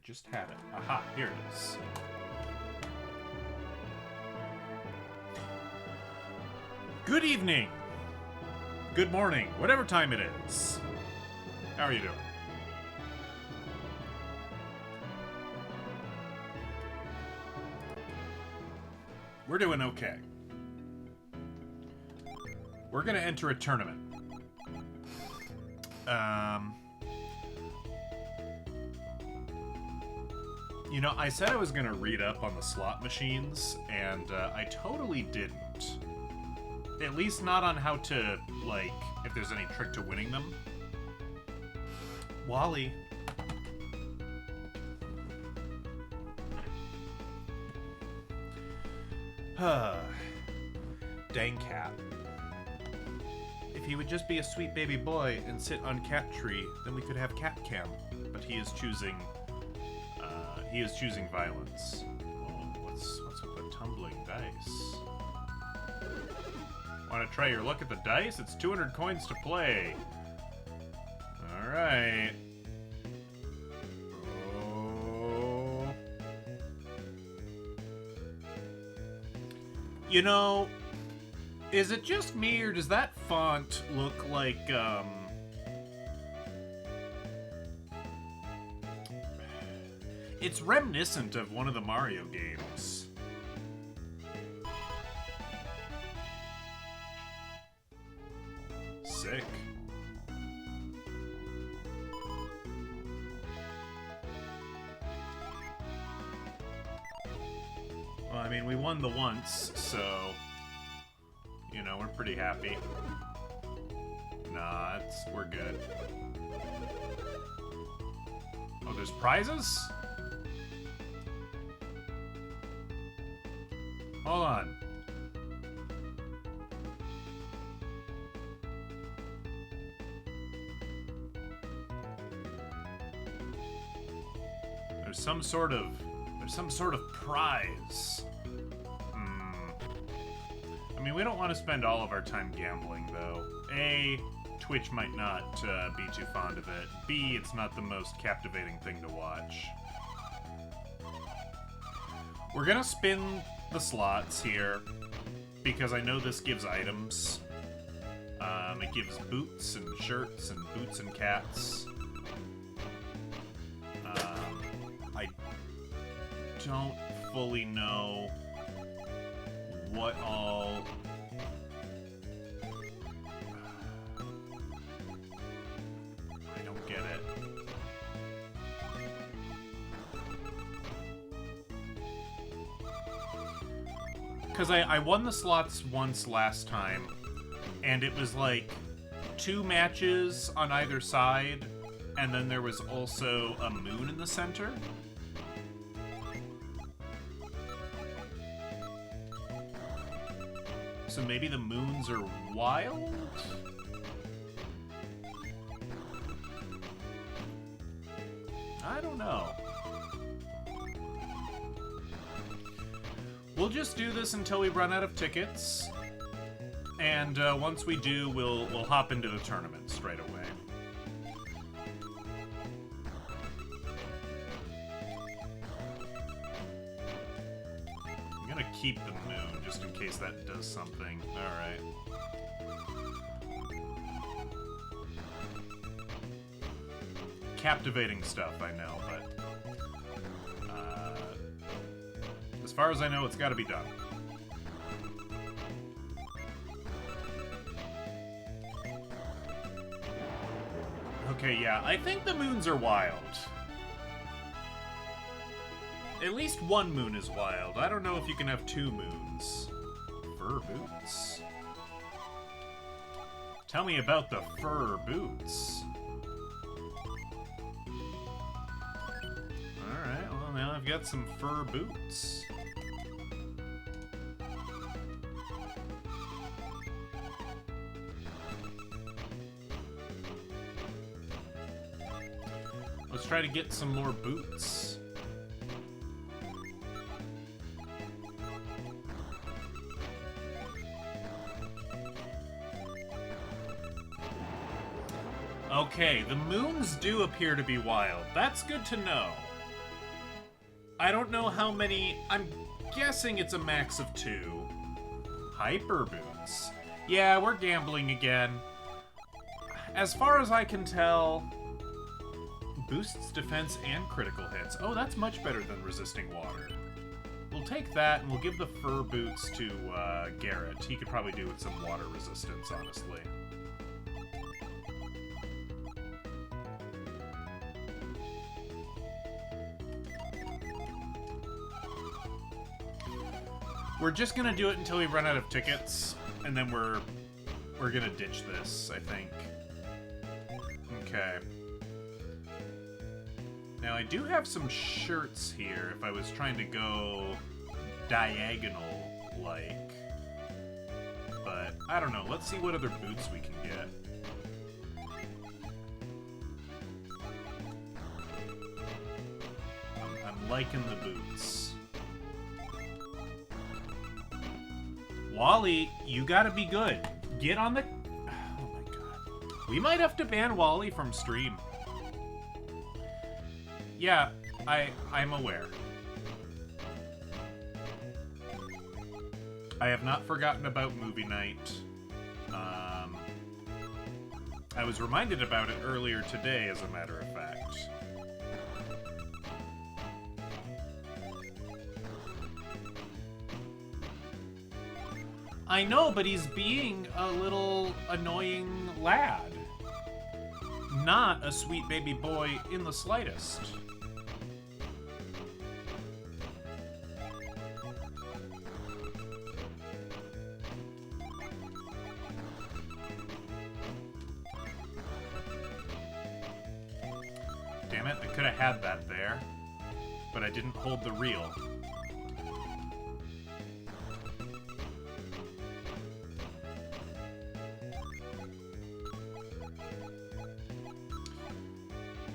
just had it. Aha, here it is. Good evening. Good morning, whatever time it is. How are you doing? We're doing okay. We're gonna enter a tournament. You know, I said I was gonna read up on the slot machines, and I totally didn't. At least not on how to, like, if there's any trick to winning them. Wally. Dang cat. If he would just be a sweet baby boy and sit on cat tree, then we could have cat cam. But he is choosing violence. Oh, what's with the tumbling dice? Want to try your luck at the dice? It's 200 coins to play. All right. Oh. You know, is it just me, or does that font look like, it's reminiscent of one of the Mario games. Sick. Well, I mean, we won the once, so, you know, we're pretty happy. Nah, we're good. Oh, there's prizes? Hold on. There's some sort of prize. I mean, we don't want to spend all of our time gambling, though. A, Twitch might not be too fond of it. B, it's not the most captivating thing to watch. We're gonna spin the slots here, because I know this gives items. It gives boots and shirts and boots and cats. I don't fully know what all... I don't get it. Because I won the slots once last time, and it was like 2 matches on either side, and then there was also a moon in the center. So maybe the moons are wild? I don't know. We'll just do this until we run out of tickets. And once we do, we'll hop into the tournament straight away. I'm gonna keep the moon just in case that does something. Alright. Captivating stuff, I know, but as far as I know, it's got to be done. Okay, yeah, I think the moons are wild. At least one moon is wild. I don't know if you can have 2 moons. Fur boots. Tell me about the fur boots. Alright, well now I've got some fur boots. Let's try to get some more boots. Okay, the moons do appear to be wild. That's good to know. I don't know how many... I'm guessing it's a max of 2. Hyper boots. Yeah, we're gambling again. As far as I can tell, boosts defense and critical hits. Oh, that's much better than resisting water. We'll take that, and we'll give the fur boots to Garrett. He could probably do with some water resistance, honestly. We're just gonna do it until we run out of tickets, and then we're gonna ditch this, I think. Okay. Now, I do have some shirts here if I was trying to go diagonal-like. But, I don't know. Let's see what other boots we can get. I'm liking the boots. Wally, you gotta be good. Get on the... Oh my god. We might have to ban Wally from stream. Yeah, I'm aware. I have not forgotten about movie night. I was reminded about it earlier today, as a matter of fact. I know, but he's being a little annoying lad. Not a sweet baby boy in the slightest. Damn it, I could have had that there, but I didn't hold the reel.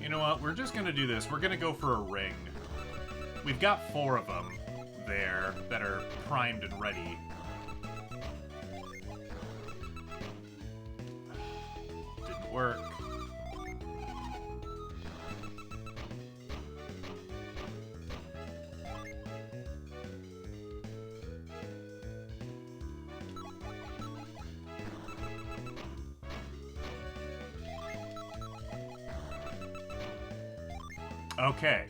You know what? We're just gonna do this. We're gonna go for a ring. We've got 4 of them there that are primed and ready. Didn't work. Okay.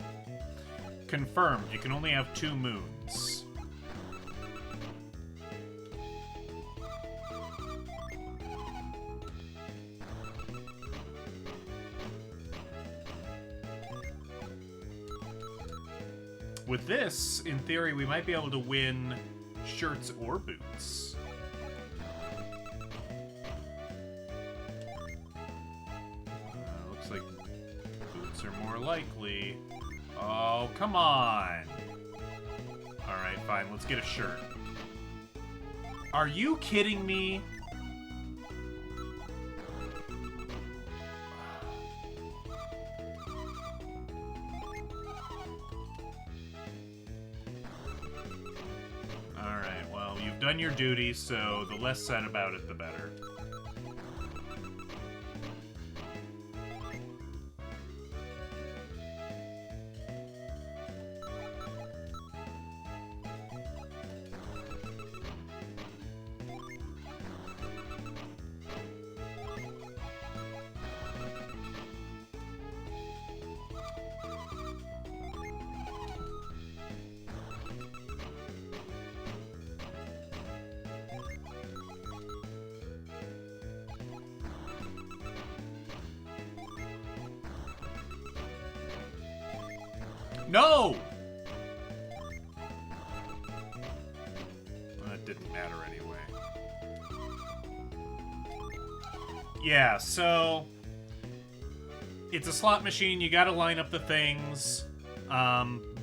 Confirmed. You can only have 2 moons. With this, in theory, we might be able to win shirts or boots. Looks like boots are more likely. Oh, come on! Alright, fine. Let's get a shirt. Are you kidding me? Alright, well, you've done your duty, so the less said about it, the better. No! That didn't matter anyway. Yeah, so... It's a slot machine, you gotta line up the things.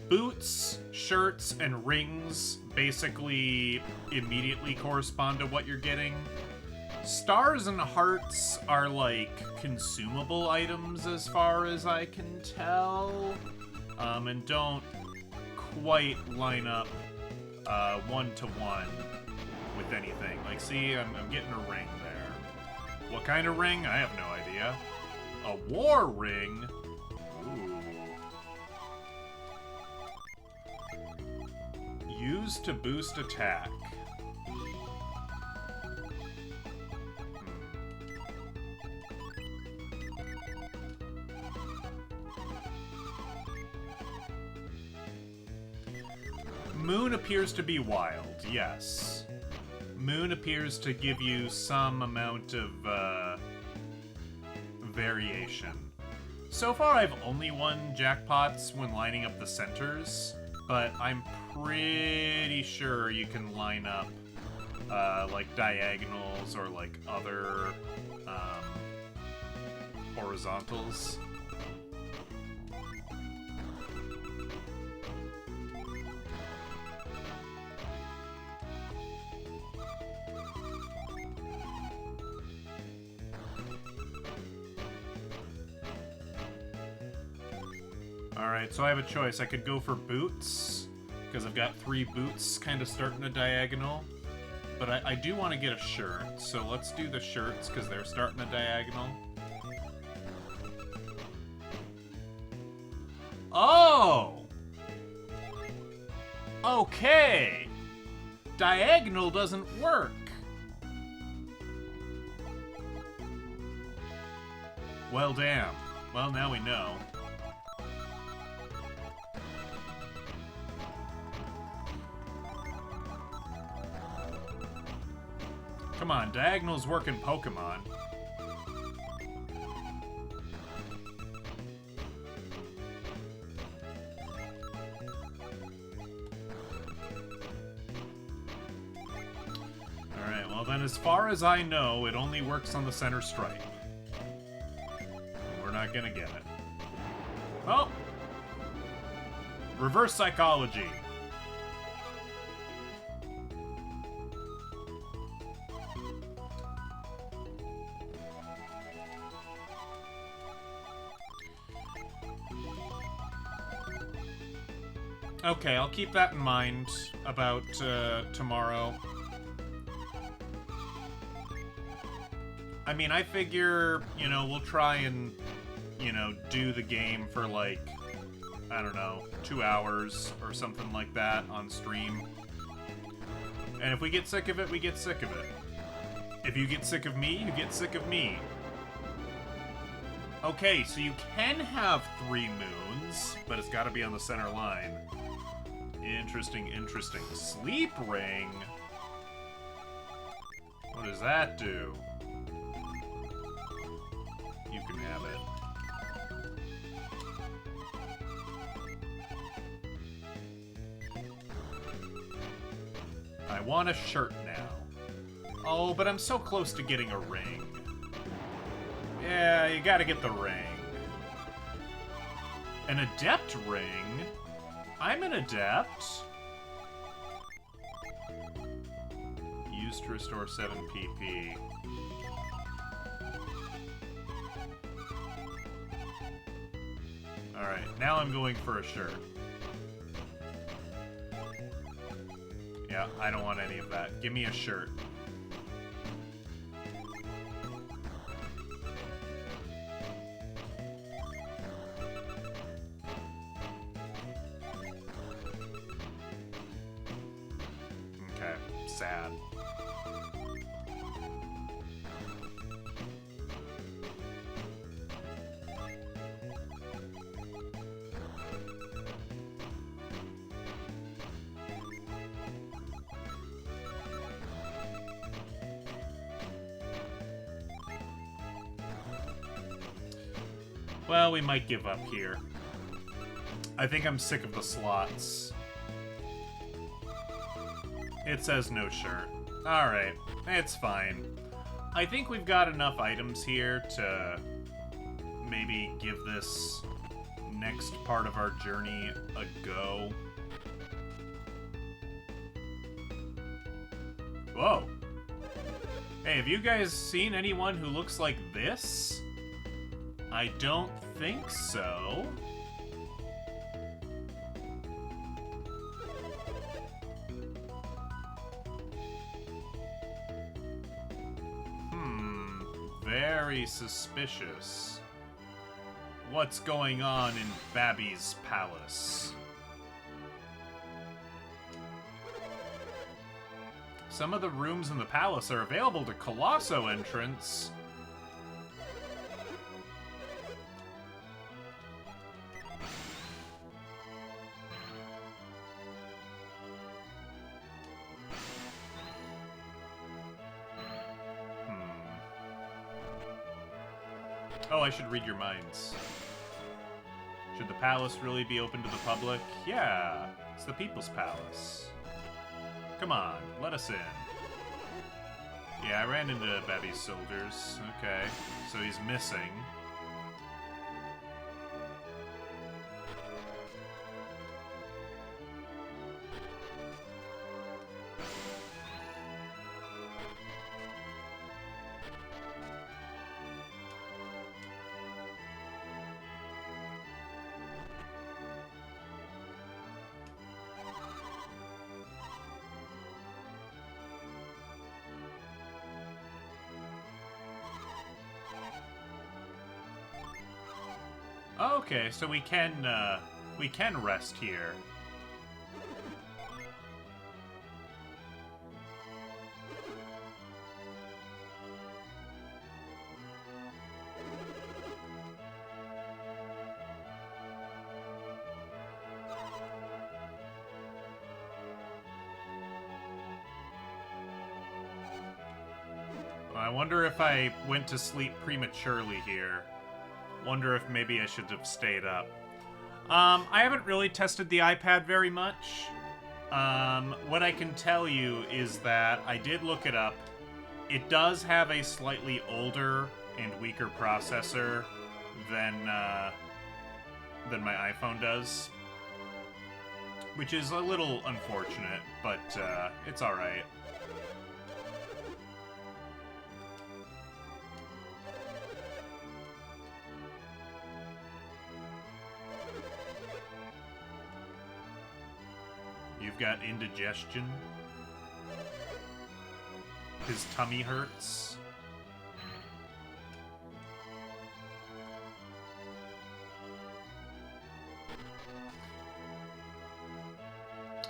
Boots, shirts, and rings basically immediately correspond to what you're getting. Stars and hearts are like consumable items as far as I can tell. And don't quite line up one-to-one with anything. Like, see, I'm getting a ring there. What kind of ring? I have no idea. A war ring? Ooh. Use to boost attack. Moon appears to be wild, yes. Moon appears to give you some amount of, variation. So far, I've only won jackpots when lining up the centers, but I'm pretty sure you can line up, like, diagonals or, like, other, horizontals. Alright, so I have a choice. I could go for boots, because I've got 3 boots kind of starting a diagonal. But I do want to get a shirt, so let's do the shirts, because they're starting a diagonal. Oh! Okay! Diagonal doesn't work! Well, damn. Well, now we know. Come on, diagonals work in Pokemon. Alright, well then as far as I know, it only works on the center stripe. We're not gonna get it. Oh! Reverse psychology. Okay, I'll keep that in mind about tomorrow. I mean, I figure, you know, we'll try and, you know, do the game for like, I don't know, 2 hours or something like that on stream. And if we get sick of it, we get sick of it. If you get sick of me, you get sick of me. Okay, so you can have 3 moons, but it's gotta be on the center line. Interesting, interesting. Sleep ring? What does that do? You can have it. I want a shirt now. Oh, but I'm so close to getting a ring. Yeah, you gotta get the ring. An adept ring? I'm an adept. Used to restore 7 PP. Alright, now I'm going for a shirt. Yeah, I don't want any of that. Give me a shirt. Okay, sad. Well, we might give up here. I think I'm sick of the slots. It says no shirt. Alright, it's fine. I think we've got enough items here to maybe give this next part of our journey a go. Whoa. Hey, have you guys seen anyone who looks like this? I don't think so. Very suspicious. What's going on in Babby's palace? Some of the rooms in the palace are available to Colosso entrants. Oh, I should read your minds. Should the palace really be open to the public? Yeah, it's the People's Palace. Come on, let us in. Yeah, I ran into Babby's soldiers. Okay, so he's missing. Okay, so we can rest here. I wonder if I went to sleep prematurely here. Wonder if maybe I should have stayed up. I haven't really tested the iPad very much. What I can tell you is that I did look it up. It does have a slightly older and weaker processor than my iPhone does. Which is a little unfortunate, but it's alright. You've got indigestion. His tummy hurts.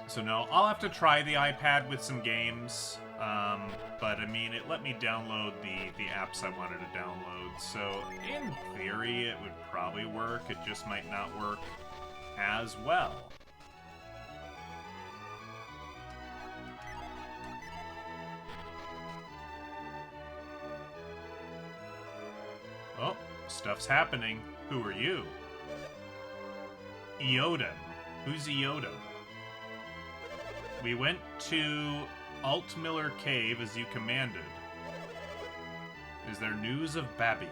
So no, I'll have to try the iPad with some games. But I mean, it let me download the apps I wanted to download. So in theory, it would probably work. It just might not work as well. Oh, stuff's happening. Who are you? Eodem. Who's Eodem? We went to Altmiller Cave as you commanded. Is there news of Babby?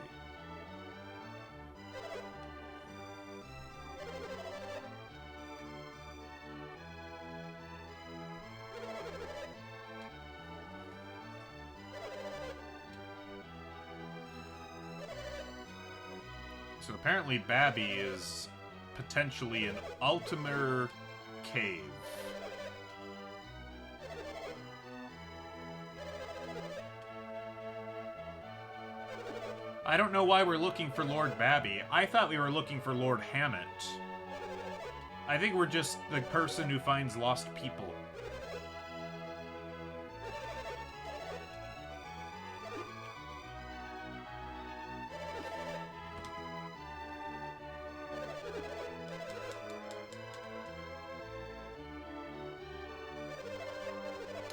So apparently Babby is potentially in Altmiller Cave. I don't know why we're looking for Lord Babby. I thought we were looking for Lord Hammet. I think we're just the person who finds lost people.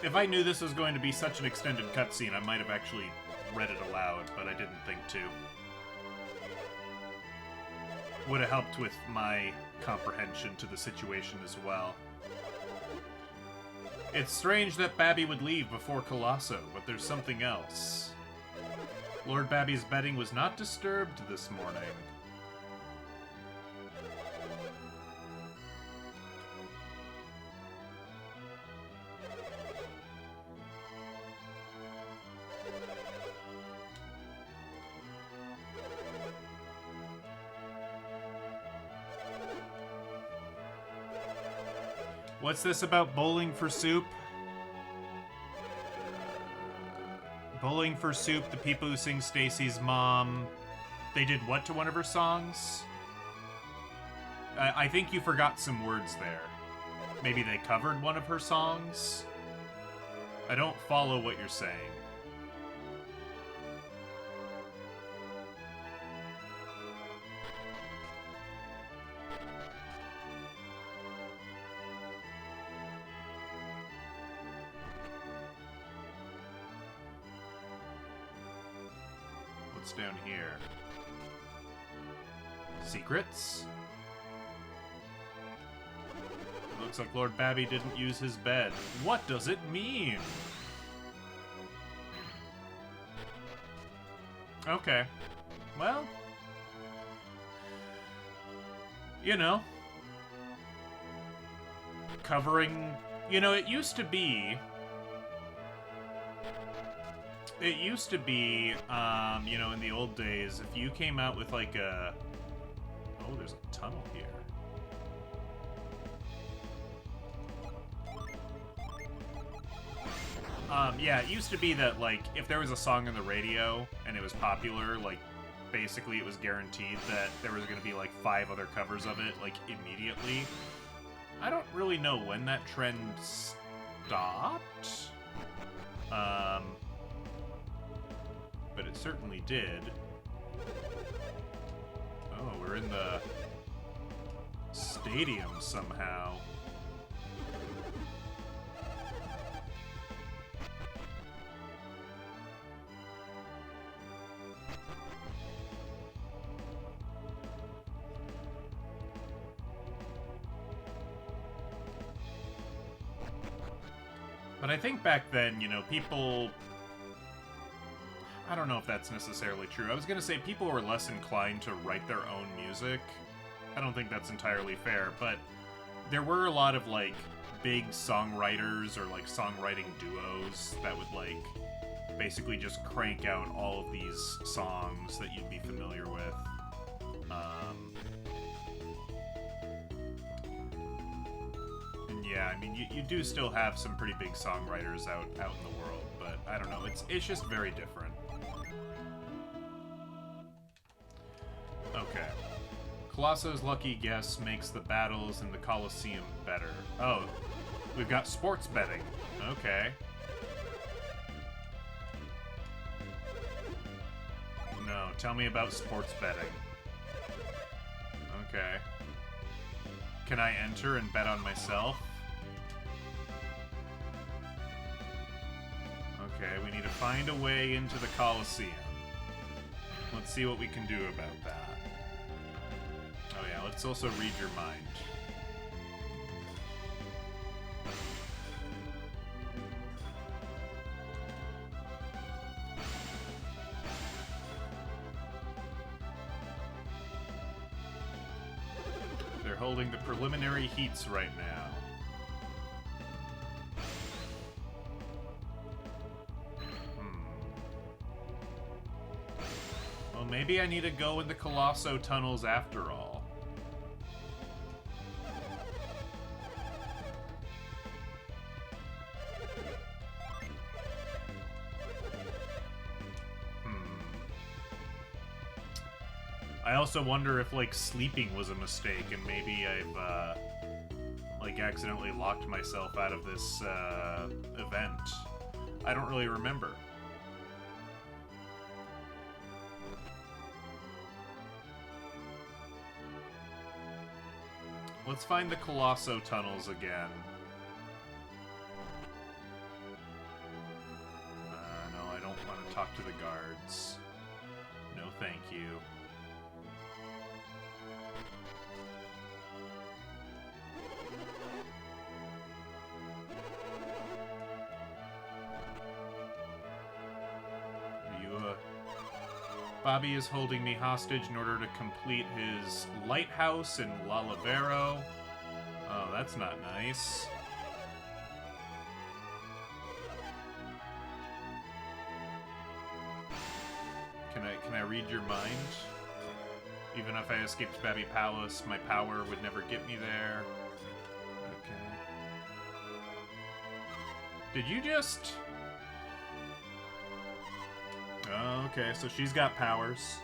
If I knew this was going to be such an extended cutscene, I might have actually read it aloud, but I didn't think to. Would have helped with my comprehension to the situation as well. It's strange that Babby would leave before Colosso, but there's something else. Lord Babby's bedding was not disturbed this morning. What's this about bowling for soup? Bowling for soup, the people who sing Stacy's mom. They did what to one of her songs? I think you forgot some words there. Maybe they covered one of her songs? I don't follow what you're saying. What's down here? Secrets? It looks like Lord Babby didn't use his bed. What does it mean? Okay. Well, you know, covering, you know, it used to be, you know, in the old days, if you came out with like a, oh, there's a tunnel here. Yeah, it used to be that, like, if there was a song on the radio and it was popular, like, basically it was guaranteed that there was going to be, like, 5 other covers of it, like, immediately. I don't really know when that trend stopped. But it certainly did. Oh, we're in the stadium somehow. But I think back then, you know, people... I don't know if that's necessarily true. I was going to say people were less inclined to write their own music. I don't think that's entirely fair, but there were a lot of, like, big songwriters or, like, songwriting duos that would, like, basically just crank out all of these songs that you'd be familiar with. Yeah, I mean, you do still have some pretty big songwriters out in the world, but I don't know, it's just very different. Okay. Colosso's lucky guess makes the battles in the Colosseum better. Oh, we've got sports betting. Okay. No, tell me about sports betting. Okay. Can I enter and bet on myself? Okay, we need to find a way into the Colosseum. Let's see what we can do about that. Oh yeah, let's also read your mind. They're holding the preliminary heats right now. Maybe I need to go in the Colosso tunnels after all. I also wonder if, like, sleeping was a mistake and maybe I've, like, accidentally locked myself out of this, event. I don't really remember. Let's find the Colosso tunnels again. No, I don't want to talk to the guards. No, thank you. Bobby is holding me hostage in order to complete his lighthouse in Lalavero. Oh, that's not nice. Can I read your mind? Even if I escaped Babby Palace, my power would never get me there. Okay. Did you just... Oh, okay, so she's got powers.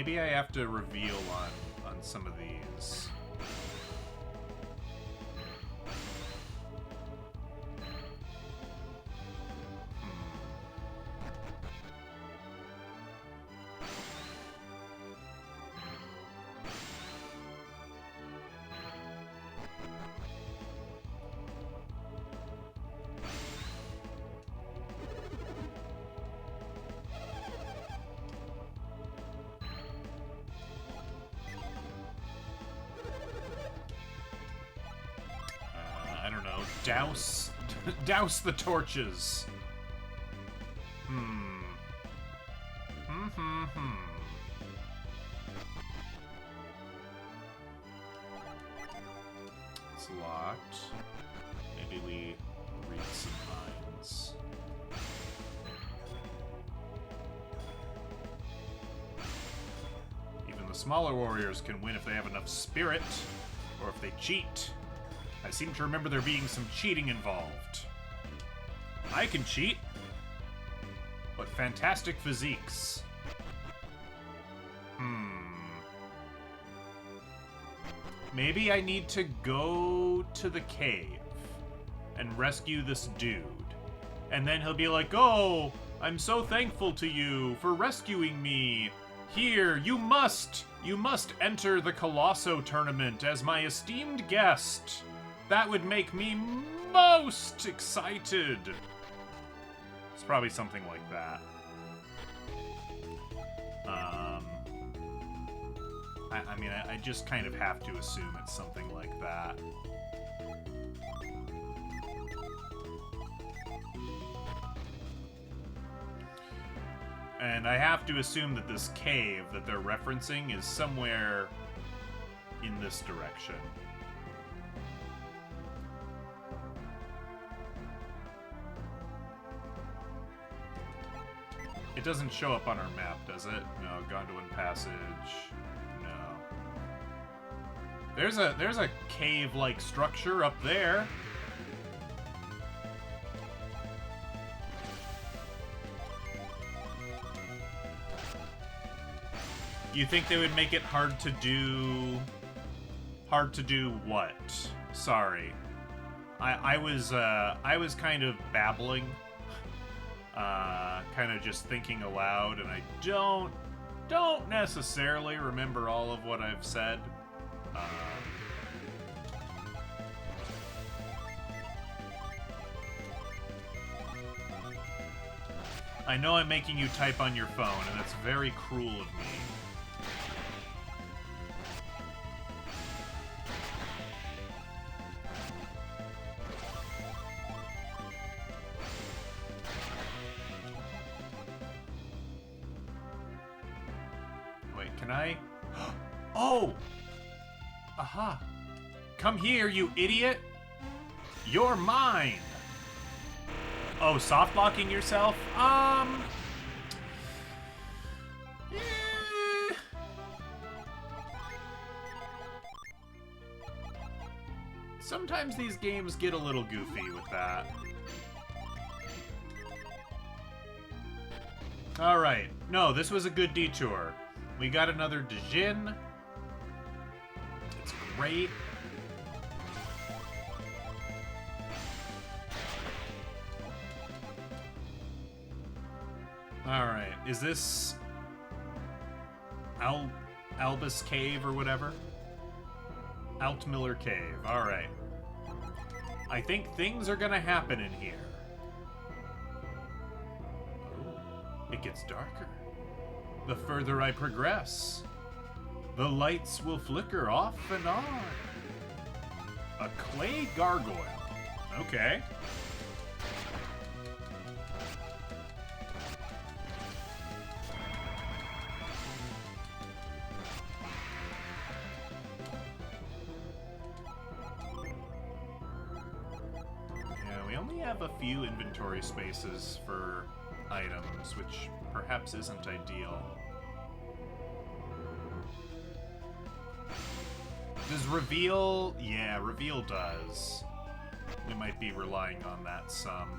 maybe I have to reveal on some of these. Douse the torches. It's locked. Maybe we read some minds. Even the smaller warriors can win if they have enough spirit, or if they cheat. I seem to remember there being some cheating involved. I can cheat. But fantastic physiques. Maybe I need to go to the cave and rescue this dude. And then he'll be like, "Oh, I'm so thankful to you for rescuing me. Here, you must enter the Colosso tournament as my esteemed guest. That would make me most excited." It's probably something like that. I mean, I just kind of have to assume it's something like that. And I have to assume that this cave that they're referencing is somewhere in this direction. It doesn't show up on our map, does it? No, Gondolin Passage. No. There's a cave-like structure up there. You think they would make it hard to do... Hard to do what? Sorry. I was kind of babbling. Kind of just thinking aloud, and I don't necessarily remember all of what I've said. I know I'm making you type on your phone, and that's very cruel of me. Wait, can I? Oh! Aha! Come here, you idiot! You're mine! Oh, soft locking yourself? Sometimes these games get a little goofy with that. Alright. No, this was a good detour. We got another Djinn. It's great. Alright, is this Albus Cave or whatever? Altmiller Cave, alright. I think things are gonna happen in here. Oh, it gets darker. The further I progress, the lights will flicker off and on. A clay gargoyle. Okay. A few inventory spaces for items, which perhaps isn't ideal. Does reveal? Yeah, reveal does. We might be relying on that some.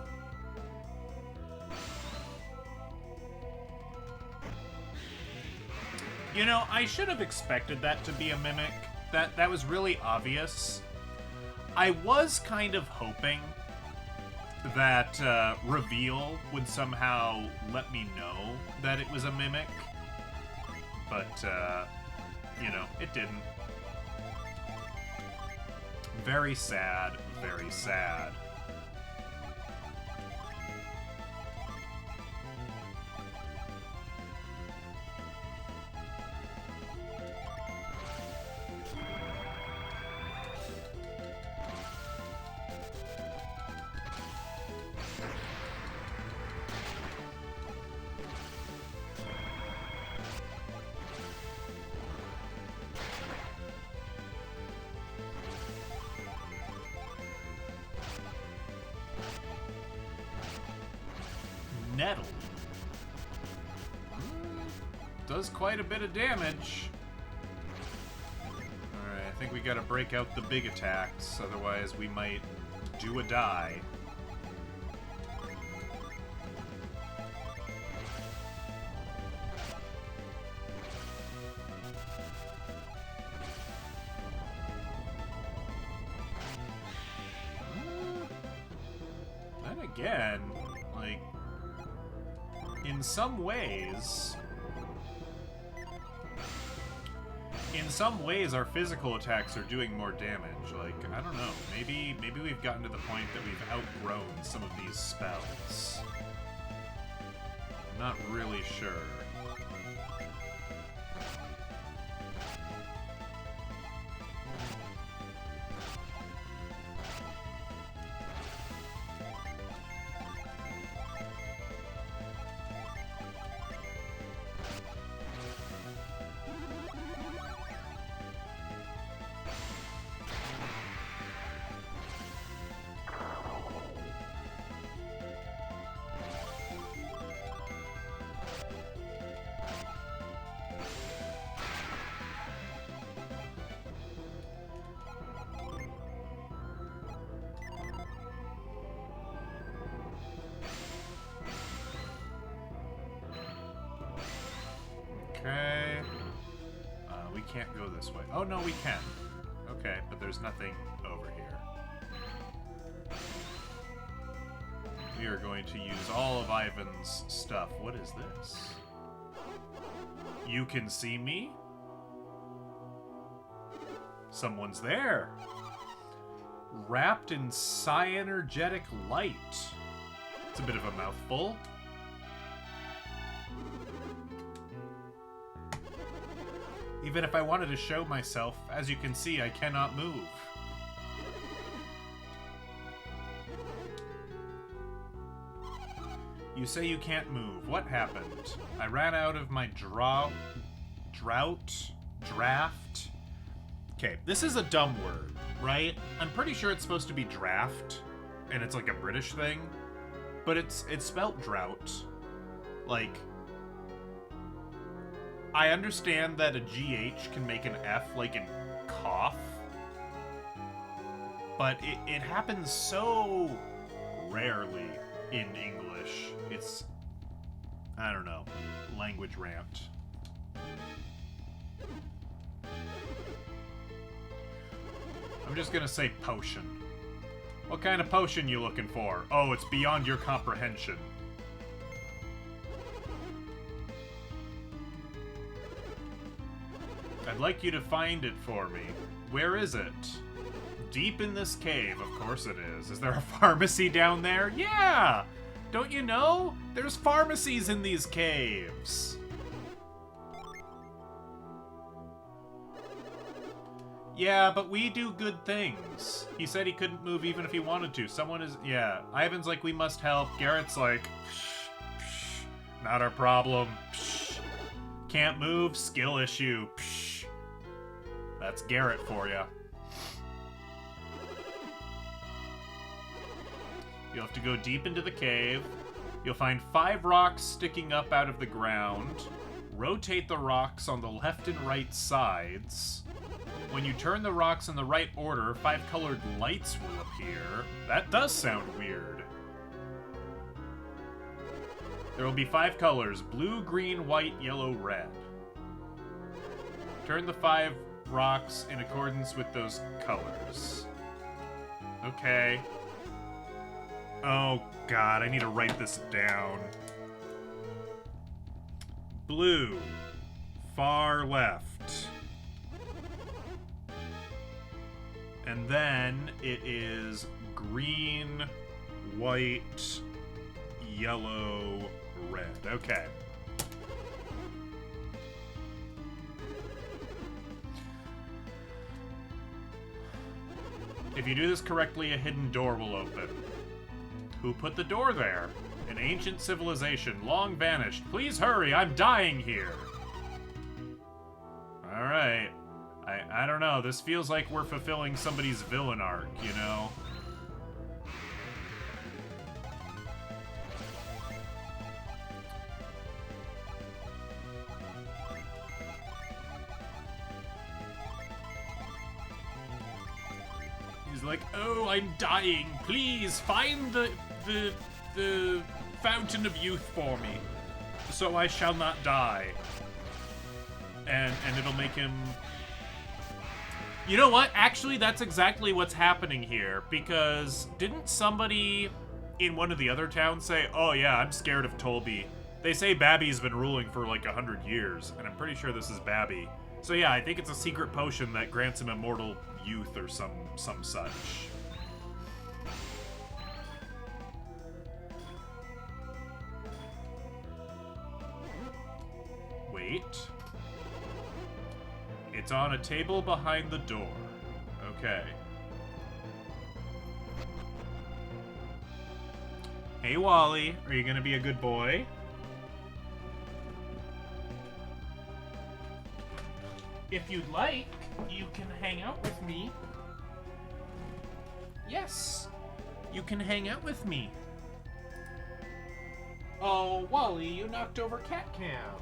You know, I should have expected that to be a mimic. That was really obvious. I was kind of hoping that reveal would somehow let me know that it was a mimic. But, you know, it didn't. Very sad, very sad. Nettle. Does quite a bit of damage. Alright, I think we gotta break out the big attacks, otherwise we might do a die. Then again, like, in some ways, our physical attacks are doing more damage. Like, I don't know. Maybe we've gotten to the point that we've outgrown some of these spells. I'm not really sure. Okay. We can't go this way. Oh, no, we can. Okay, but there's nothing over here. We are going to use all of Ivan's stuff. What is this? You can see me? Someone's there. Wrapped in cyanergetic light. It's a bit of a mouthful. Even if I wanted to show myself, as you can see, I cannot move. You say you can't move. What happened? I ran out of my draft. Okay, this is a dumb word, right? I'm pretty sure it's supposed to be draft, and it's like a British thing, but it's spelt drought. Like, I understand that a GH can make an F like in cough, but it happens so rarely in English. It's, I don't know, language rant. I'm just gonna say potion. What kind of potion you looking for? Oh, it's beyond your comprehension. I'd like you to find it for me. Where is it? Deep in this cave, of course it is. Is there a pharmacy down there? Yeah! Don't you know? There's pharmacies in these caves. Yeah, but we do good things. He said he couldn't move even if he wanted to. Someone is... Yeah. Ivan's like, we must help. Garrett's like, psh, psh, not our problem. Psh. Can't move, skill issue. Psh. That's Garrett for you. You'll have to go deep into the cave. You'll find 5 rocks sticking up out of the ground. Rotate the rocks on the left and right sides. When you turn the rocks in the right order, 5 colored lights will appear. That does sound weird. There will be 5 colors: blue, green, white, yellow, red. Turn the 5 rocks in accordance with those colors. Okay. Oh, God, I need to write this down. Blue. Far left. And then it is green, white, yellow, red. Okay. If you do this correctly, a hidden door will open. Who put the door there? An ancient civilization, long vanished. Please hurry, I'm dying here. Alright. I don't know, this feels like we're fulfilling somebody's villain arc, you know? He's like, oh, I'm dying. Please find the fountain of youth for me, so I shall not die. And it'll make him... You know what? Actually, that's exactly what's happening here, because didn't somebody in one of the other towns say, oh yeah, I'm scared of Tolby. They say Babby's been ruling for like 100 years, and I'm pretty sure this is Babby. So yeah, I think it's a secret potion that grants him immortal youth or some such. Wait. It's on a table behind the door. Okay. Hey, Wally, are you gonna be a good boy? If you'd like, you can hang out with me. Yes, you can hang out with me. Oh, Wally, you knocked over Cat Cam.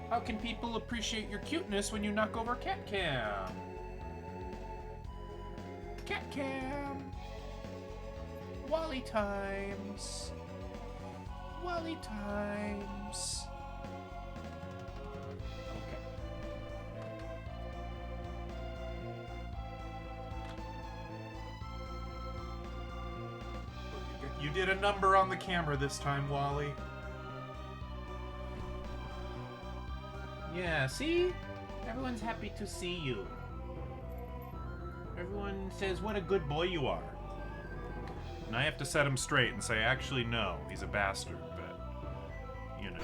How can people appreciate your cuteness when you knock over Cat Cam? Cat Cam. Wally times. Wally times. Okay. You did a number on the camera this time, Wally. Yeah, see? Everyone's happy to see you. Everyone says, what a good boy you are. And I have to set him straight and say, actually, no, he's a bastard, but, you know.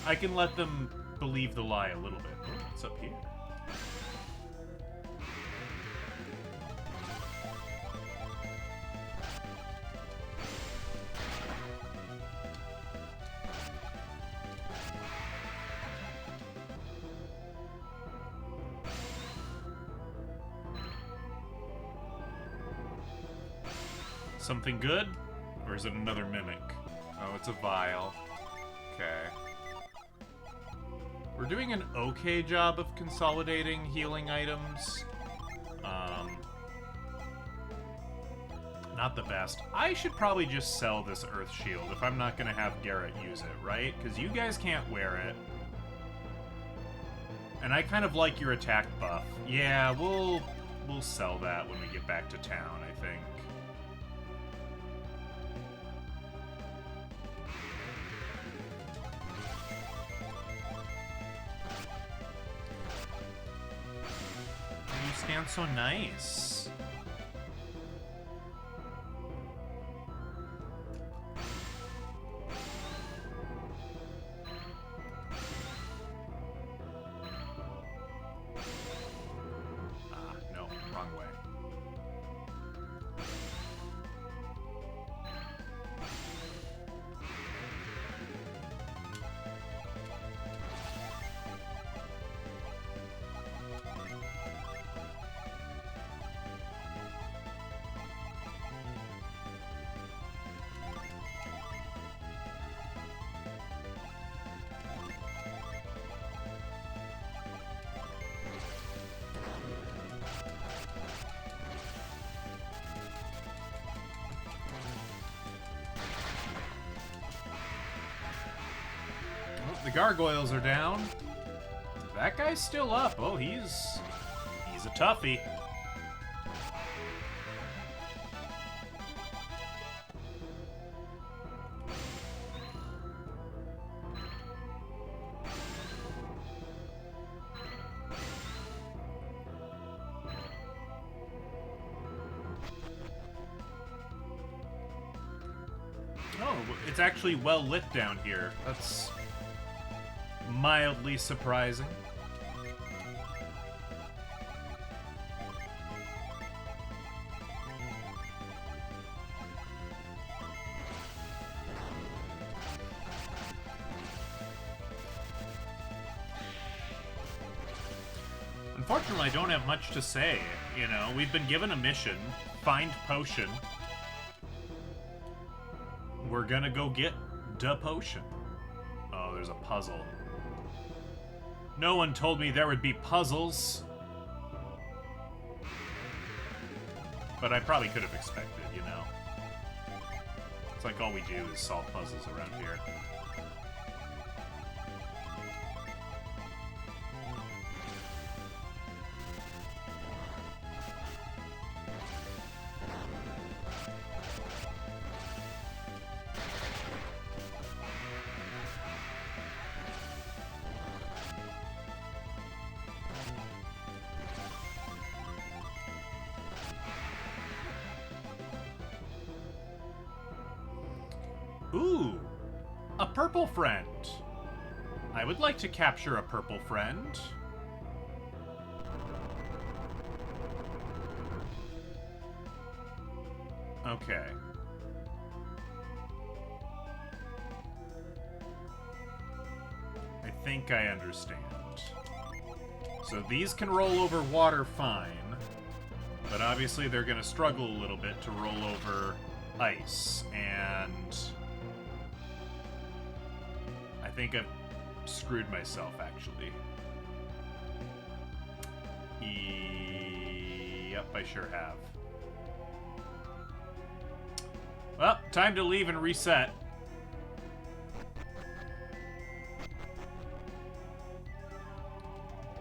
I can let them believe the lie a little bit. What's up here? Something good? Or is it another mimic? Oh, it's a vial. Okay. We're doing an okay job of consolidating healing items. Not the best. I should probably just sell this Earth Shield if I'm not gonna have Garrett use it, right? Because you guys can't wear it. And I kind of like your attack buff. Yeah, we'll sell that when we get back to town, I think. You stand so nice. No, wrong way. the gargoyles are down. That guy's still up. Oh, he's a toughie. Oh, it's actually well lit down here. That's mildly surprising. Unfortunately, I don't have much to say. You know, we've been given a mission. Find potion. We're gonna go get the potion. Oh, there's a puzzle. No one told me there would be puzzles. But I probably could have expected, you know. It's like all we do is solve puzzles around here. Ooh, a purple friend. I would like to capture a purple friend. Okay. I think I understand. So these can roll over water fine, but obviously they're going to struggle a little bit to roll over ice, and I think I've screwed myself, actually. Yep, I sure have. Well, time to leave and reset.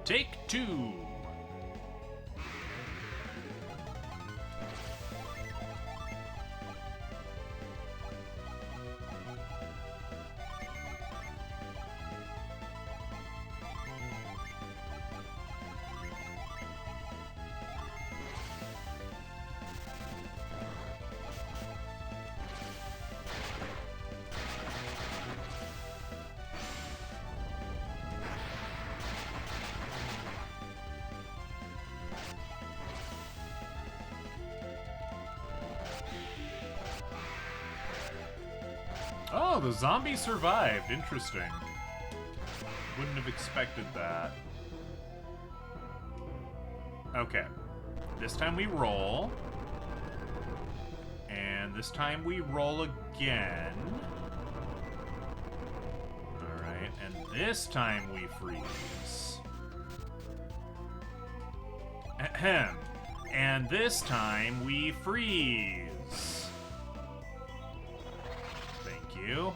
Take 2. Oh, the zombie survived. Interesting. Wouldn't have expected that. Okay. This time we roll. And this time we roll again. Alright, and this time we freeze. Ahem. And this time we freeze. You.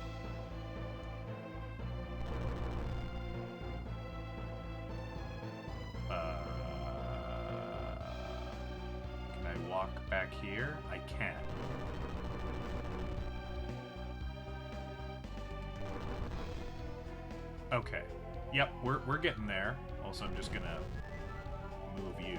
Can I walk back here? I can. Okay. Yep, we're getting there. Also, I'm just gonna move you.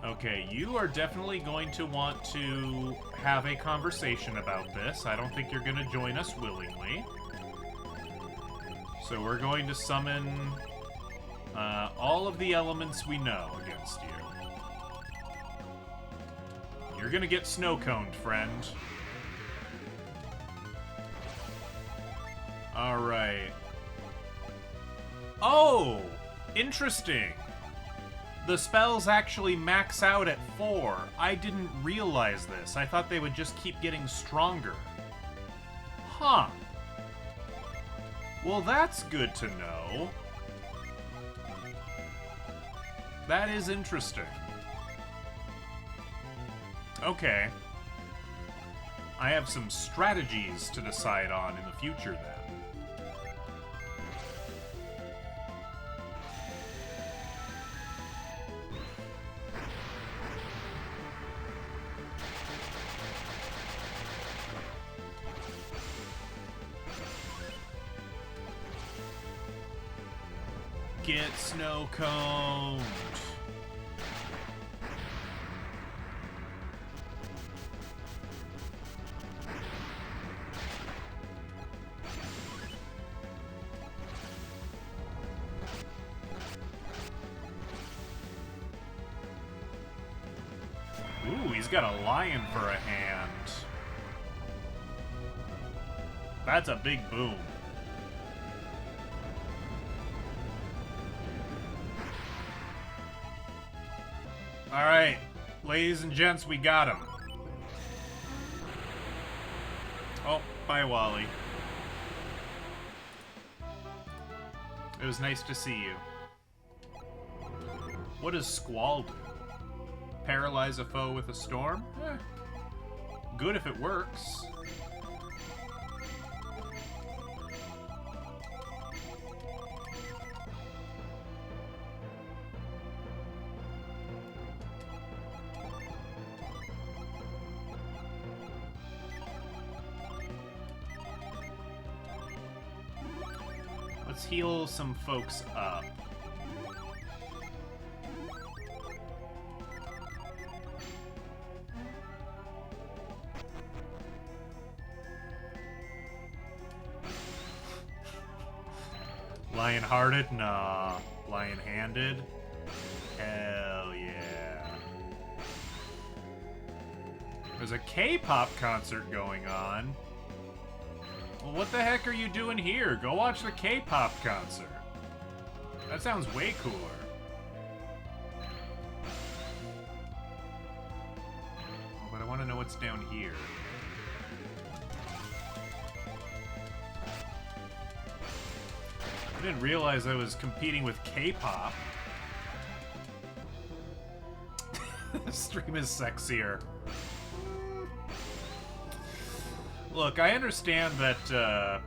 Okay, you are definitely going to want to have a conversation about this. I don't think you're going to join us willingly. So we're going to summon all of the elements we know against you. You're going to get snow-coned, friend. Alright. Oh! Interesting! The spells actually max out at 4. I didn't realize this. I thought they would just keep getting stronger. Huh. Well, that's good to know. That is interesting. Okay. I have some strategies to decide on in the future, then. Get snow coned. Ooh, he's got a lion for a hand. That's a big boom. Alright, ladies and gents, we got him. Oh, bye, Wally. It was nice to see you. What does Squall do? Paralyze a foe with a storm? Eh, good if it works. Let's heal some folks up. Lion-hearted? Nah. Lion-handed? Hell yeah. There's a K-pop concert going on. Well, what the heck are you doing here? Go watch the K-pop concert. That sounds way cooler. Oh, but I want to know what's down here. I didn't realize I was competing with K-pop. The stream is sexier. Look, I understand that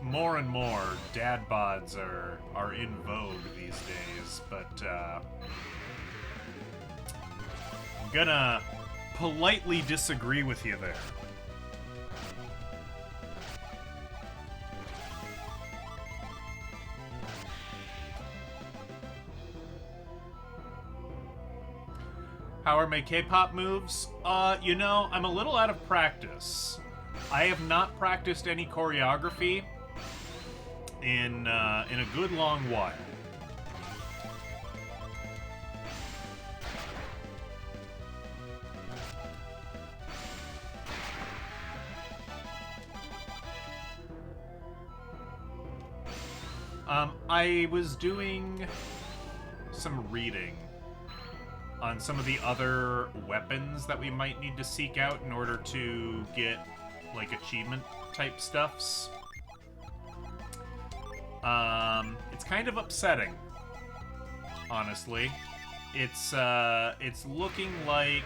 more and more dad bods are in vogue these days, but I'm gonna politely disagree with you there. How are my K-pop moves? You know, I'm a little out of practice. I have not practiced any choreography in a good long while. I was doing some reading on some of the other weapons that we might need to seek out in order to get, like, achievement type stuffs. It's kind of upsetting, honestly. It's looking like...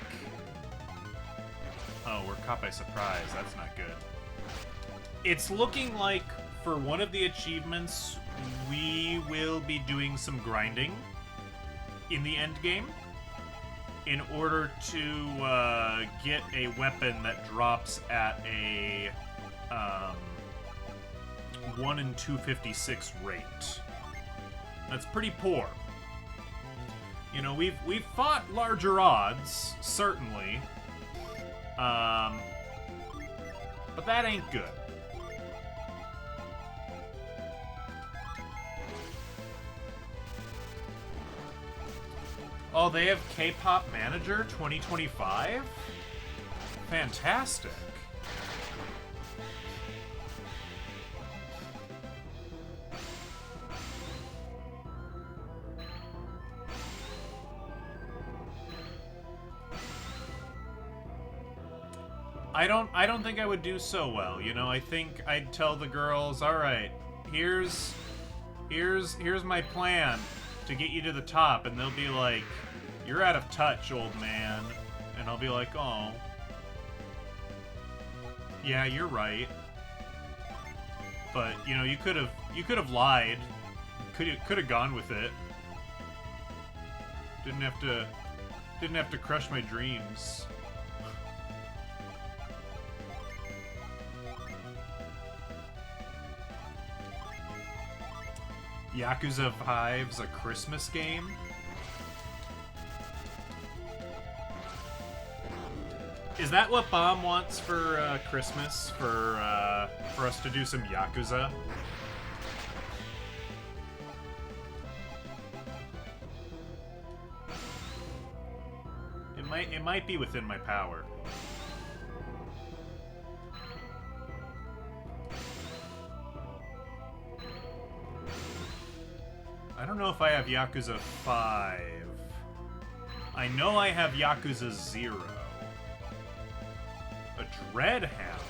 Oh, we're caught by surprise. That's not good. It's looking like for one of the achievements, we will be doing some grinding in the end game in order to get a weapon that drops at a 1 in 256 rate. That's pretty poor. You know, we've fought larger odds, certainly, but that ain't good. Oh, they have K-pop Manager 2025? Fantastic. I don't think I would do so well, you know. I think I'd tell the girls, "All right, here's my plan to get you to the top," and they'll be like, "You're out of touch, old man." And I'll be like, "Oh." Yeah, you're right. But, you know, you could have lied. Could have gone with it. Didn't have to crush my dreams. Yakuza 5's a Christmas game? Is that what Bomb wants for Christmas? For us to do some Yakuza? It might be within my power. I don't know if I have Yakuza 5. I know I have Yakuza 0. A Dreadhound.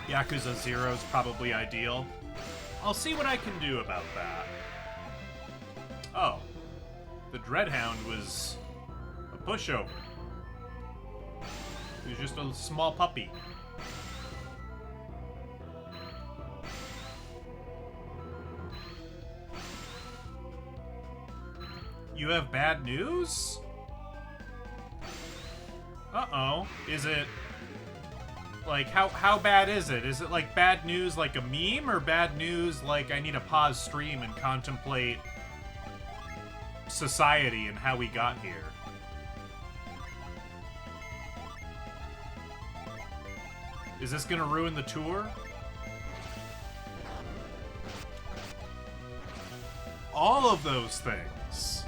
Yakuza 0 is probably ideal. I'll see what I can do about that. Oh. The Dreadhound was a pushover. He was just a small puppy. You have bad news? Uh-oh. Is it... Like, how bad is it? Is it like bad news like a meme, or bad news like I need to pause stream and contemplate society and how we got here? Is this gonna ruin the tour? All of those things.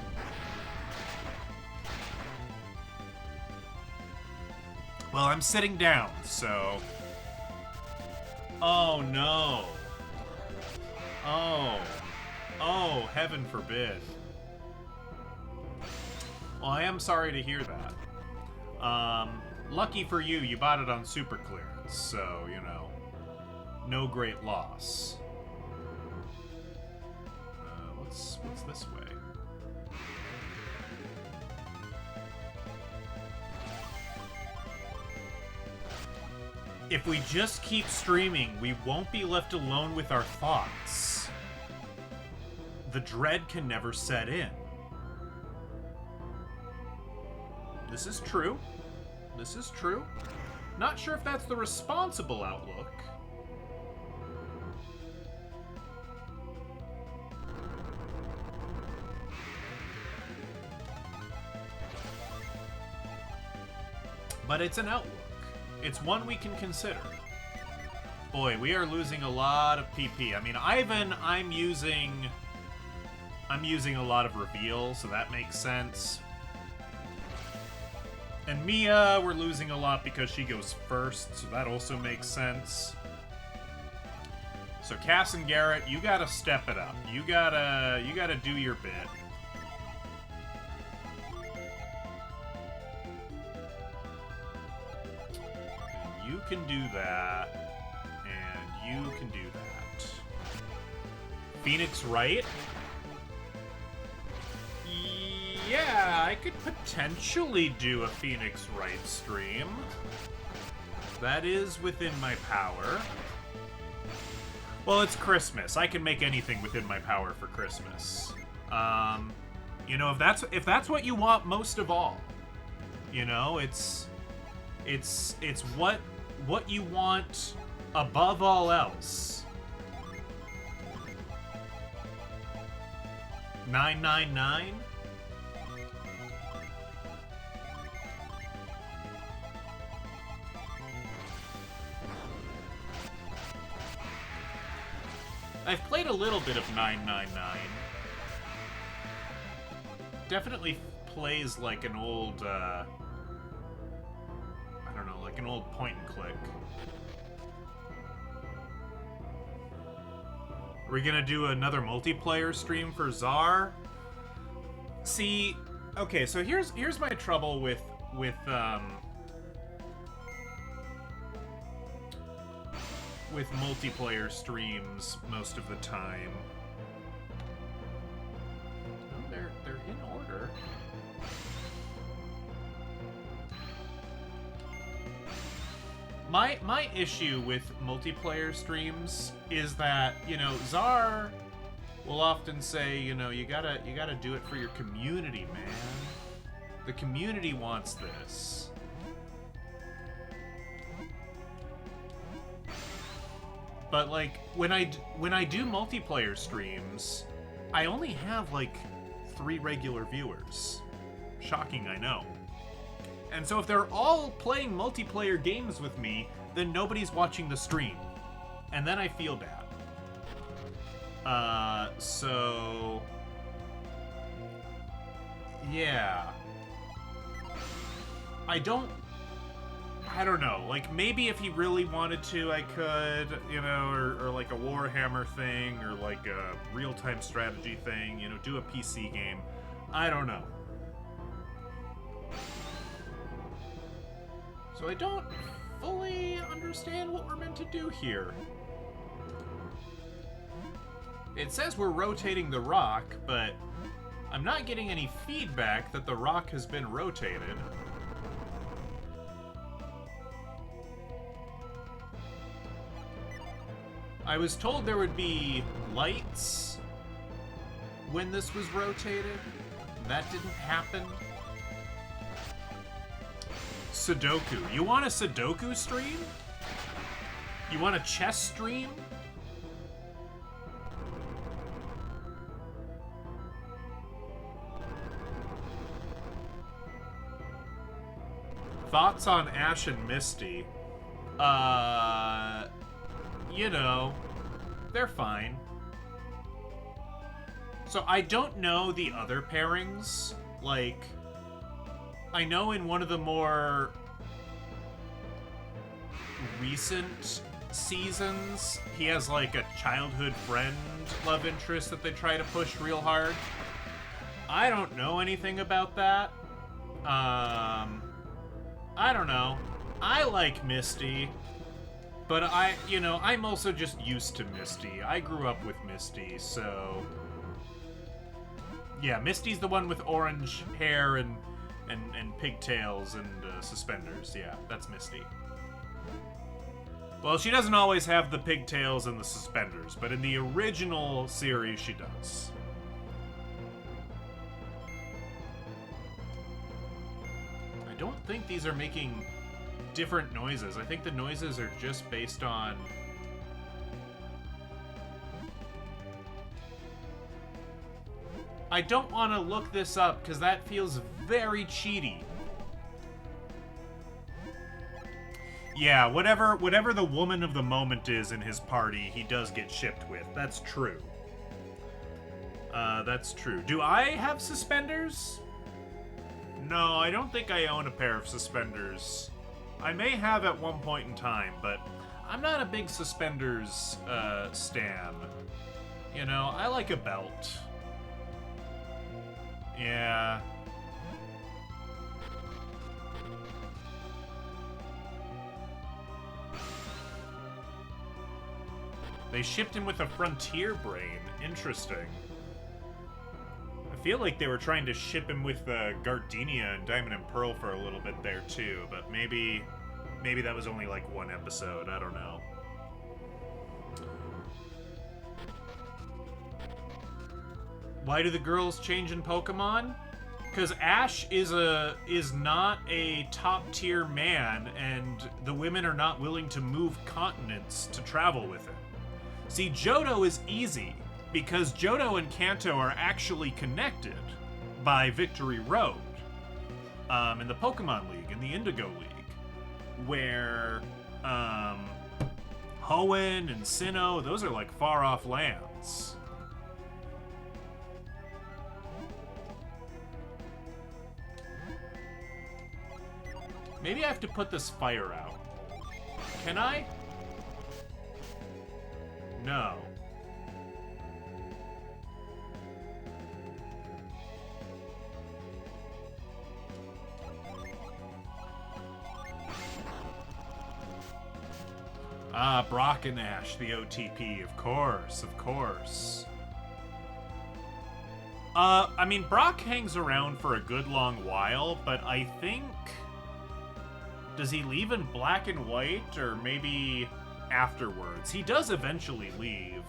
Well, I'm sitting down, so... Oh, no. Oh. Oh, heaven forbid. Well, I am sorry to hear that. Lucky for you, you bought it on super clearance, so, you know, no great loss. What's this way? If we just keep streaming, we won't be left alone with our thoughts. The dread can never set in. This is true. This is true. Not sure if that's the responsible outlook. But it's an outlook. It's one we can consider. Boy, we are losing a lot of PP. I mean, Ivan, I'm using a lot of reveal, so that makes sense. And Mia, we're losing a lot because she goes first, so that also makes sense. So Cass and Garrett, you gotta step it up. You gotta do your bit. You can do that, and you can do that. Phoenix Wright? Yeah, I could potentially do a Phoenix Wright stream. That is within my power. Well, it's Christmas. I can make anything within my power for Christmas. You know, if that's what you want most of all, you know, it's what you want above all else. 999? I've played a little bit of 999. Definitely plays like an old, I don't know, like an old point and click. We're gonna do another multiplayer stream for Czar. See, okay, so here's my trouble with multiplayer streams most of the time. Oh, they're in order. My issue with multiplayer streams is that, you know, Czar will often say, you know, you gotta do it for your community, man. The community wants this. But like when I do multiplayer streams, I only have like 3 regular viewers. Shocking, I know. And so if they're all playing multiplayer games with me, then nobody's watching the stream. And then I feel bad. So... yeah. I don't know. Like, maybe if he really wanted to, I could, you know, or like a Warhammer thing, or like a real-time strategy thing, you know, do a PC game. I don't know. So I don't fully understand what we're meant to do here. It says we're rotating the rock, but I'm not getting any feedback that the rock has been rotated. I was told there would be lights when this was rotated. That didn't happen. Sudoku. You want a Sudoku stream? You want a chess stream? Thoughts on Ash and Misty? You know, they're fine. So I don't know the other pairings. Like, I know in one of the more recent seasons, he has like a childhood friend love interest that they try to push real hard. I don't know anything about that. I don't know. I like Misty, but I'm also just used to Misty. I grew up with Misty, so... yeah, Misty's the one with orange hair and pigtails and suspenders. Yeah, that's Misty. Well, she doesn't always have the pigtails and the suspenders, but in the original series, she does. I don't think these are making different noises. I think the noises are just based on... I don't want to look this up, because that feels very cheaty. Yeah, whatever the woman of the moment is in his party, he does get shipped with. That's true. That's true. Do I have suspenders? No, I don't think I own a pair of suspenders. I may have at one point in time, but I'm not a big suspenders stan. You know, I like a belt. Yeah. They shipped him with a frontier brain. Interesting. I feel like they were trying to ship him with Gardenia and Diamond and Pearl for a little bit there too, but maybe that was only like one episode. I don't know. Why do the girls change in Pokemon? Because Ash is not a top-tier man, and the women are not willing to move continents to travel with him. See, Johto is easy, because Johto and Kanto are actually connected by Victory Road in the Pokemon League, in the Indigo League, where Hoenn and Sinnoh, those are like far-off lands. Maybe I have to put this fire out. Can I? No. Ah, Brockanash, the OTP, of course, of course. I mean, Brock hangs around for a good long while, but I think... Does he leave in black and white, or maybe afterwards? He does eventually leave.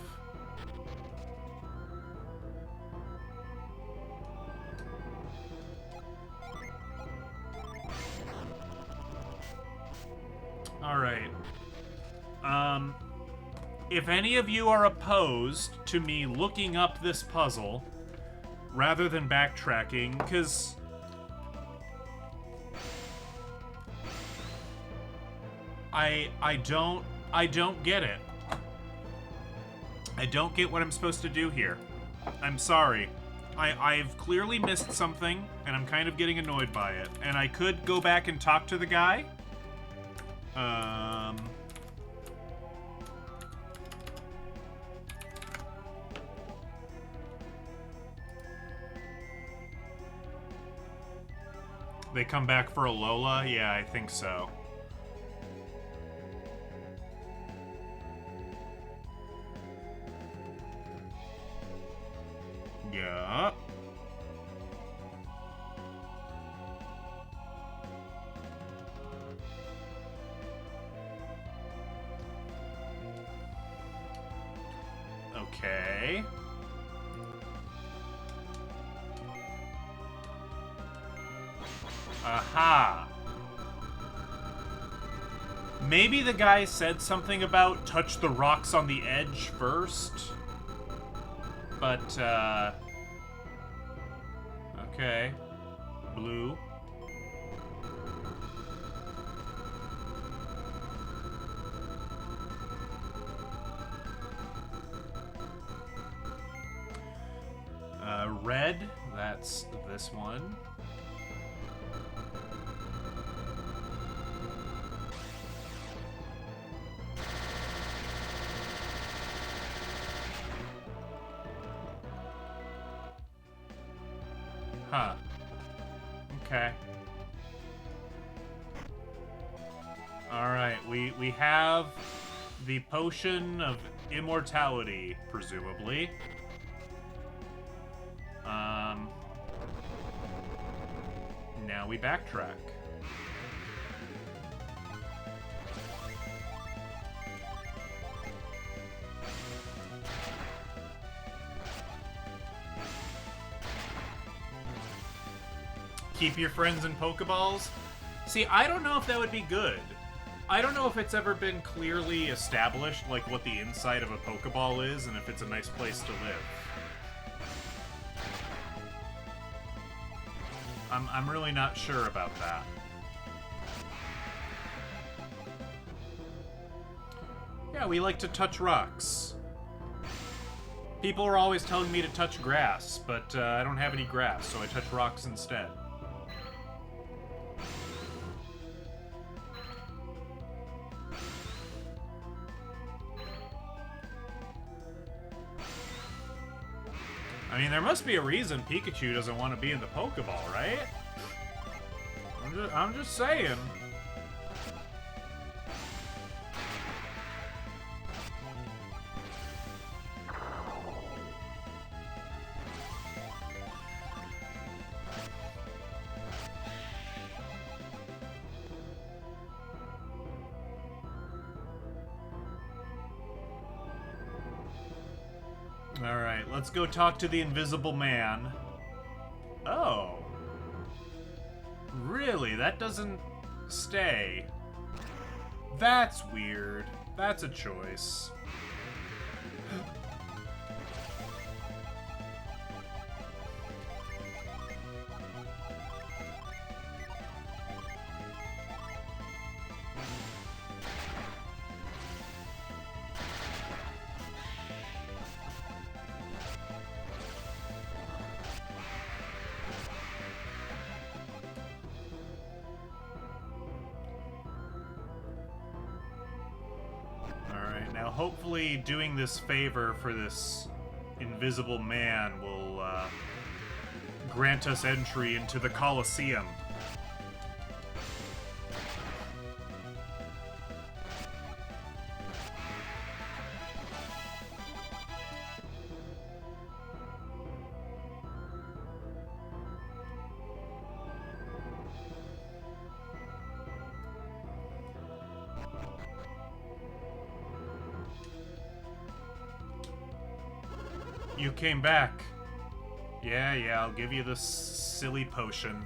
Alright. If any of you are opposed to me looking up this puzzle, rather than backtracking, because... I don't get it. I don't get what I'm supposed to do here. I'm sorry. I've clearly missed something, and I'm kind of getting annoyed by it. And I could go back and talk to the guy. They come back for a Lola? Yeah, I think so. Yeah. Okay. Aha. Maybe the guy said something about touch the rocks on the edge first. But, okay. Blue. Red. That's this one. Huh. Okay. Alright, we have the potion of immortality, presumably. Now we backtrack. Keep your friends in Pokeballs? See, I don't know if that would be good. I don't know if it's ever been clearly established, like, what the inside of a Pokeball is, and if it's a nice place to live. I'm really not sure about that. Yeah, we like to touch rocks. People are always telling me to touch grass, but I don't have any grass, so I touch rocks instead. I mean, there must be a reason Pikachu doesn't want to be in the Pokeball, right? I'm just saying. Alright, let's go talk to the Invisible Man. Oh. Really? That doesn't stay. That's weird. That's a choice. Now, hopefully doing this favor for this Invisible Man will grant us entry into the Colosseum. You came back. Yeah, I'll give you this silly potion.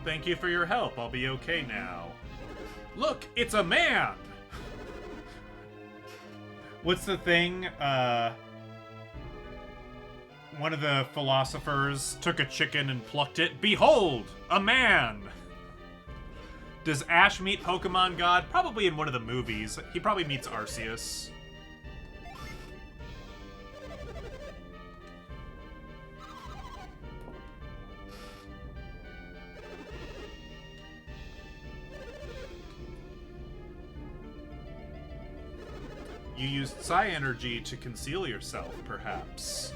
Thank you for your help. I'll be okay now. Look, it's a man! What's the thing? One of the philosophers took a chicken and plucked it. Behold, a man! Does Ash meet Pokemon God? Probably in one of the movies. He probably meets Arceus. You used Psi Energy to conceal yourself, perhaps.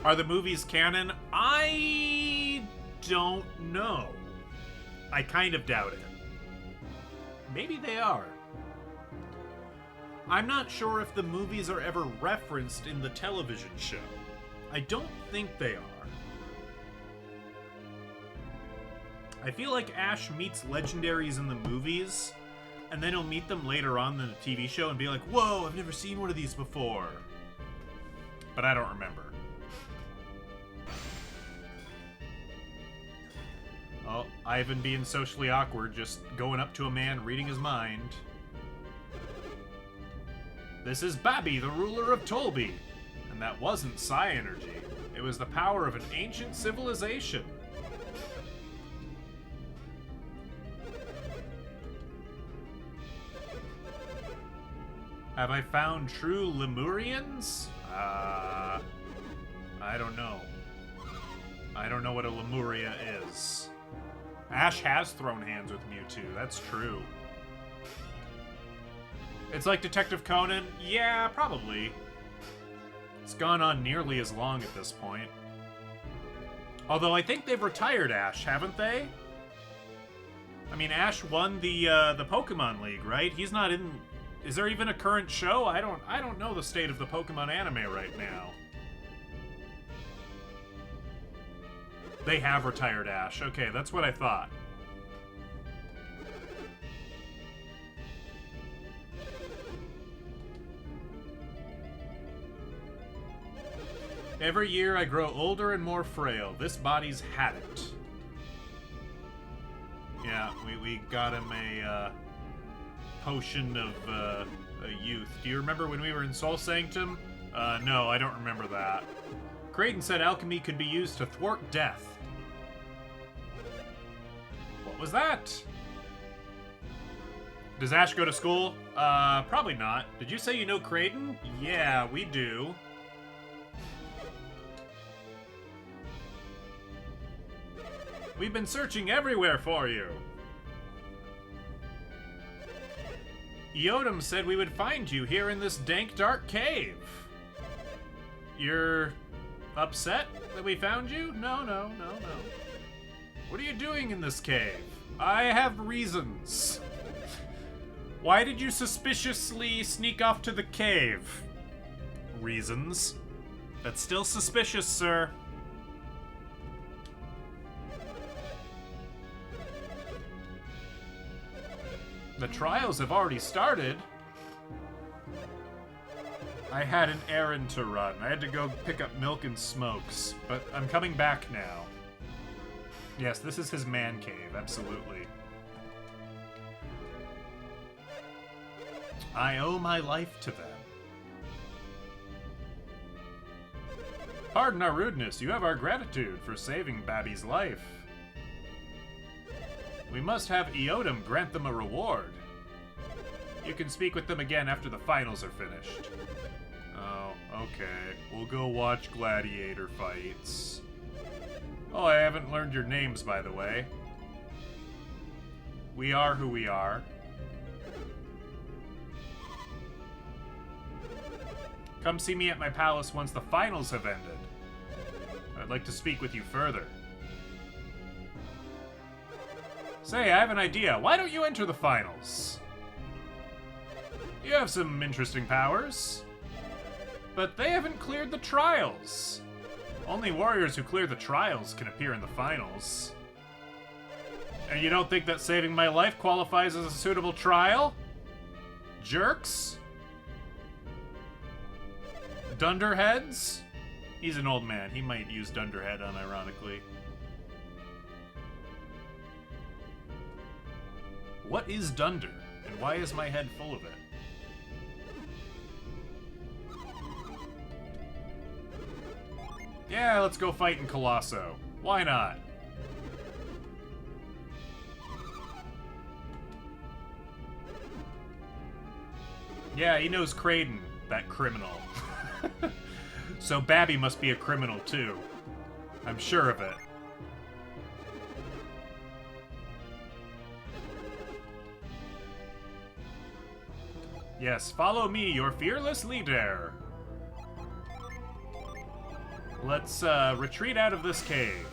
Are the movies canon? I don't know. I kind of doubt it. Maybe they are. I'm not sure if the movies are ever referenced in the television show. I don't think they are. I feel like Ash meets legendaries in the movies, and then he'll meet them later on in the TV show and be like, whoa, I've never seen one of these before. But I don't remember. Oh, Ivan being socially awkward, just going up to a man, reading his mind. This is Babby, the ruler of Tolby. And that wasn't Psi Energy. It was the power of an ancient civilization. Have I found true Lemurians? I don't know. I don't know what a Lemuria is. Ash has thrown hands with Mewtwo, that's true. It's like Detective Conan? Yeah, probably. It's gone on nearly as long at this point. Although I think they've retired Ash, haven't they? I mean, Ash won the Pokemon League, right? He's not in... Is there even a current show? I don't know the state of the Pokemon anime right now. They have retired Ash. Okay, that's what I thought. Every year I grow older and more frail. This body's had it. Yeah, we got him a potion of youth. Do you remember when we were in Soul Sanctum? No, I don't remember that. Kraden said alchemy could be used to thwart death. What was that? Does Ash go to school? Probably not. Did you say you know Kraden? Yeah, we do. We've been searching everywhere for you. Eodam said we would find you here in this dank, dark cave. You're upset that we found you? No. What are you doing in this cave? I have reasons. Why did you suspiciously sneak off to the cave? Reasons. That's still suspicious, sir. The trials have already started. I had an errand to run. I had to go pick up milk and smokes, but I'm coming back now. Yes, this is his man cave, absolutely. I owe my life to them. Pardon our rudeness. You have our gratitude for saving Babby's life. We must have Eodam grant them a reward. You can speak with them again after the finals are finished. Oh, okay. We'll go watch gladiator fights. Oh, I haven't learned your names, by the way. We are who we are. Come see me at my palace once the finals have ended. I'd like to speak with you further. Say, I have an idea. Why don't you enter the finals? You have some interesting powers. But they haven't cleared the trials. Only warriors who clear the trials can appear in the finals. And you don't think that saving my life qualifies as a suitable trial? Jerks? Dunderheads? He's an old man. He might use Dunderhead unironically. What is Dunder? And why is my head full of it? Yeah, let's go fight in Colosso. Why not? Yeah, he knows Kraden, that criminal. So Babby must be a criminal too. I'm sure of it. Yes, follow me, your fearless leader. Let's retreat out of this cave,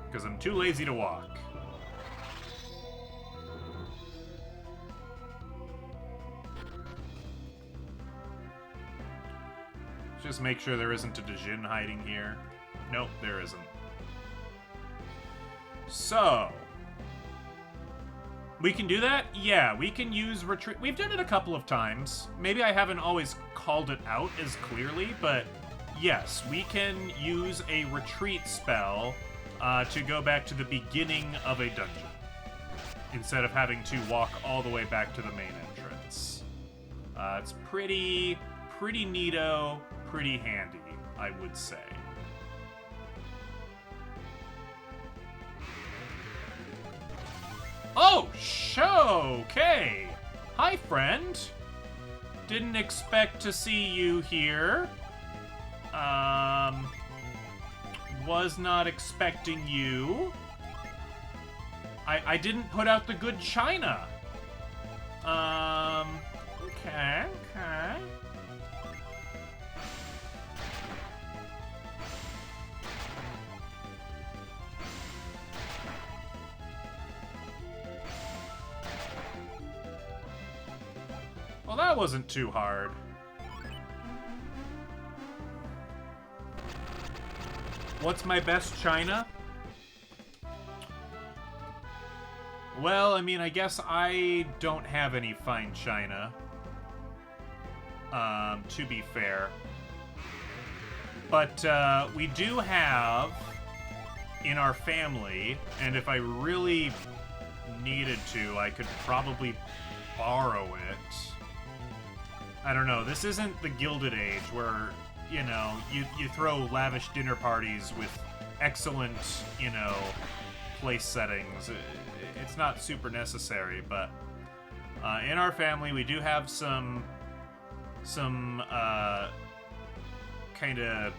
because I'm too lazy to walk. Just make sure there isn't a Djinn hiding here. Nope, there isn't. So, we can do that? Yeah, we can use retreat. We've done it a couple of times. Maybe I haven't always called it out as clearly, but yes, we can use a retreat spell to go back to the beginning of a dungeon, instead of having to walk all the way back to the main entrance. It's pretty neato, pretty handy, I would say. Oh, okay. Hi, friend. Didn't expect to see you here. Was not expecting you. I didn't put out the good china. Okay. Well, that wasn't too hard. What's my best china? Well, I mean, I guess I don't have any fine china. To be fair. But, we do have in our family, and if I really needed to, I could probably borrow it. I don't know, this isn't the Gilded Age where, you know, you throw lavish dinner parties with excellent, you know, place settings. It's not super necessary, but in our family we do have some kind of,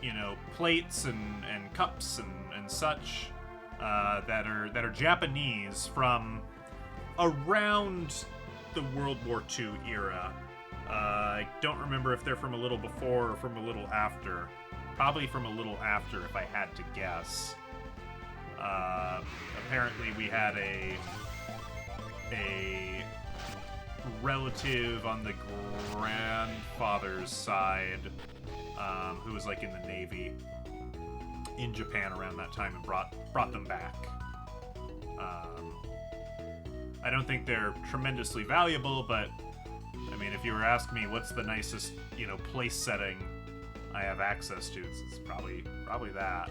you know, plates and cups and such that are Japanese from around the World War II era. I don't remember if they're from a little before or from a little after. Probably from a little after, if I had to guess. Apparently we had a relative on the grandfather's side who was like in the Navy in Japan around that time and brought them back. I don't think they're tremendously valuable, but I mean, if you were asking me what's the nicest, you know, place setting I have access to, it's probably that.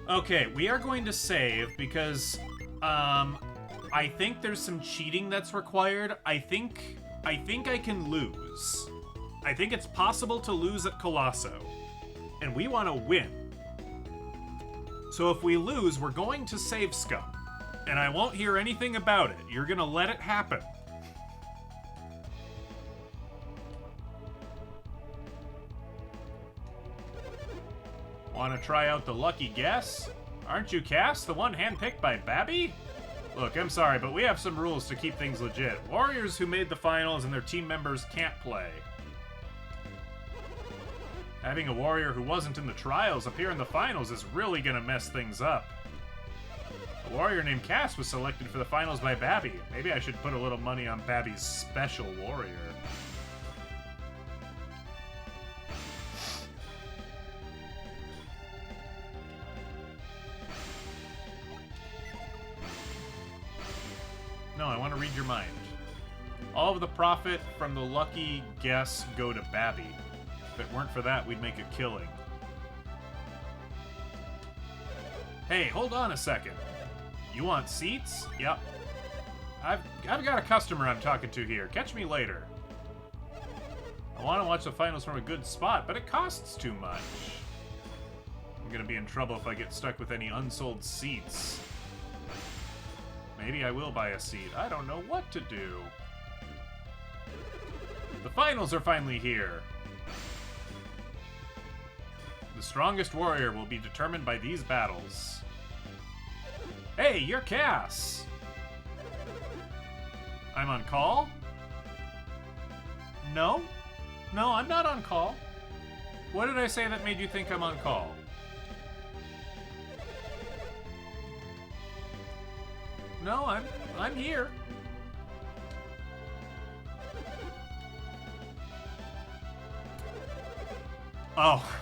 Okay, we are going to save because I think there's some cheating that's required. I think I can lose. I think it's possible to lose at Colosso, and we want to win. So if we lose, we're going to save scum. And I won't hear anything about it. You're gonna let it happen. Wanna try out the lucky guess? Aren't you Cass, the one handpicked by Babby? Look, I'm sorry, but we have some rules to keep things legit. Warriors who made the finals and their team members can't play. Having a warrior who wasn't in the trials appear in the finals is really gonna mess things up. A warrior named Cass was selected for the finals by Babby. Maybe I should put a little money on Babby's special warrior. No, I want to read your mind. All of the profit from the lucky guess go to Babby. If it weren't for that, we'd make a killing. Hey, hold on a second. You want seats? Yep. I've got a customer I'm talking to here. Catch me later. I want to watch the finals from a good spot, but it costs too much. I'm gonna be in trouble if I get stuck with any unsold seats. Maybe I will buy a seat. I don't know what to do. The finals are finally here. The strongest warrior will be determined by these battles. Hey, you're Cass! I'm on call? No? No, I'm not on call. What did I say that made you think I'm on call? No, I'm here. Oh.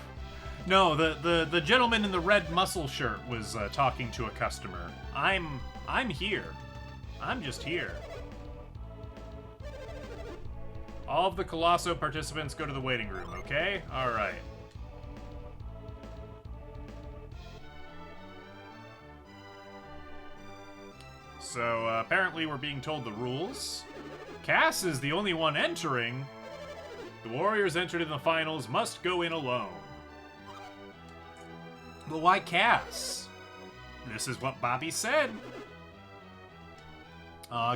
No, the gentleman in the red muscle shirt was talking to a customer. I'm here. I'm just here. All of the Colosso participants go to the waiting room, okay? Alright. So, apparently we're being told the rules. Cass is the only one entering. The warriors entered in the finals must go in alone. But why Cass? This is what Bobby said.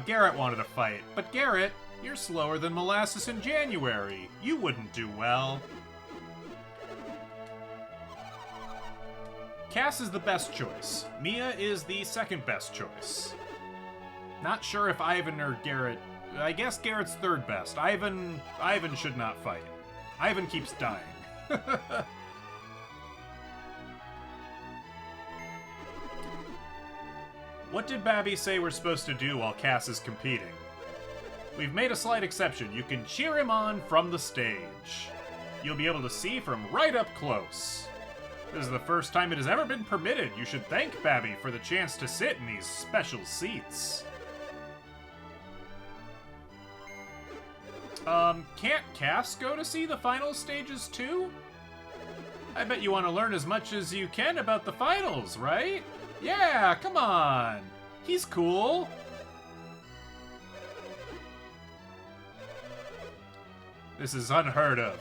Garrett wanted to fight, but Garrett, you're slower than molasses in January. You wouldn't do well. Cass is the best choice. Mia is the second best choice. Not sure if Ivan or Garrett... I guess Garrett's third best. Ivan should not fight. Ivan keeps dying. What did Babby say we're supposed to do while Cass is competing? We've made a slight exception. You can cheer him on from the stage. You'll be able to see from right up close. This is the first time it has ever been permitted. You should thank Babby for the chance to sit in these special seats. Can't Cass go to see the final stages too? I bet you want to learn as much as you can about the finals, right? Yeah, come on. He's cool. This is unheard of.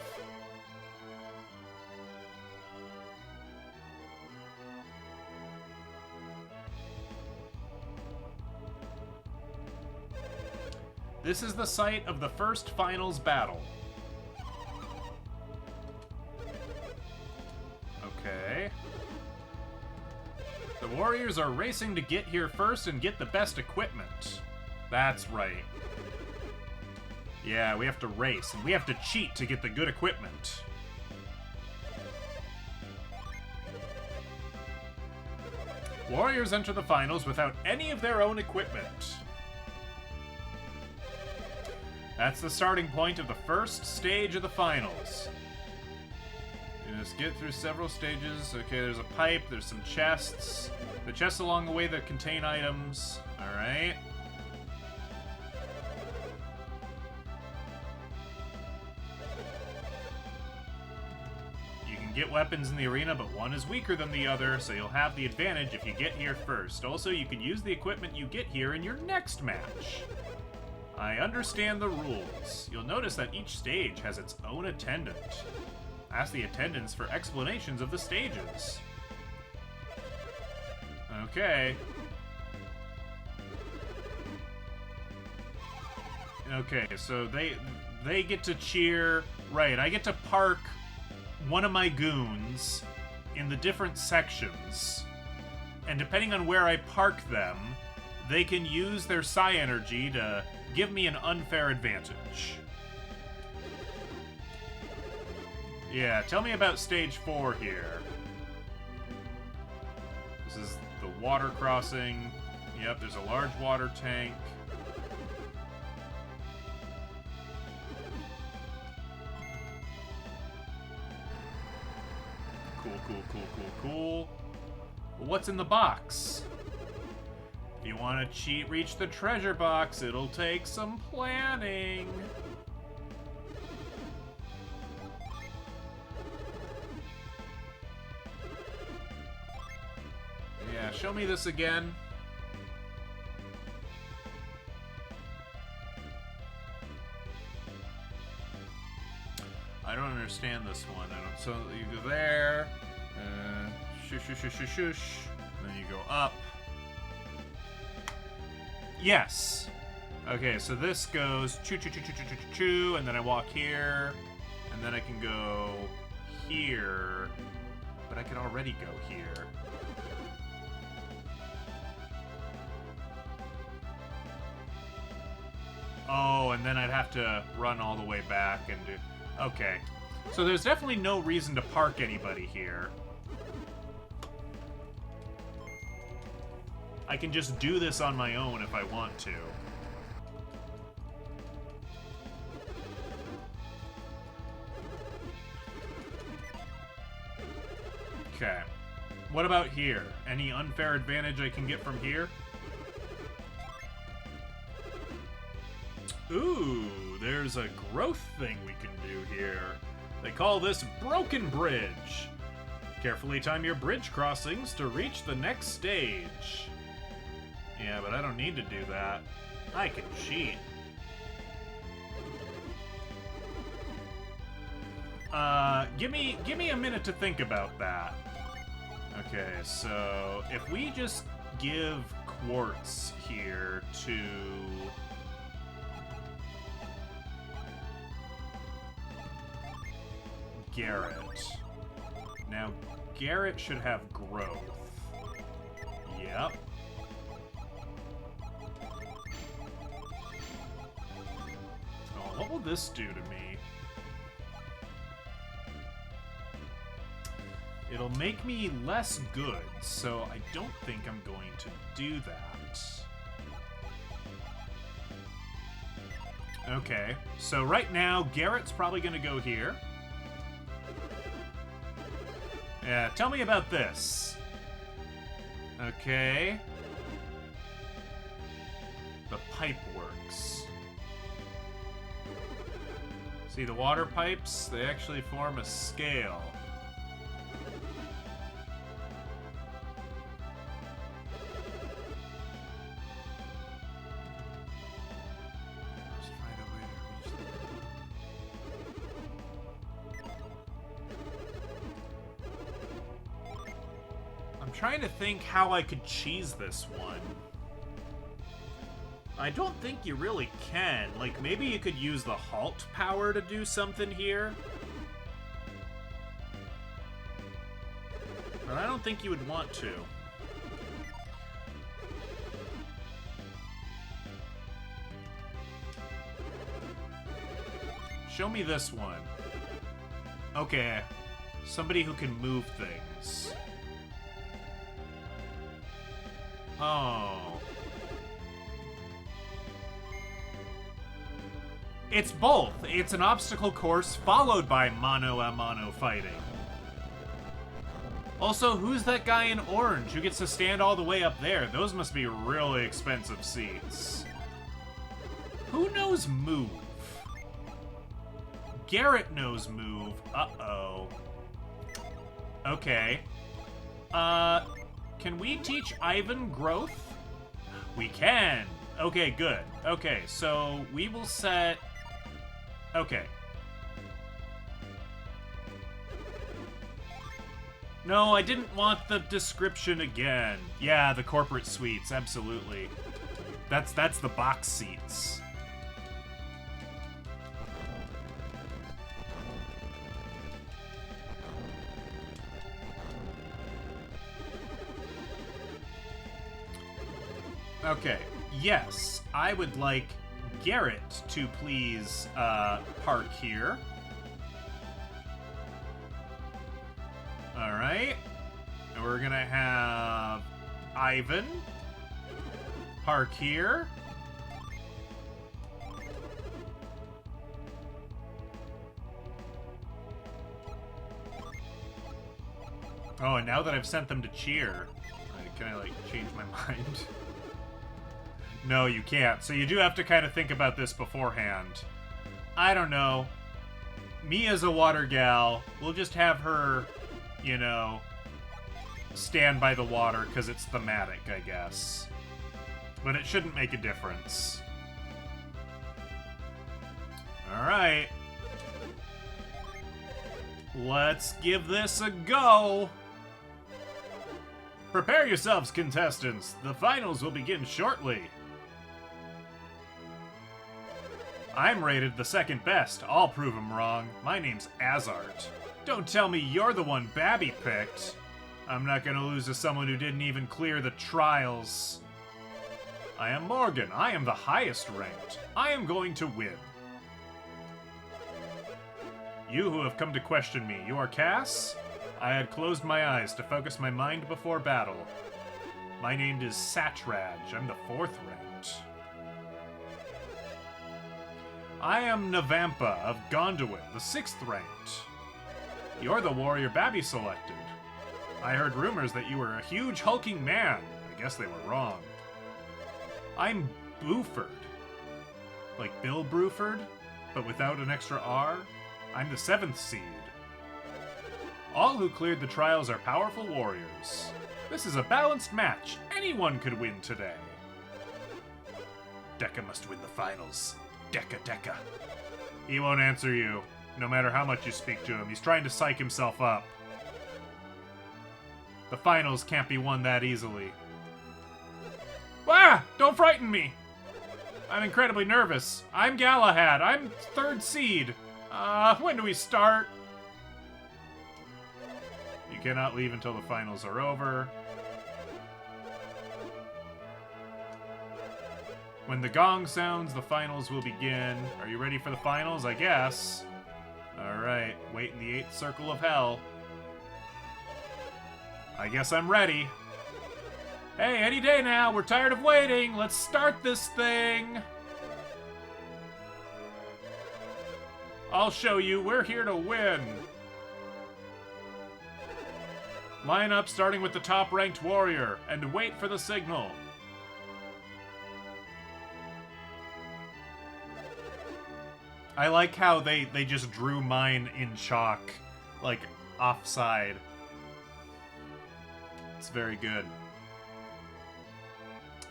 This is the site of the first finals battle. Okay. The warriors are racing to get here first and get the best equipment. That's right. Yeah, we have to race, and we have to cheat to get the good equipment. Warriors enter the finals without any of their own equipment. That's the starting point of the first stage of the finals. You just get through several stages. Okay, there's a pipe, there's some chests. The chests along the way that contain items. Alright. You can get weapons in the arena, but one is weaker than the other, so you'll have the advantage if you get here first. Also, you can use the equipment you get here in your next match. I understand the rules. You'll notice that each stage has its own attendant. Ask the attendants for explanations of the stages. Okay. Okay, so they get to cheer. Right, I get to park one of my goons in the different sections. And depending on where I park them, they can use their psi energy to give me an unfair advantage. Yeah, tell me about stage 4 here. This is the water crossing. Yep, there's a large water tank. Cool. Well, what's in the box? If you want to reach the treasure box, it'll take some planning. Yeah, show me this again. I don't understand this one. So you go there, shush. Then you go up. Yes. Okay, so this goes choo, and then I walk here, and then I can go here, but I could already go here. Oh, and then I'd have to run all the way back and do... Okay. So there's definitely no reason to park anybody here. I can just do this on my own if I want to. Okay. What about here? Any unfair advantage I can get from here? Ooh, there's a growth thing we can do here. They call this Broken Bridge. Carefully time your bridge crossings to reach the next stage. Yeah, but I don't need to do that. I can cheat. Give me a minute to think about that. Okay, so if we just give quartz here to... Garrett. Now, Garrett should have growth. Yep. Oh, what will this do to me? It'll make me less good, so I don't think I'm going to do that. Okay, so right now, Garrett's probably going to go here. Yeah, tell me about this. Okay. The pipe works. See the water pipes? They actually form a scale. Trying to think how I could cheese this one. I don't think you really can. Like, maybe you could use the halt power to do something here. But I don't think you would want to. Show me this one. Okay. Somebody who can move things. Oh. It's both. It's an obstacle course followed by mano-a-mano fighting. Also, who's that guy in orange who gets to stand all the way up there? Those must be really expensive seats. Who knows move? Garrett knows move. Uh-oh. Okay. Can we teach Ivan growth? We can. Okay, good. Okay, so we will set... Okay. No, I didn't want the description again. Yeah, the corporate suites, absolutely. That's the box seats. Okay, yes, I would like Garrett to please park here. Alright. And we're gonna have Ivan. Park here. Oh, and now that I've sent them to cheer, can I, like, change my mind? No, you can't. So you do have to kind of think about this beforehand. I don't know. Mia's a water gal. We'll just have her, you know, stand by the water because it's thematic, I guess. But it shouldn't make a difference. Alright. Let's give this a go! Prepare yourselves, contestants. The finals will begin shortly. I'm rated the second best. I'll prove him wrong. My name's Azart. Don't tell me you're the one Babby picked. I'm not gonna lose to someone who didn't even clear the trials. I am Morgan. I am the highest ranked. I am going to win. You who have come to question me, you are Cass? I had closed my eyes to focus my mind before battle. My name is Satraj. I'm the 4th ranked. I am Navampa of Gondolin, the 6th ranked. You're the warrior Babby selected. I heard rumors that you were a huge hulking man. I guess they were wrong. I'm Buford. Like Bill Bruford, but without an extra R. I'm the 7th seed. All who cleared the trials are powerful warriors. This is a balanced match. Anyone could win today. Dekka must win the finals. Dekka. He won't answer you, no matter how much you speak to him. He's trying to psych himself up. The finals can't be won that easily. Ah! Don't frighten me! I'm incredibly nervous. I'm Galahad. I'm 3rd seed. When do we start? You cannot leave until the finals are over. When the gong sounds, the finals will begin. Are you ready for the finals? I guess. Alright, wait in the 8th circle of hell. I guess I'm ready. Hey, any day now. We're tired of waiting. Let's start this thing. I'll show you. We're here to win. Line up starting with the top-ranked warrior, and wait for the signal. I like how they just drew mine in chalk, like, offside. It's very good.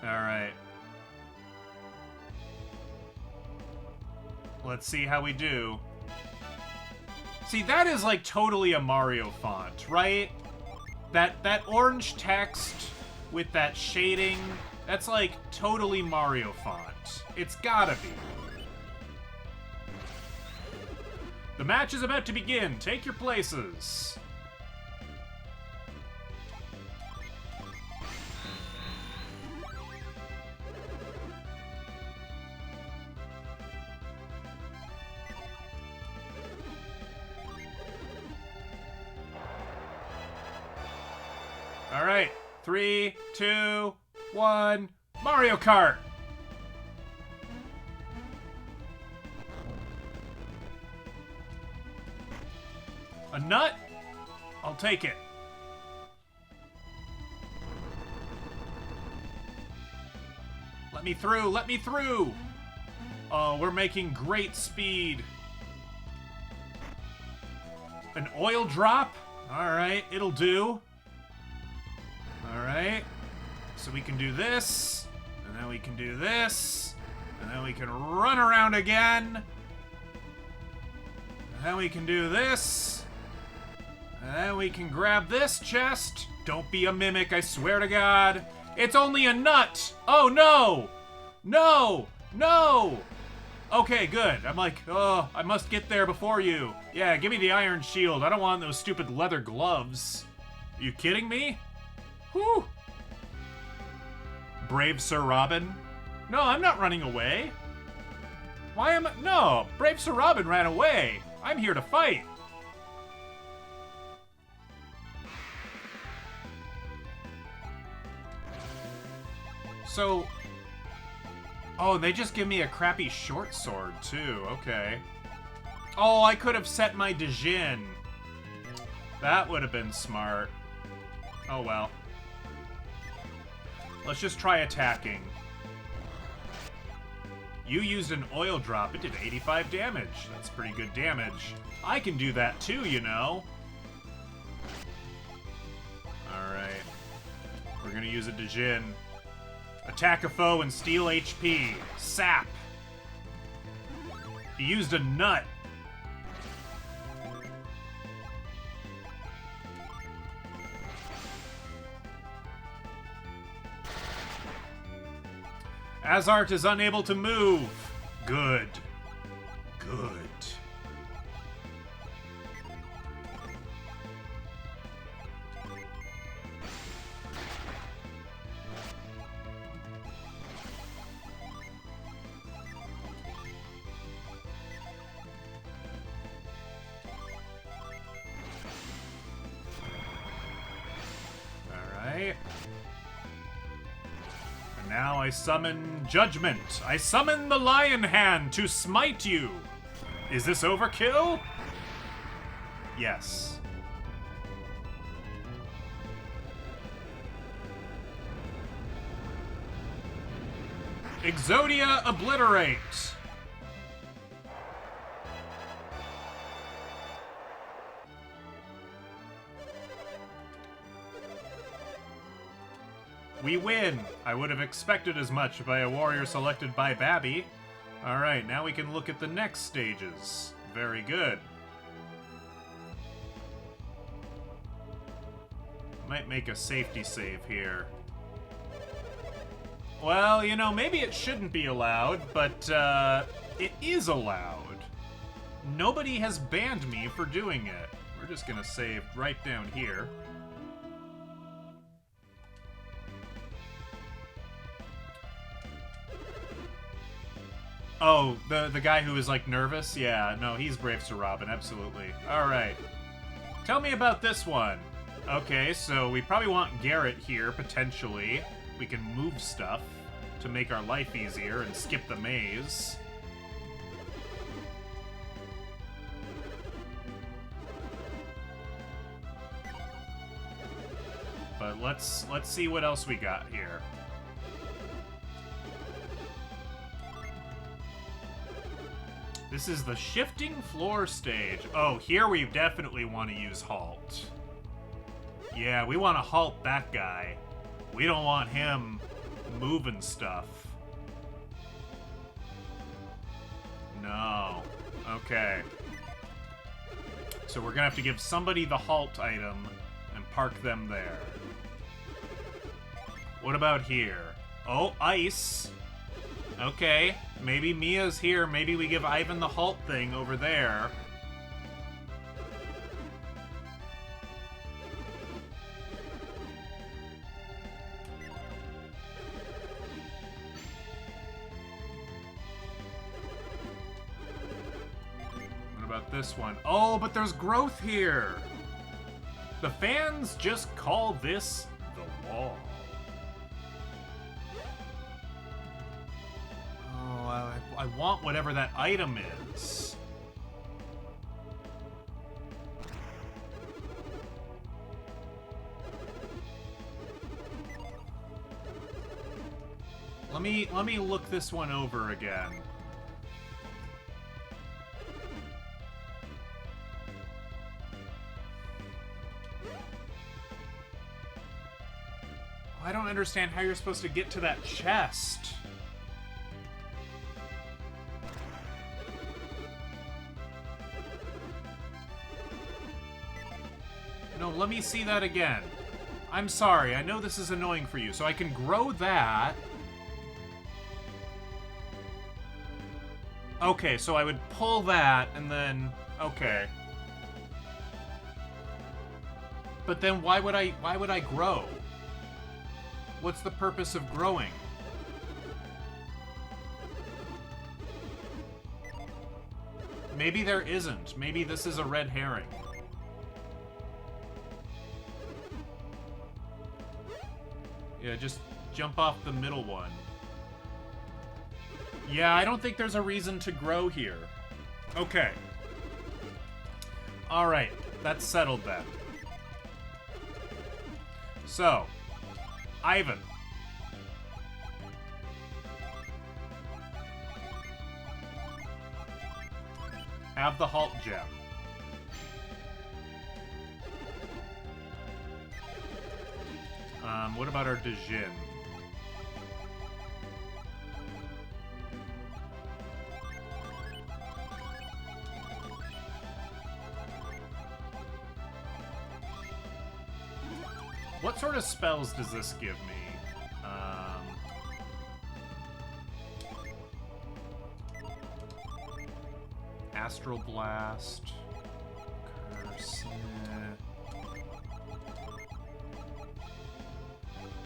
Alright. Let's see how we do. See, that is, like, totally a Mario font, right? That orange text with that shading, that's, like, totally Mario font. It's gotta be. The match is about to begin. Take your places. All right, 3, 2, 1, Mario Kart! A nut? I'll take it. Let me through, let me through! Oh, we're making great speed. An oil drop? Alright, it'll do. Alright. So we can do this, and then we can do this, and then we can run around again. And then we can do this. And then we can grab this chest. Don't be a mimic, I swear to God. It's only a nut! Oh, no! No! No! Okay, good. I'm like, oh, I must get there before you. Yeah, give me the iron shield. I don't want those stupid leather gloves. Are you kidding me? Whew! Brave Sir Robin? No, I'm not running away. Why am I? No, Brave Sir Robin ran away. I'm here to fight. So... Oh, they just give me a crappy short sword, too. Okay. Oh, I could have set my Dijin. That would have been smart. Oh, well. Let's just try attacking. You used an oil drop. It did 85 damage. That's pretty good damage. I can do that too, you know. Alright. We're gonna use a Dijin. Attack a foe and steal HP. Sap. He used a nut. Azart is unable to move. Good. Good. Alright. Now I summon Judgment. I summon the Lion Hand to smite you. Is this overkill? Yes. Exodia Obliterate. We win! I would have expected as much by a warrior selected by Babby. Alright, now we can look at the next stages. Very good. Might make a safety save here. Well, you know, maybe it shouldn't be allowed, but it is allowed. Nobody has banned me for doing it. We're just gonna save right down here. Oh, the guy who is, like, nervous? Yeah, no, he's brave Sir Robin, absolutely. Alright. Tell me about this one. Okay, so we probably want Garrett here, potentially. We can move stuff to make our life easier and skip the maze. But let's see what else we got here. This is the shifting floor stage. Oh, here we definitely want to use halt. Yeah, we want to halt that guy. We don't want him moving stuff. No. Okay. So we're gonna have to give somebody the halt item and park them there. What about here? Oh, ice. Okay, maybe Mia's here. Maybe we give Ivan the halt thing over there. What about this one? Oh, but there's growth here. The fans just call this the wall. I want whatever that item is. Let me look this one over again. I don't understand how you're supposed to get to that chest. No, let me see that again. I'm sorry, I know this is annoying for you, so I can grow that. Okay, so I would pull that, and then... Okay. But then why would I grow? What's the purpose of growing? Maybe there isn't. Maybe this is a red herring. Yeah, just Jump off the middle one. Yeah, I don't think there's a reason to grow here. Okay. Alright, that's settled then. So, Ivan. Have the halt gem. What about our Djinn? What sort of spells does this give me? Astral Blast. Curse.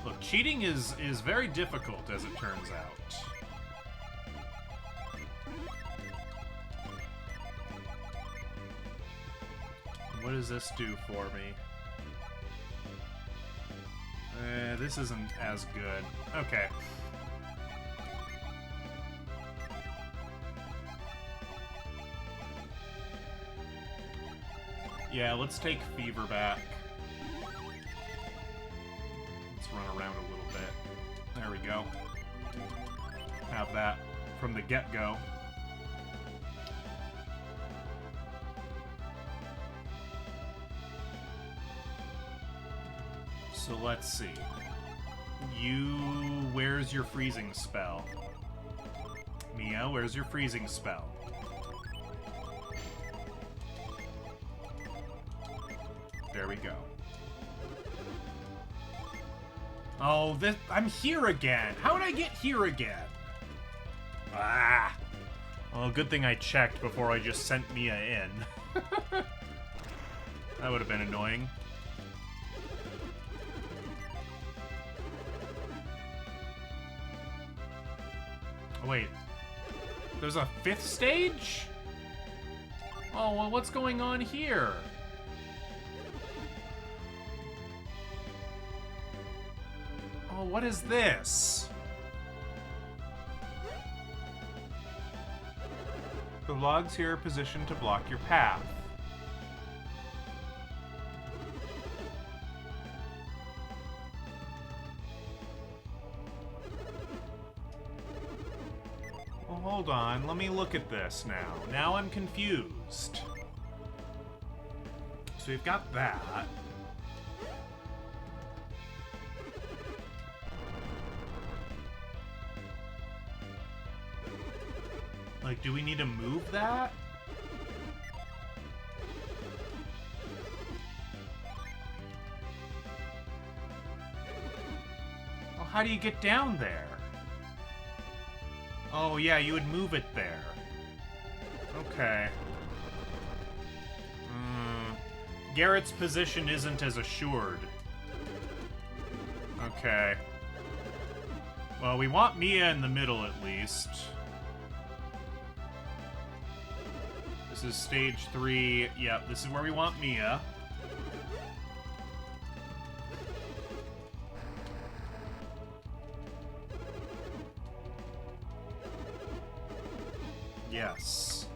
Look, cheating is very difficult, as it turns out. What does this do for me? This isn't as good. Okay. Yeah, let's take Fever back. Let's run around a little bit. There we go. Have that from the get-go. So let's see. Where's your freezing spell? Mia, where's your freezing spell? There we go. Oh, I'm here again. How did I get here again? Ah. Well, good thing I checked before I just sent Mia in. That would have been annoying. Oh, wait. There's a 5th stage? Oh, well, what's going on here? Oh, what is this? The logs here are positioned to block your path. Well, hold on. Let me look at this now. Now I'm confused. So we've got that. Like, do we need to move that? Well, how do you get down there? Oh, yeah, you would move it there. Okay. Garrett's position isn't as assured. Okay. Well, we want Mia in the middle, at least. This is stage 3. Yep, this is where we want Mia. Yes.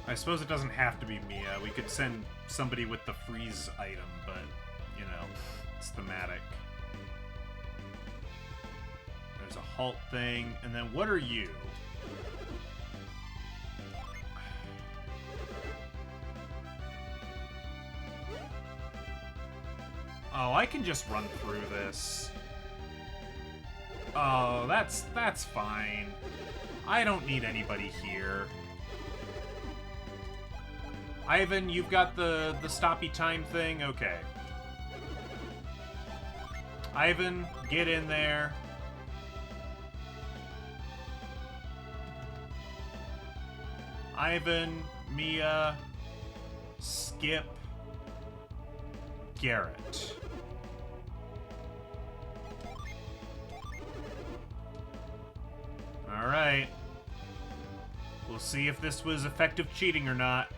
I suppose it doesn't have to be Mia. We could send somebody with the freeze item, but, you know, it's thematic. There's a halt thing, and then what are you? Oh, I can just run through this. Oh, that's fine. I don't need anybody here. Ivan, you've got the stoppy time thing? Okay. Ivan, get in there. Ivan, Mia, Skip, Garrett. Alright. We'll see if this was effective cheating or not.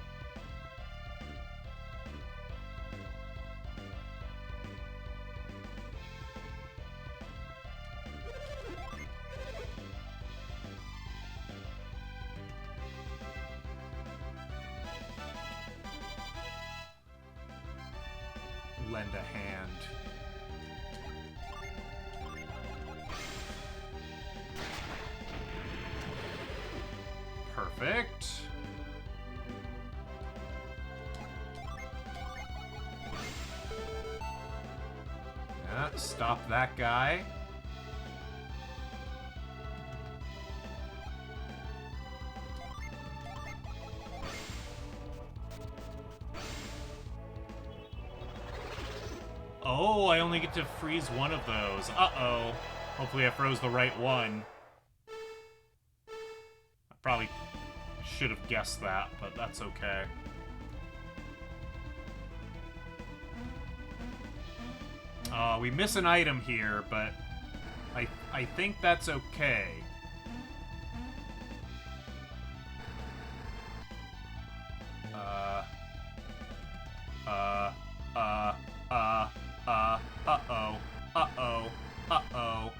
lend a hand. Perfect. Yeah, stop that guy. Oh, I only get to freeze one of those. Uh-oh. Hopefully I froze the right one. I probably should have guessed that, but that's okay. We miss an item here, but I think that's okay. Uh-oh. Uh-oh. Uh-oh.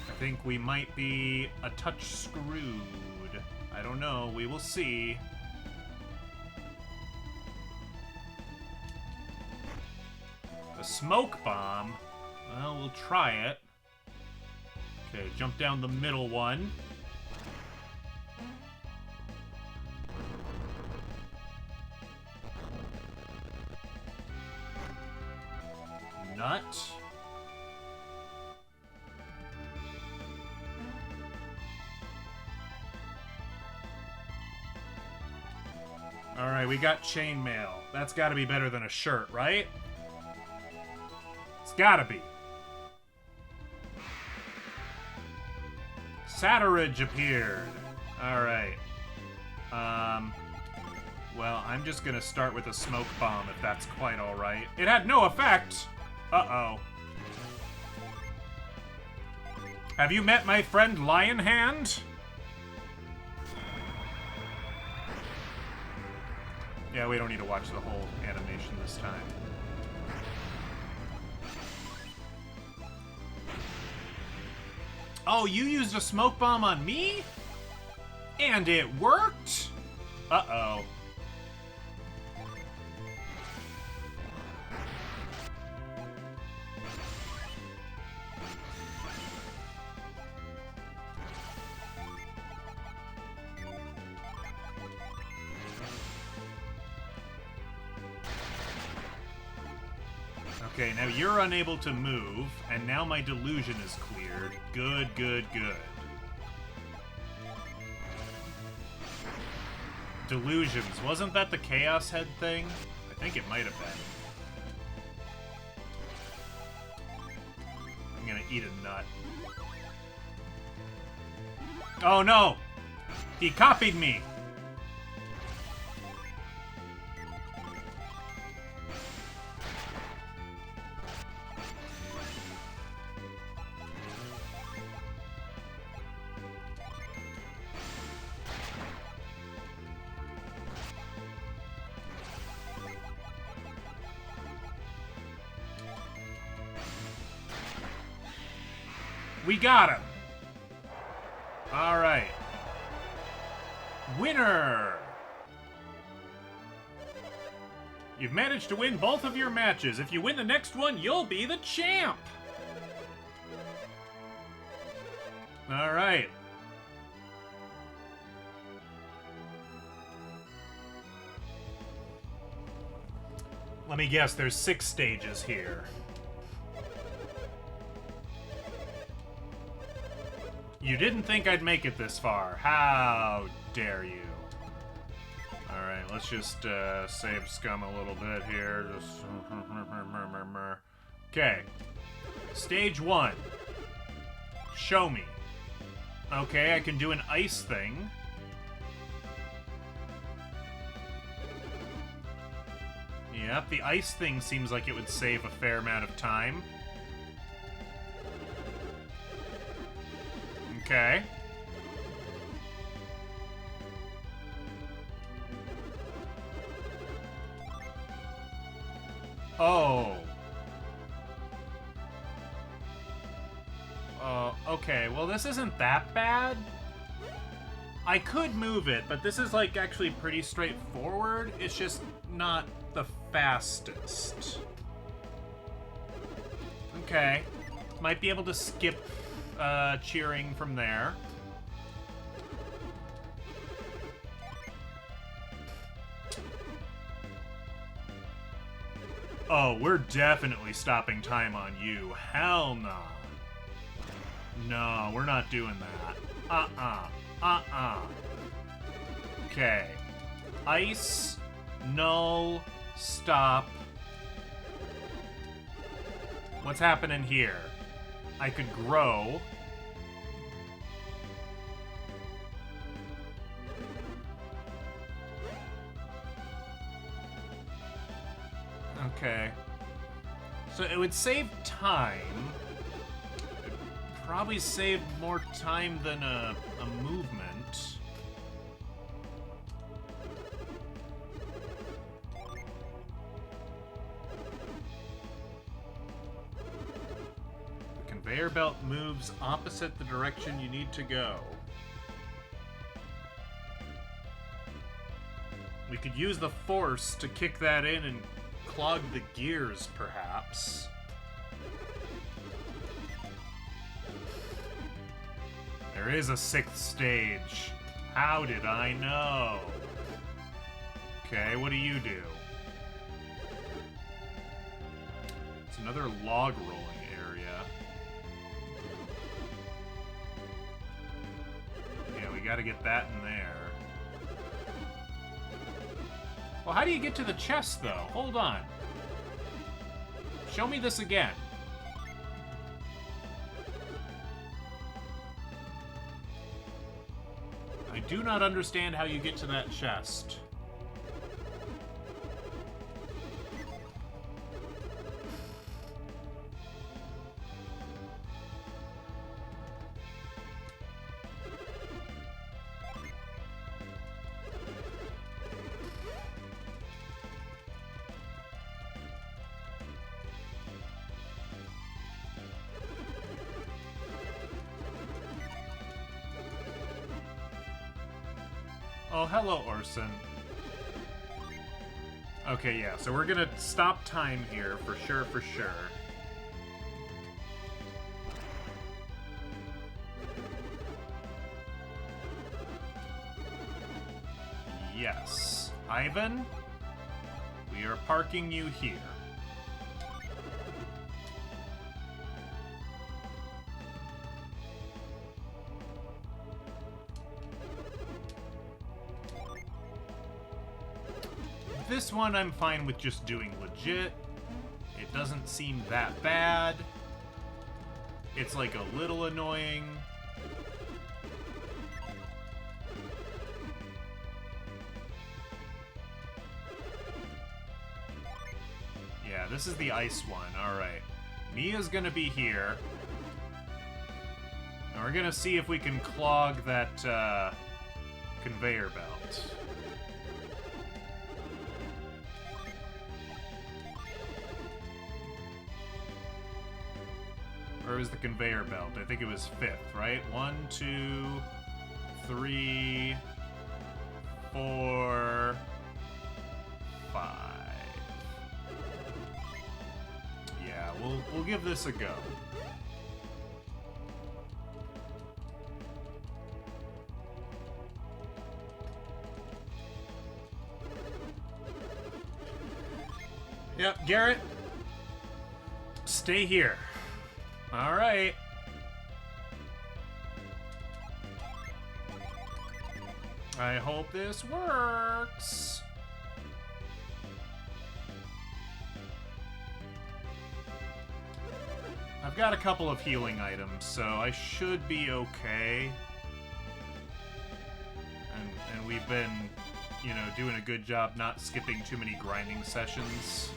I think we might be a touch screwed. I don't know. We will see. The smoke bomb? Well, we'll try it. Okay, jump down the middle one. Nut. Alright, we got chainmail. That's gotta be better than a shirt, right? It's gotta be. Satterage appeared. Alright. Well, I'm just gonna start with a smoke bomb if that's quite alright. It had no effect! Uh-oh. Have you met my friend Lionhand? Yeah, we don't need to watch the whole animation this time. Oh, you used a smoke bomb on me? And it worked? Uh-oh. Okay, now you're unable to move, and now my delusion is cleared. Good, good, good. Delusions. Wasn't that the Chaos Head thing? I think it might have been. I'm gonna eat a nut. Oh no! He copied me! We got him! Alright. Winner! You've managed to win both of your matches. If you win the next one, you'll be the champ! Alright. Let me guess, there's 6 stages here. You didn't think I'd make it this far. How dare you? Alright, let's just save scum a little bit here. Just okay. Stage 1. Show me. Okay, I can do an ice thing. Yep, the ice thing seems like it would save a fair amount of time. Okay. Oh. Okay, well this isn't that bad. I could move it, but this is, like, actually pretty straightforward. It's just not the fastest. Okay. Might be able to skip cheering from there. Oh, we're definitely stopping time on you. Hell no. No, we're not doing that. Okay. Ice, null, stop. What's happening here? I could grow. Okay. So it would save time. It'd probably save more time than a movement. The conveyor belt moves opposite the direction you need to go. We could use the force to kick that in and clog the gears, perhaps. There is a 6th stage. How did I know? Okay, what do you do? It's another log rolling area. Yeah, we gotta get that in there. Well, how do you get to the chest, though? Hold on. Show me this again. I do not understand how you get to that chest. Oh, hello, Orson. Okay, yeah, so we're gonna stop time here, for sure, for sure. Yes. Ivan, we are parking you here. This one I'm fine with just doing legit. It doesn't seem that bad. It's like a little annoying. Yeah, this is the ice one. Alright. Mia's gonna be here. And we're gonna see if we can clog that conveyor belt. Or was the conveyor belt? I think it was 5th, right? 1, 2, 3, 4, 5. Yeah, we'll give this a go. Yep, Garrett, stay here. All right. I hope this works. I've got a couple of healing items, so I should be okay. And we've been, you know, doing a good job not skipping too many grinding sessions.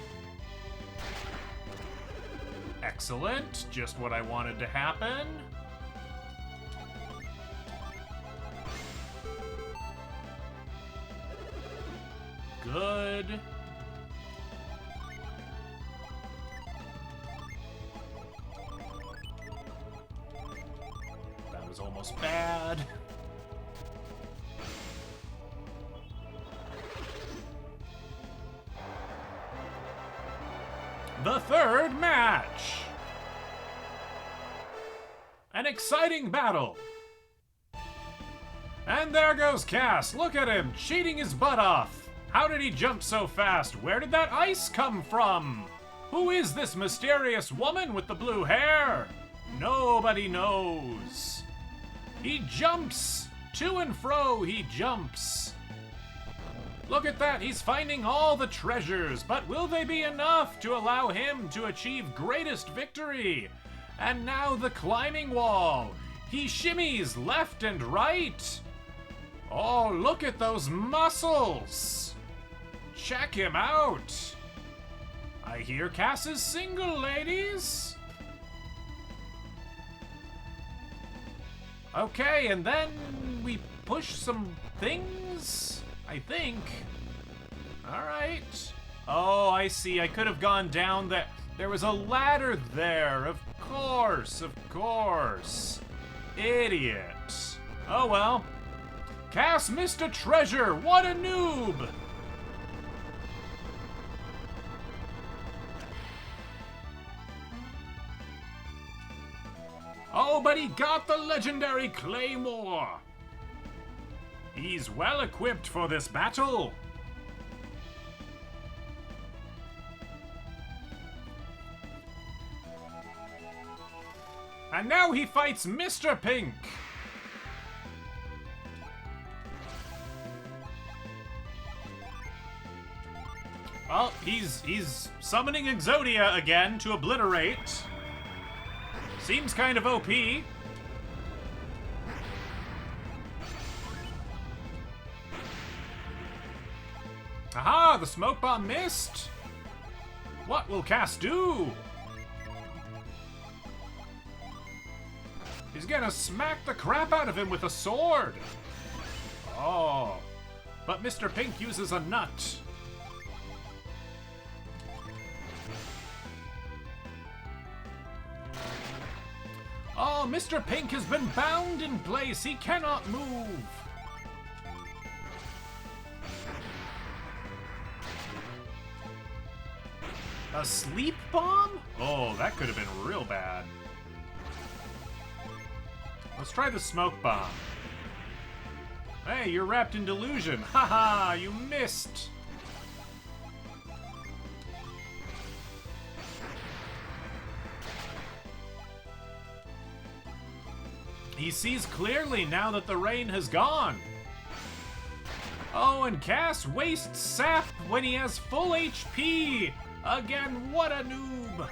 Excellent. Just what I wanted to happen. Good. That was almost bad. The third match! An exciting battle! And there goes Cass. Look at him, cheating his butt off. How did he jump so fast? Where did that ice come from? Who is this mysterious woman with the blue hair? Nobody knows. He jumps. To and fro he jumps. Look at that, he's finding all the treasures, but will they be enough to allow him to achieve greatest victory? And now the climbing wall. He shimmies left and right. Oh, look at those muscles. Check him out. I hear Cass is single, ladies. Okay, and then we push some things, I think. All right. Oh, I see. I could have gone down there. There was a ladder there. Of course, of course. Idiot. Oh, well. Cass missed a treasure. What a noob. Oh, but he got the legendary Claymore! He's well equipped for this battle! And now he fights Mr. Pink! Well, he's summoning Exodia again to obliterate. Seems kind of OP. Aha! The smoke bomb missed! What will Cass do? He's gonna smack the crap out of him with a sword! Oh. But Mr. Pink uses a nut. Oh, Mr. Pink has been bound in place. He cannot move. A sleep bomb? Oh, that could have been real bad. Let's try the smoke bomb. Hey, you're wrapped in delusion. Haha, you missed. He sees clearly now that the rain has gone. Oh, and Cass wastes sap when he has full HP. Again, what a noob.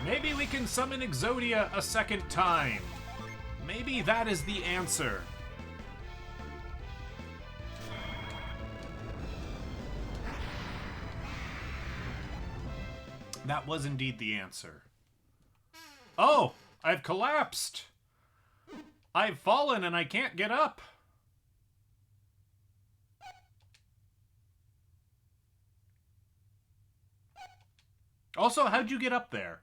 Maybe we can summon Exodia a second time. Maybe that is the answer. That was indeed the answer. Oh, I've collapsed. I've fallen and I can't get up. Also, how'd you get up there?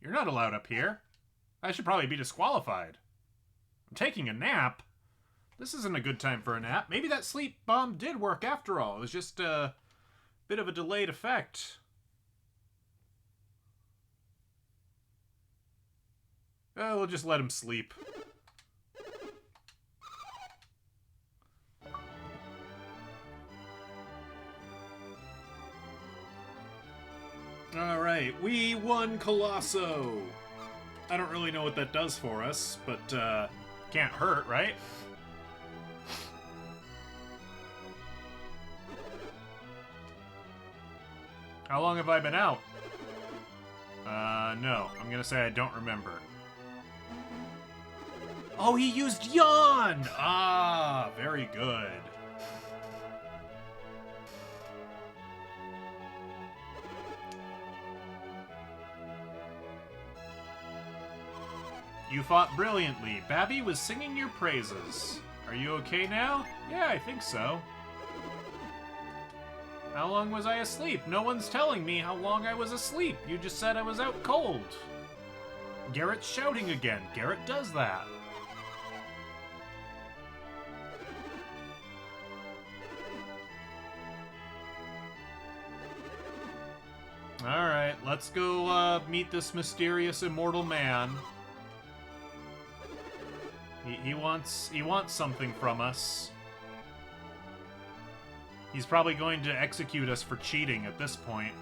You're not allowed up here. I should probably be disqualified. I'm taking a nap. This isn't a good time for a nap. Maybe that sleep bomb did work after all. It was just a bit of a delayed effect. Oh, we'll just let him sleep. Alright, we won Colosso. I don't really know what that does for us, but can't hurt, right? How long have I been out? No. I'm gonna say I don't remember. Oh, he used Yawn! Ah, very good. You fought brilliantly. Babby was singing your praises. Are you okay now? Yeah, I think so. How long was I asleep? No one's telling me how long I was asleep. You just said I was out cold. Garrett's shouting again. Garrett does that. Alright, let's go meet this mysterious immortal man. He wants something from us. He's probably going to execute us for cheating at this point.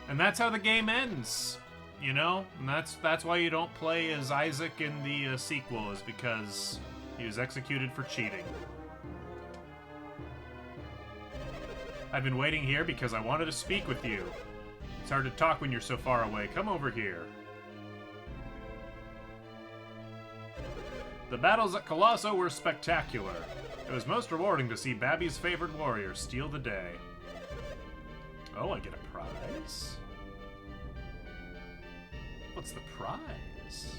And that's how the game ends, you know? And that's why you don't play as Isaac in the sequel, is because he was executed for cheating. I've been waiting here because I wanted to speak with you. It's hard to talk when you're so far away. Come over here. The battles at Colosso were spectacular. It was most rewarding to see Babby's favorite warrior steal the day. Oh, I get a prize? What's the prize?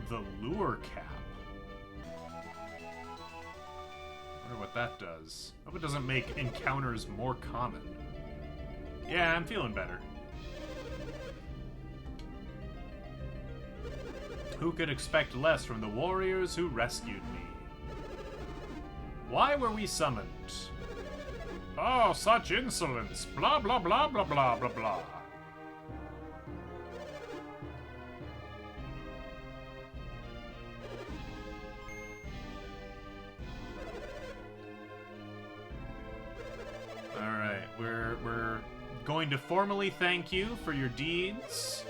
The lure cap. I wonder what that does. I hope it doesn't make encounters more common. Yeah, I'm feeling better. Who could expect less from the warriors who rescued me? Why were we summoned? Oh, such insolence! Blah, blah, blah, blah, blah, blah, blah. Alright, we're going to formally thank you for your deeds.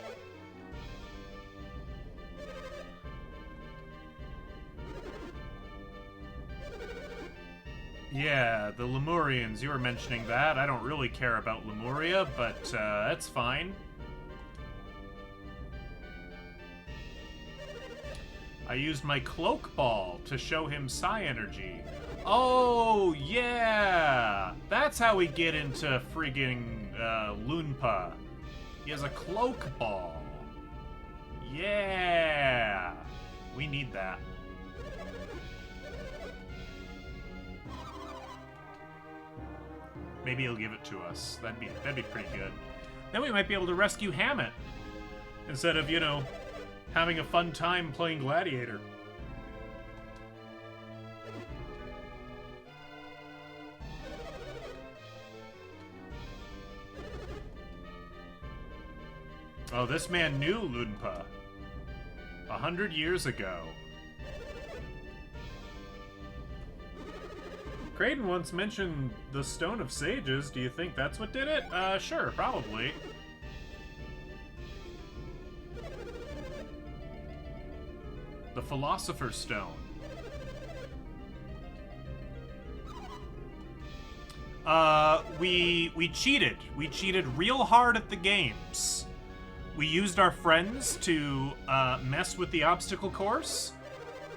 Yeah, the Lemurians, you were mentioning that. I don't really care about Lemuria, but that's fine. I used my cloak ball to show him psi energy. Oh, yeah! That's how we get into friggin' Loonpa. He has a cloak ball. Yeah! We need that. Maybe he'll give it to us. That'd be pretty good. Then we might be able to rescue Hammet instead of, you know, having a fun time playing Gladiator. Oh, this man knew Loonpa 100 years ago. Kraden once mentioned the Stone of Sages. Do you think that's what did it? Sure, probably. The Philosopher's Stone. We cheated. We cheated real hard at the games. We used our friends to mess with the obstacle course,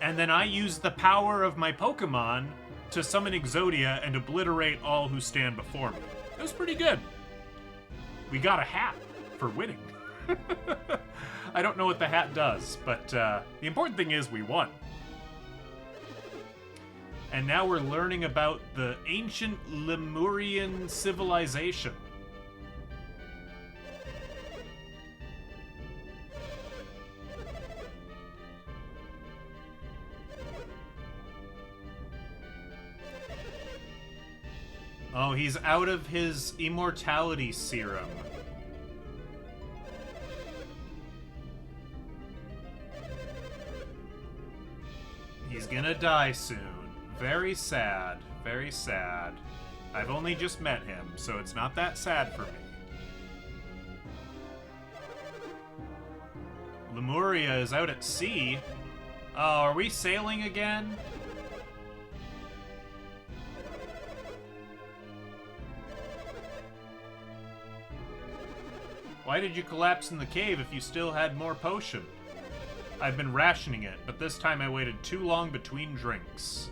and then I used the power of my Pokemon to summon Exodia and obliterate all who stand before me. It was pretty good. We got a hat for winning. I don't know what the hat does, but the important thing is we won. And now we're learning about the ancient Lemurian civilization. Oh, he's out of his immortality serum. He's gonna die soon. Very sad. Very sad. I've only just met him, so it's not that sad for me. Lemuria is out at sea. Oh, are we sailing again? Why did you collapse in the cave if you still had more potion? I've been rationing it, but this time I waited too long between drinks.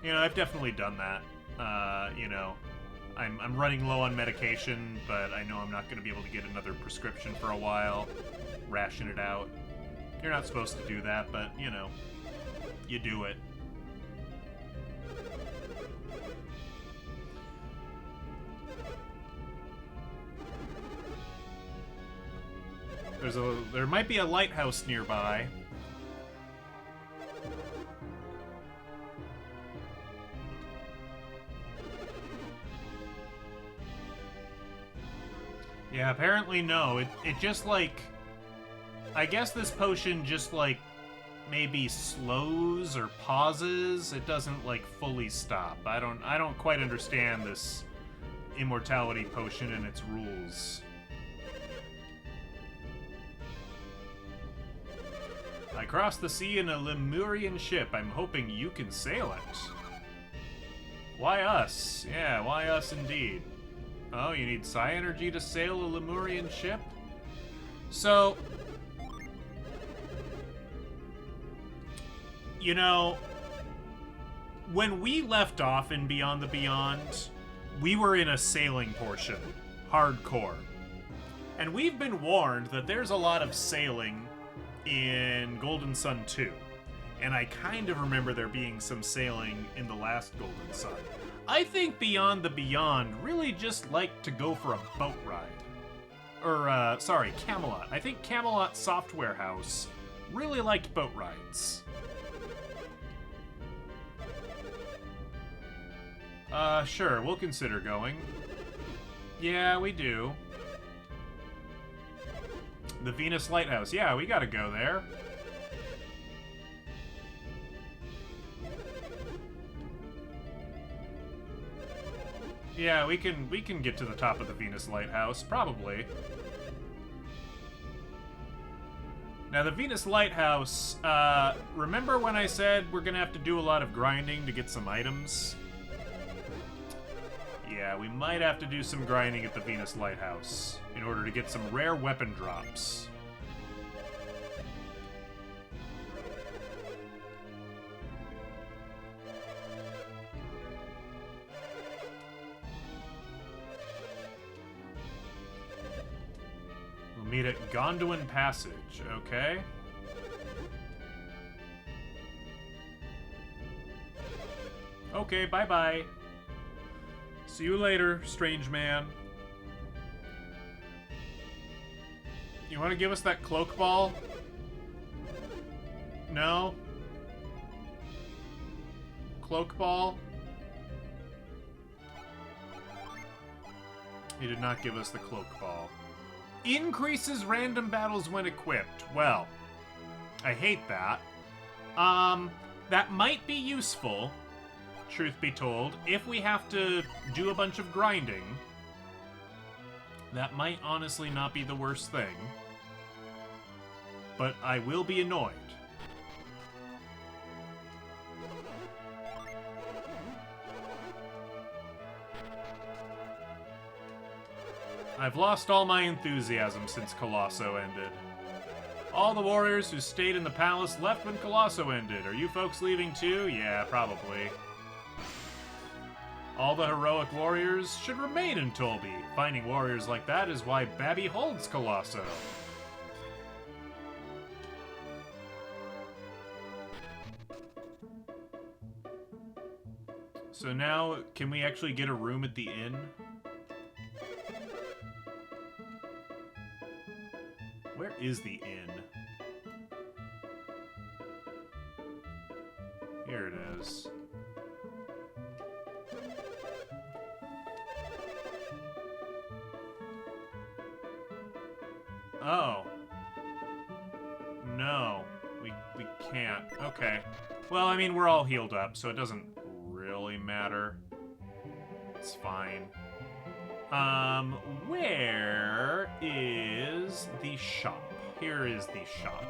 You know, I've definitely done that. You know, I'm running low on medication, but I know I'm not going to be able to get another prescription for a while. Ration it out. You're not supposed to do that, but, you know, you do it. There might be a lighthouse nearby. Yeah, apparently no. It just, like... I guess this potion just, like, maybe slows or pauses. It doesn't, like, fully stop. I don't quite understand this immortality potion and its rules. I crossed the sea in a Lemurian ship. I'm hoping you can sail it. Why us? Yeah, why us indeed. Oh, you need psi energy to sail a Lemurian ship? So, you know, when we left off in Beyond the Beyond, we were in a sailing portion. Hardcore. And we've been warned that there's a lot of sailing in Golden Sun 2. And I kind of remember there being some sailing in the last Golden Sun. I think Beyond the Beyond really just liked to go for a boat ride. Or, sorry, Camelot. I think Camelot Software House really liked boat rides. Sure, we'll consider going. Yeah, we do. The Venus Lighthouse. Yeah, we gotta go there. Yeah, we can get to the top of the Venus Lighthouse, probably. Now, the Venus Lighthouse, remember when I said we're gonna have to do a lot of grinding to get some items? Yeah, we might have to do some grinding at the Venus Lighthouse in order to get some rare weapon drops. We'll meet at Gondolin Passage, okay? Okay, bye-bye. See you later, strange man. You want to give us that cloak ball? No? Cloak ball? He did not give us the cloak ball. Increases random battles when equipped. Well, I hate that. That might be useful, truth be told, if we have to do a bunch of grinding. That might honestly not be the worst thing. But I will be annoyed. I've lost all my enthusiasm since Colosso ended. All the warriors who stayed in the palace left when Colosso ended. Are you folks leaving too? Yeah, probably. All the heroic warriors should remain in Tolby. Finding warriors like that is why Babby holds Colosso. So now, can we actually get a room at the inn? Where is the inn? Here it is. Oh. No. We can't. Okay. Well, I mean, we're all healed up, so it doesn't really matter. It's fine. Where is the shop? Here is the shop.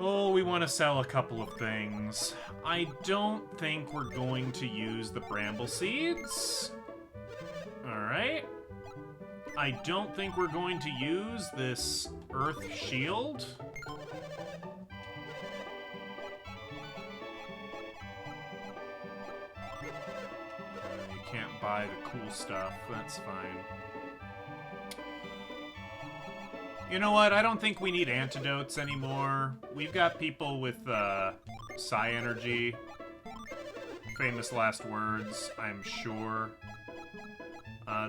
Oh, we want to sell a couple of things. I don't think we're going to use the bramble seeds. Alright. I don't think we're going to use this earth shield. You can't buy the cool stuff. That's fine. You know what? I don't think we need antidotes anymore. We've got people with psi energy. Famous last words, I'm sure.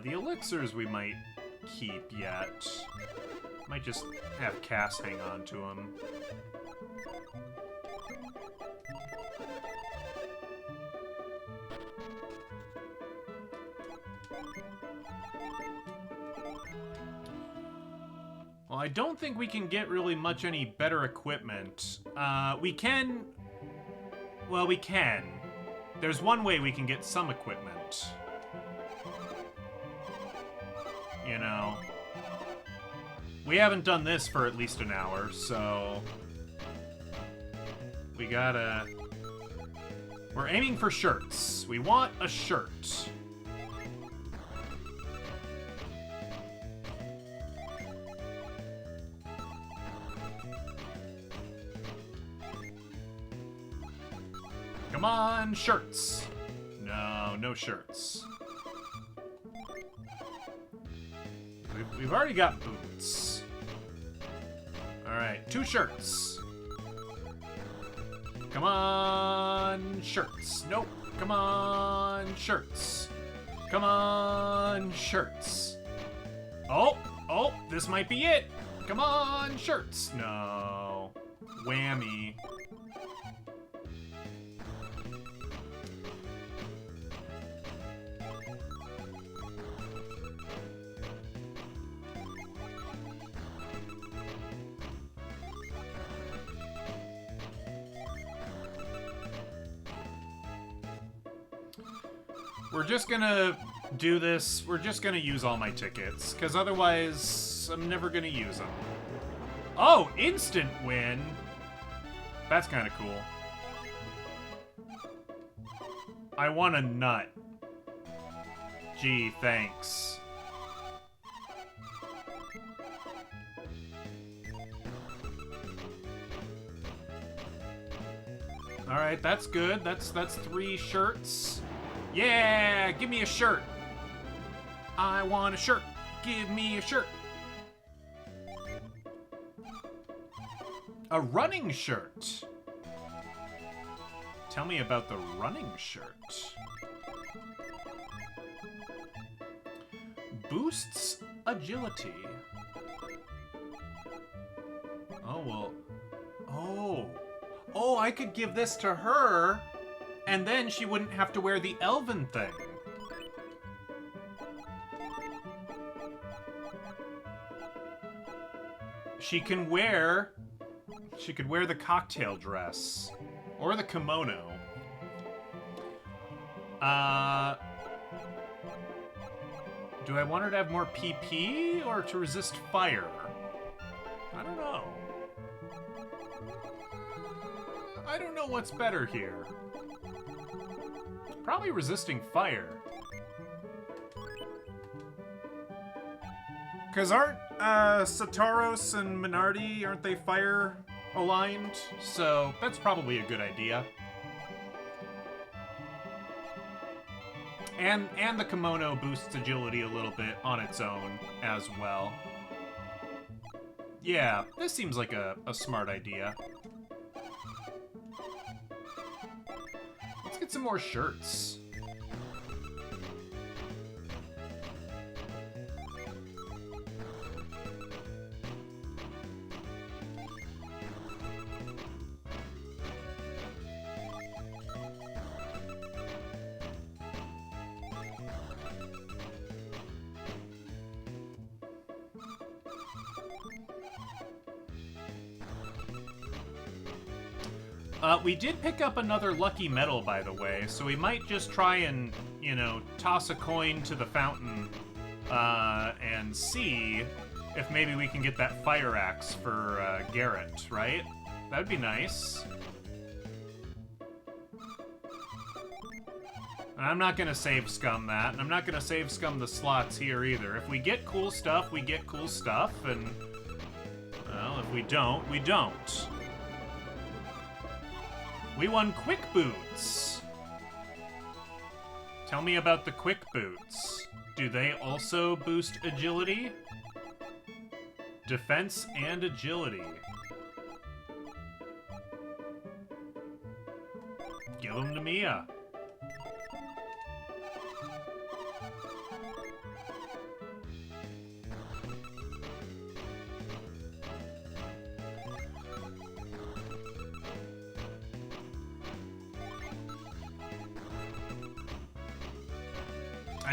The elixirs we might keep yet. Might just have Cass hang on to them. Well, I don't think we can get really much any better equipment. We can... Well, we can. There's one way we can get some equipment. You know. We haven't done this for at least an hour, so... We gotta... We're aiming for shirts. We want a shirt. Come on, shirts. No, no shirts. We've already got boots. Alright, 2 shirts. Come on, shirts. Nope. Come on, shirts. Come on, shirts. Oh, this might be it. Come on, shirts. No. Whammy. We're just gonna do this. We're just gonna use all my tickets, because otherwise I'm never gonna use them. Oh, instant win. That's kind of cool. I want a nut. Gee, thanks. All right, that's good. That's 3 shirts. Yeah, give me a shirt. I want a shirt. Give me a shirt. A running shirt. Tell me about the running shirt. Boosts agility. Oh, well. Oh, I could give this to her. And then she wouldn't have to wear the elven thing. She could wear the cocktail dress. Or the kimono. Do I want her to have more PP or to resist fire? I don't know. I don't know what's better here. Probably resisting fire. Because aren't Sataros and Minardi, aren't they fire aligned? So that's probably a good idea. And the kimono boosts agility a little bit on its own as well. Yeah, this seems like a smart idea. Let's get some more shirts. We did pick up another lucky medal, by the way, so we might just try and, you know, toss a coin to the fountain and see if maybe we can get that fire axe for Garrett, right? That'd be nice. And I'm not going to save scum that, and I'm not going to save scum the slots here either. If we get cool stuff, we get cool stuff, and, well, if we don't, we don't. We won quick boots. Tell me about the quick boots. Do they also boost agility? Defense and agility. Give them to Mia.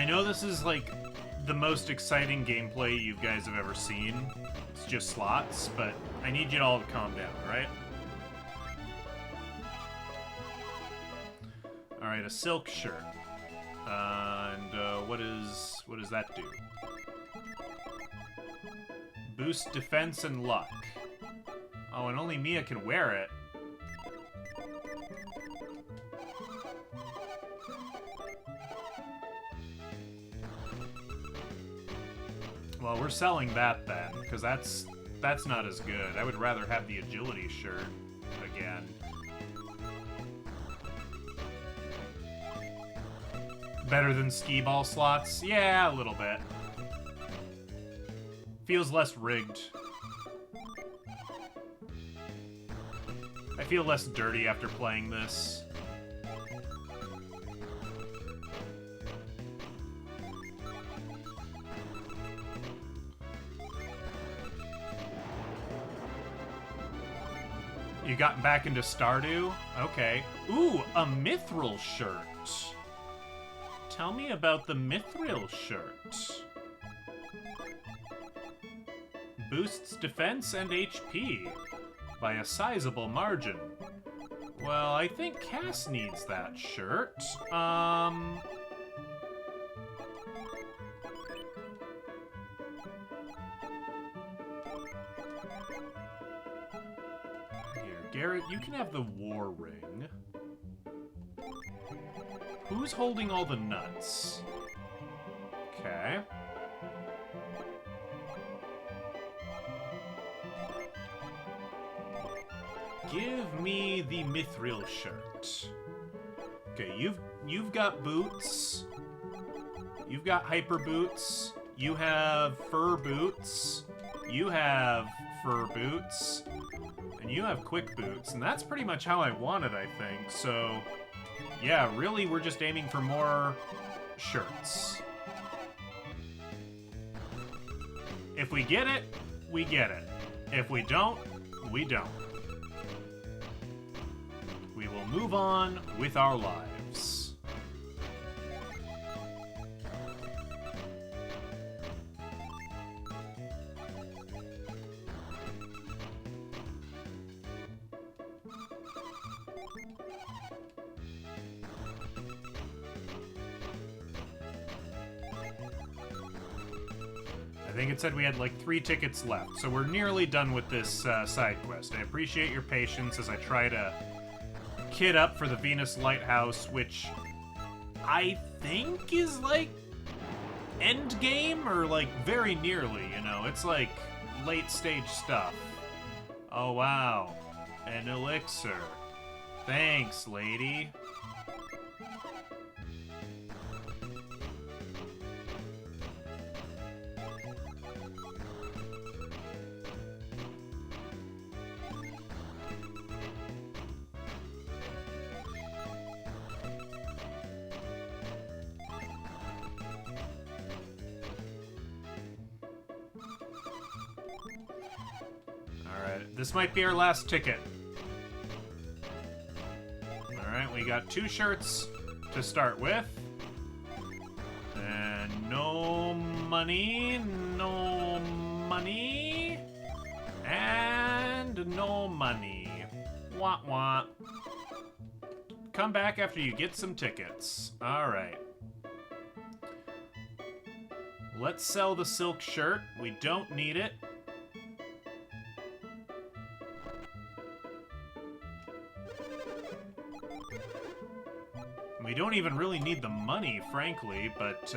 I know this is, like, the most exciting gameplay you guys have ever seen. It's just slots, but I need you all to calm down, alright? Alright, a silk shirt. And what does that do? Boost defense and luck. Oh, and only Mia can wear it. Well, we're selling that then, because that's not as good. I would rather have the agility shirt again. Better than skee ball slots? Yeah, a little bit. Feels less rigged. I feel less dirty after playing this. You got back into Stardew? Okay. Ooh, a mithril shirt. Tell me about the mithril shirt. Boosts defense and HP by a sizable margin. Well, I think Cass needs that shirt. Here, Garrett, you can have the war ring. Who's holding all the nuts? Okay. Give me the mithril shirt. Okay, you've got boots. You've got hyper boots. You have fur boots. You have fur boots. And you have quick boots. And that's pretty much how I want it, I think. So, yeah, really, we're just aiming for more shirts. If we get it, we get it. If we don't, we don't. We will move on with our lives. I think it said we had like 3 tickets left, so we're nearly done with this side quest. I appreciate your patience as I try to kit up for the Venus Lighthouse, which I think is like end game, or like very nearly, you know. It's like late stage stuff. Oh wow, an elixir. Thanks, lady. This might be our last ticket. Alright, we got 2 shirts to start with. And no money, no money, and no money. Wah wah. Come back after you get some tickets. Alright. Let's sell the silk shirt. We don't need it. We don't even really need the money, frankly, but,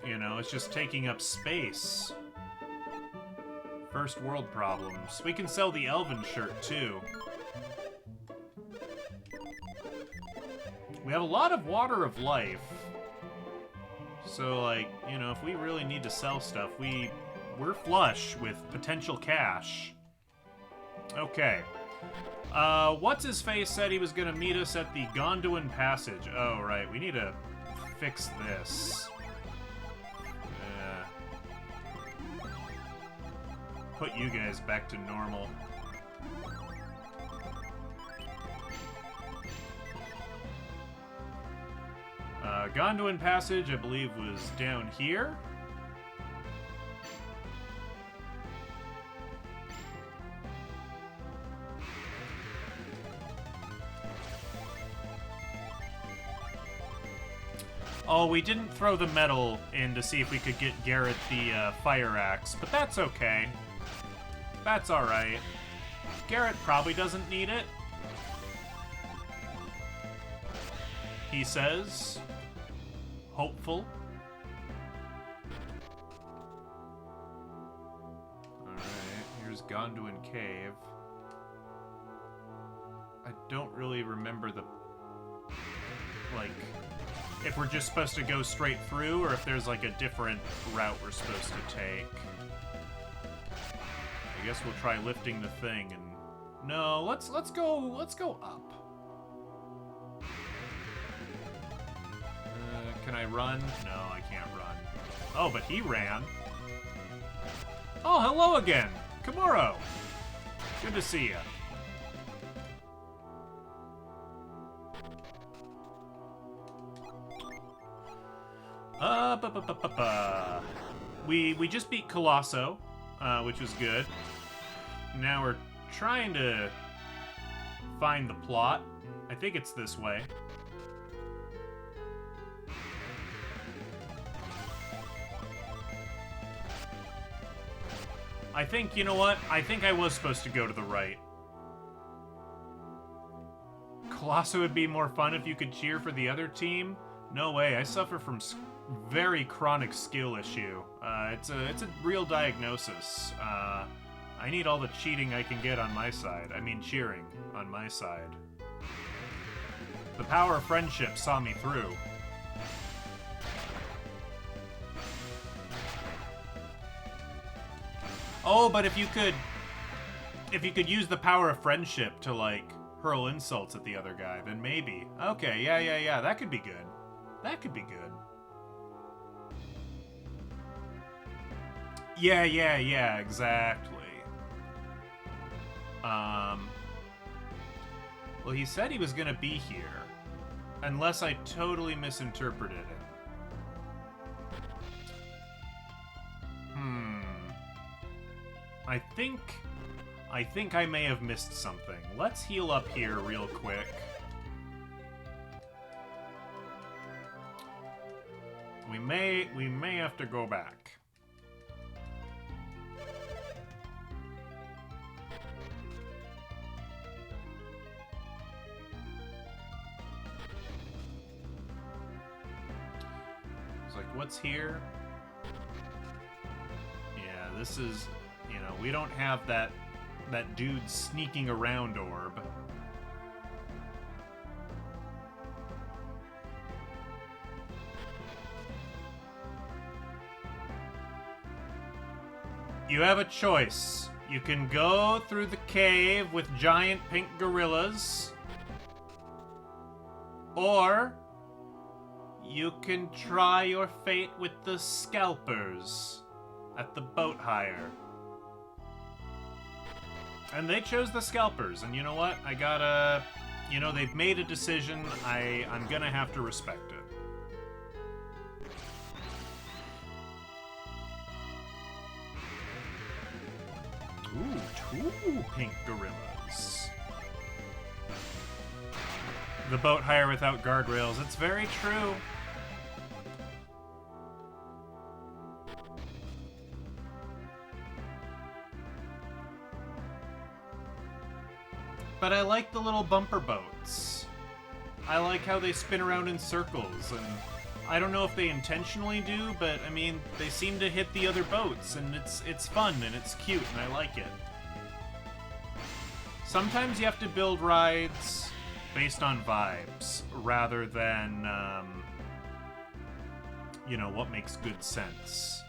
you know, it's just taking up space. First world problems. We can sell the elven shirt, too. We have a lot of Water of Life. So, like, you know, if we really need to sell stuff, we're flush with potential cash. Okay. What's-his-face said he was gonna meet us at the Gondolin Passage. Oh, right. We need to fix this. Put you guys back to normal. Gondolin Passage, I believe, was down here. Oh, we didn't throw the metal in to see if we could get Garrett the fire axe, but that's okay. That's alright. Garrett probably doesn't need it. He says. Hopeful. Alright, here's Gondolin Cave. I don't really remember the... like... if we're just supposed to go straight through, or if there's like a different route we're supposed to take. I guess we'll try lifting the thing and... no, let's go up. Can I run? No, I can't run. Oh, but he ran. Oh, hello again! Kimuro! Good to see you. We just beat Colosso, which was good. Now we're trying to find the plot. I think it's this way. I think, you know what? I think I was supposed to go to the right. Colosso would be more fun if you could cheer for the other team. No way, I suffer from very chronic skill issue. It's a real diagnosis. I need all the cheating I can get on my side. I mean cheering on my side. The power of friendship saw me through. Oh, but if you could use the power of friendship to, like, hurl insults at the other guy, then maybe. Okay, yeah, that could be good. That could be good. Yeah, exactly. Well, he said he was gonna be here. Unless I totally misinterpreted it. I think I may have missed something. Let's heal up here real quick. We may have to go back. It's like, what's here? Yeah, this is, you know, we don't have that dude sneaking around orb. You have a choice. You can go through the cave with giant pink gorillas, or you can try your fate with the scalpers at the boat hire. And they chose the scalpers, and you know what? I gotta... you know, they've made a decision. I'm gonna have to respect it. Ooh, 2 pink gorillas. The boat hire without guardrails. It's very true. But I like the little bumper boats. I like how they spin around in circles, and I don't know if they intentionally do, but I mean, they seem to hit the other boats, and it's fun, and it's cute, and I like it. Sometimes you have to build rides based on vibes, rather than, you know, what makes good sense.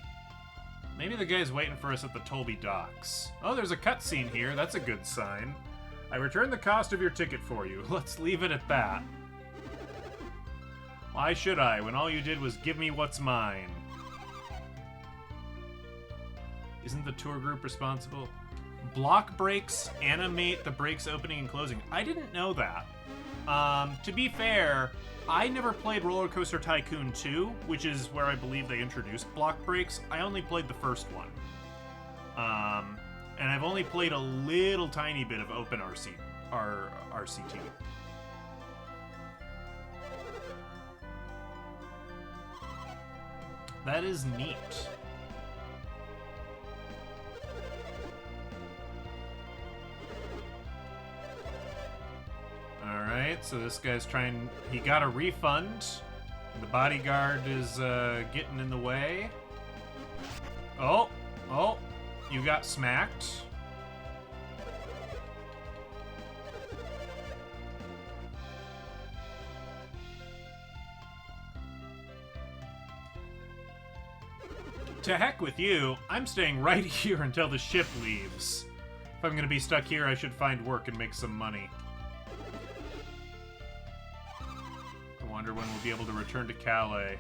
Maybe the guy's waiting for us at the Tolby docks. Oh, there's a cutscene here, that's a good sign. I returned the cost of your ticket for you. Let's leave it at that. Why should I, when all you did was give me what's mine? Isn't the tour group responsible? Block breaks animate the breaks opening and closing. I didn't know that. To be fair, I never played Roller Coaster Tycoon 2, which is where I believe they introduced block breaks. I only played the first one. And I've only played a little tiny bit of Open RCT. That is neat. Alright, so this guy's trying... He got a refund. The bodyguard is getting in the way. Oh, you got smacked. To heck with you, I'm staying right here until the ship leaves. If I'm gonna be stuck here, I should find work and make some money. I wonder when we'll be able to return to Calais.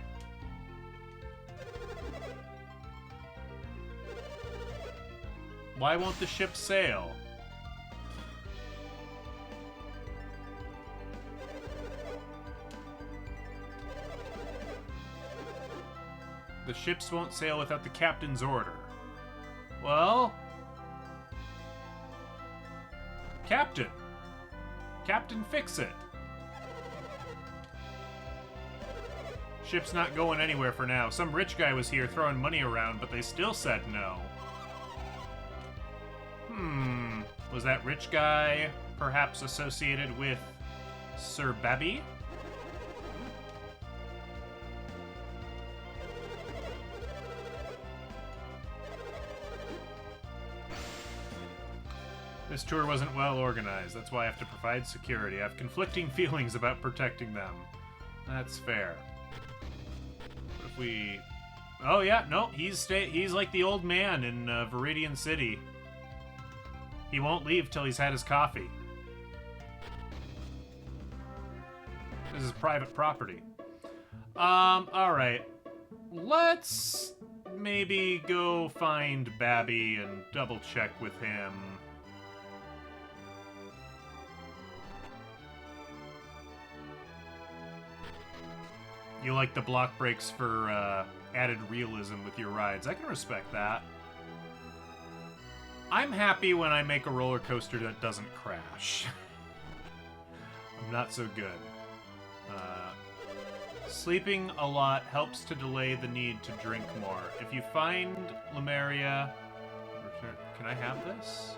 Why won't the ship sail? The ships won't sail without the captain's order. Well... Captain! Captain, fix it! Ship's not going anywhere for now. Some rich guy was here throwing money around, but they still said no. Was that rich guy perhaps associated with Sir Babby? This tour wasn't well organized. That's why I have to provide security. I have conflicting feelings about protecting them. That's fair. What if we... Oh yeah, no, he's like the old man in Viridian City. He won't leave till he's had his coffee. This is private property. Alright. Let's maybe go find Babby and double check with him. You like the block breaks for added realism with your rides. I can respect that. I'm happy when I make a roller coaster that doesn't crash. I'm not so good. Sleeping a lot helps to delay the need to drink more. If you find Lemuria... Can I have this?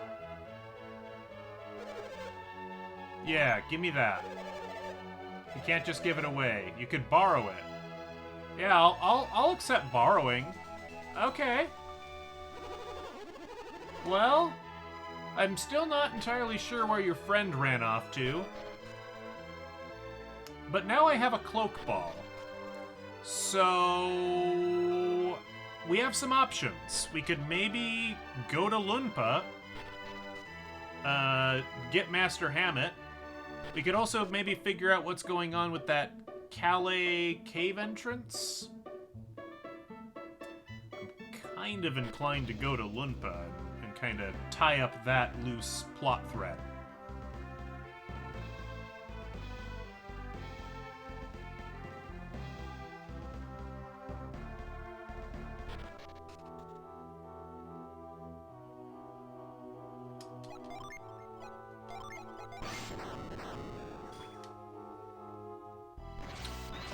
Yeah, give me that. You can't just give it away. You could borrow it. Yeah, I'll accept borrowing. Okay. Well, I'm still not entirely sure where your friend ran off to. But now I have a cloak ball. So... we have some options. We could maybe go to Lunpa, get Master Hammet. We could also maybe figure out what's going on with that Calais cave entrance. I'm kind of inclined to go to Lunpa and kind of tie up that loose plot thread.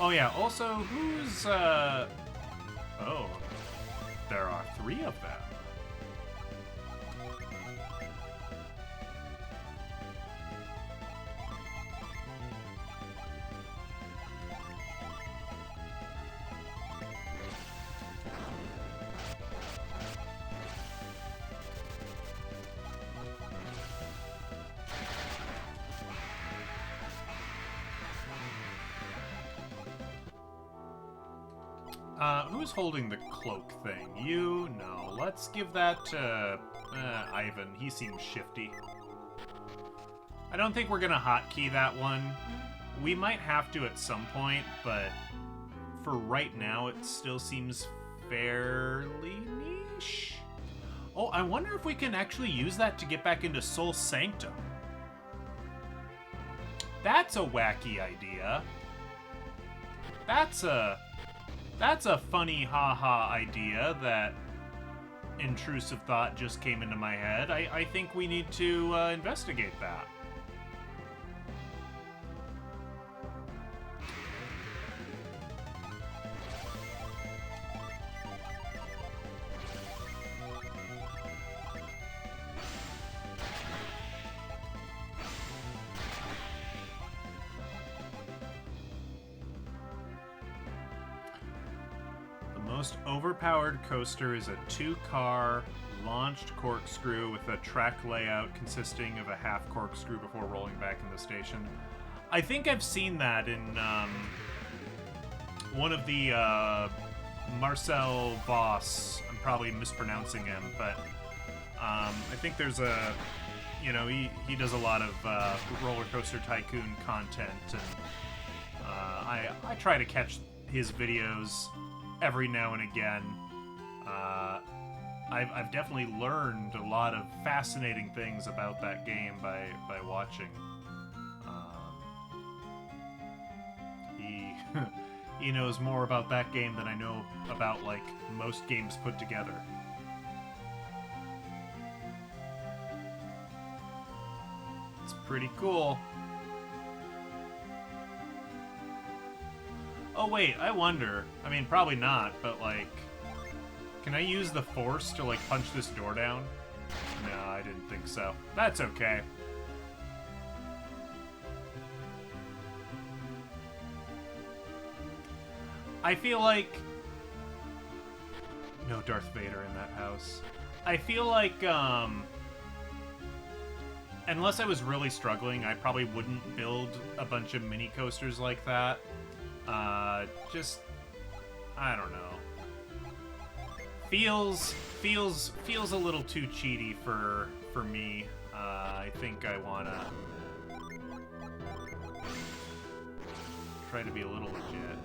Oh yeah, also, who's, oh, there are 3 of them. Who's holding the cloak thing? You? No. Let's give that to Ivan. He seems shifty. I don't think we're gonna hotkey that one. We might have to at some point, but for right now, it still seems fairly niche. Oh, I wonder if we can actually use that to get back into Soul Sanctum. That's a wacky idea. That's a funny haha idea that intrusive thought just came into my head. I think we need to investigate that. The most overpowered coaster is a 2-car launched corkscrew with a track layout consisting of a half corkscrew before rolling back in the station. I think I've seen that in one of the Marcel Voss. I'm probably mispronouncing him, but I think there's a, you know, he does a lot of Roller Coaster Tycoon content, and I try to catch his videos every now and again. I've definitely learned a lot of fascinating things about that game by watching. He knows more about that game than I know about, like, most games put together. It's pretty cool. Oh wait, I wonder. I mean, probably not, but like, can I use the force to like punch this door down? No, I didn't think so. That's okay. I feel like... No Darth Vader in that house. I feel like, unless I was really struggling, I probably wouldn't build a bunch of mini coasters like that. Just, I don't know. Feels a little too cheaty for me. I think I wanna try to be a little legit.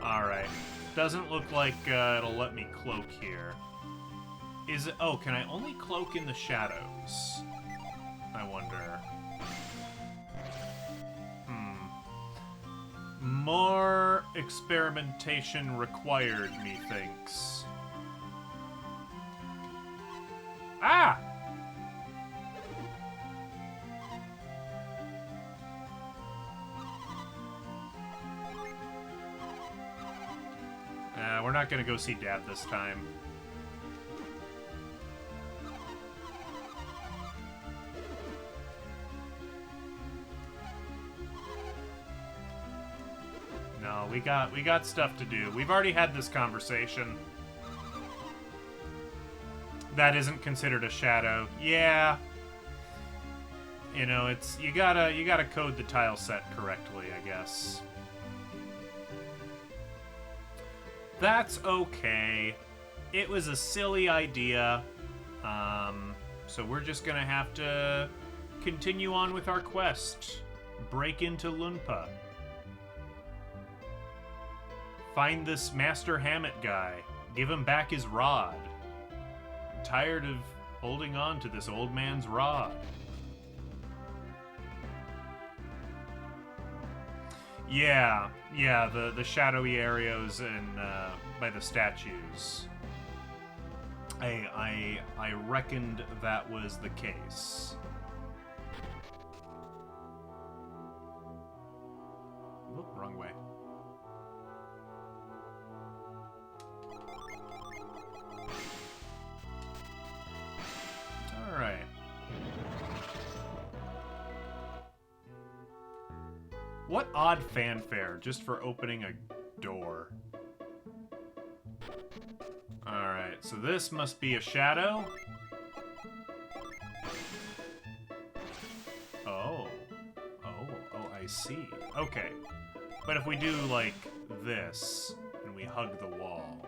Alright. Doesn't look like it'll let me cloak here. Is it? Oh, can I only cloak in the shadows? I wonder. More experimentation required, methinks. Ah! We're not gonna go see Dad this time. No, we got stuff to do. We've already had this conversation. That isn't considered a shadow. Yeah. You know, it's you gotta code the tile set correctly, I guess. That's okay. It was a silly idea. So we're just gonna have to continue on with our quest. Break into Lunpa. Find this Master Hammet guy. Give him back his rod. I'm tired of holding on to this old man's rod. Yeah, the shadowy areas and by the statues. I reckoned that was the case. Whoop, wrong way. All right. What odd fanfare just for opening a door. Alright, so this must be a shadow. Oh, I see. Okay. But if we do, like, this, and we hug the wall,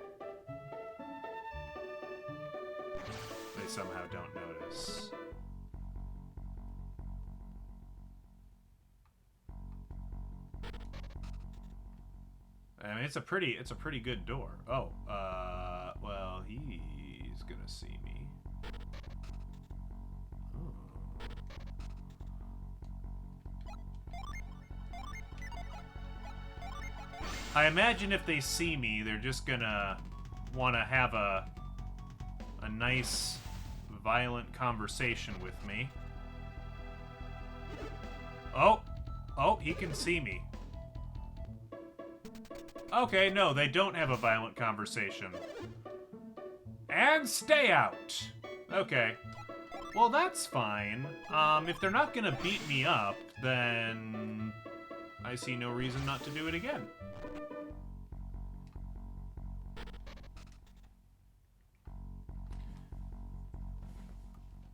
they somehow don't notice. I mean, it's a pretty good door. Oh, well, he's gonna see me. Oh. I imagine if they see me, they're just gonna want to have a nice, violent conversation with me. Oh! Oh, he can see me. Okay, no, they don't have a violent conversation. And stay out! Okay. Well, that's fine. If they're not gonna beat me up, then I see no reason not to do it again.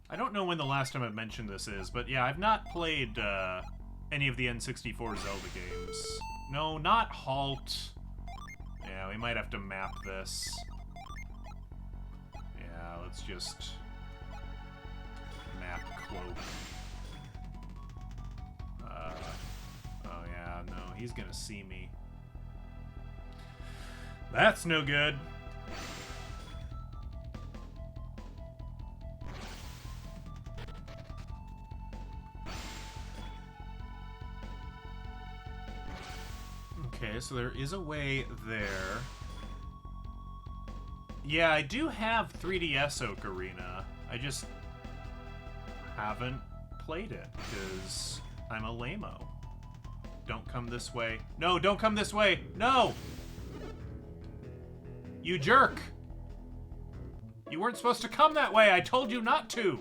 I don't know when the last time I've mentioned this is, but yeah, I've not played any of the N64 Zelda games. No, not Halt. Yeah, we might have to map this. Yeah, let's just map Cloak. Oh yeah, no, he's gonna see me. That's no good. Okay, so there is a way there. Yeah, I do have 3DS Ocarina. I just haven't played it, because I'm a lame-o. Don't come this way. No, don't come this way! No! You jerk! You weren't supposed to come that way! I told you not to!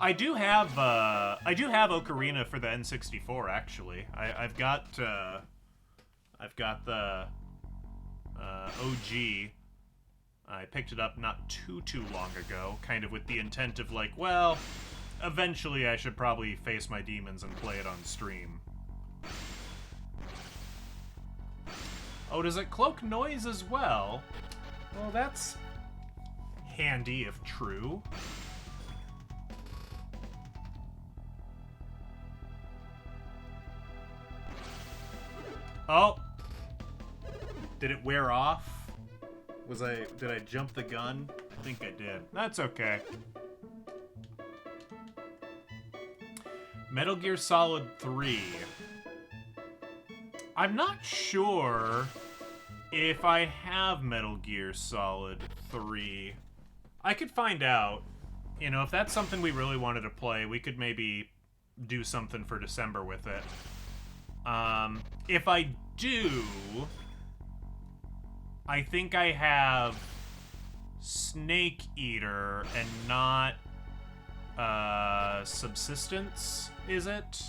I do have Ocarina for the N64, actually. I've got the OG. I picked it up not too long ago, kind of with the intent of like, well, eventually I should probably face my demons and play it on stream. Oh, does it cloak noise as well? Well, that's handy if true. Oh! Did it wear off? Did I jump the gun? I think I did. That's okay. Metal Gear Solid 3. I'm not sure if I have Metal Gear Solid 3. I could find out. You know, if that's something we really wanted to play, we could maybe do something for December with it. If I do, I think I have Snake Eater and not, Subsistence, is it?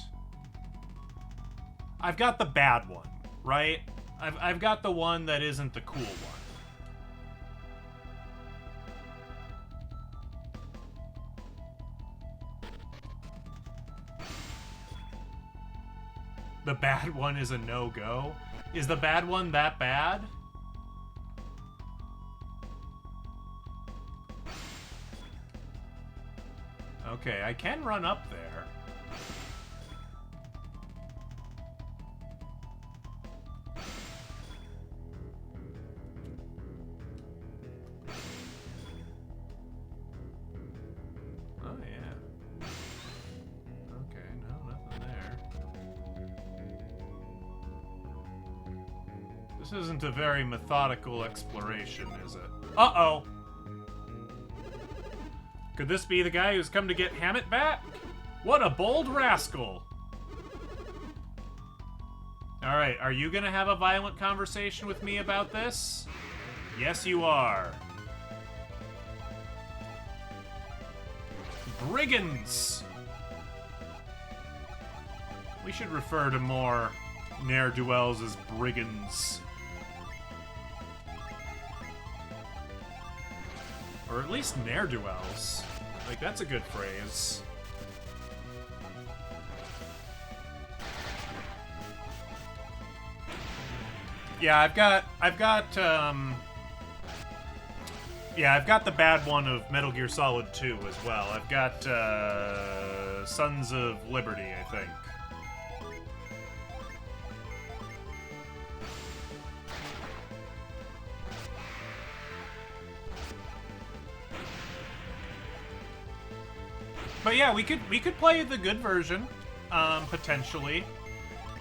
I've got the bad one, right? I've got the one that isn't the cool one. The bad one is a no-go? Is the bad one that bad? Okay, I can run up there. Oh, yeah. Okay, no, nothing there. This isn't a very methodical exploration, is it? Uh-oh! Could this be the guy who's come to get Hammet back? What a bold rascal! Alright, are you gonna have a violent conversation with me about this? Yes, you are. Brigands! We should refer to more ne'er-do-wells as brigands. Or at least ne'er-do-wells. Like, that's a good phrase. Yeah, I've got the bad one of Metal Gear Solid 2 as well. I've got, Sons of Liberty, I think. But yeah, we could play the good version, potentially.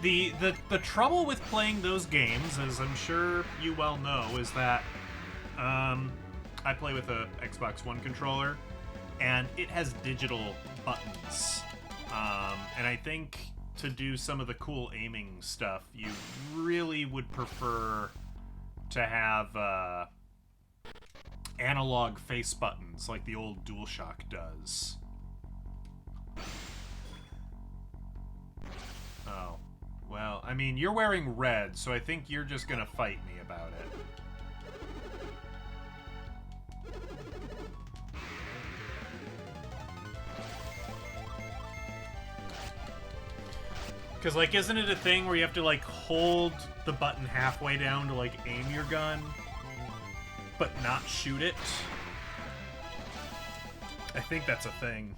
The trouble with playing those games, as I'm sure you well know, is that I play with a Xbox One controller, and it has digital buttons. And I think to do some of the cool aiming stuff, you really would prefer to have analog face buttons like the old DualShock does. Oh. Well, I mean, you're wearing red, so I think you're just gonna fight me about it. Because, like, isn't it a thing where you have to, like, hold the button halfway down to, like, aim your gun, but not shoot it? I think that's a thing.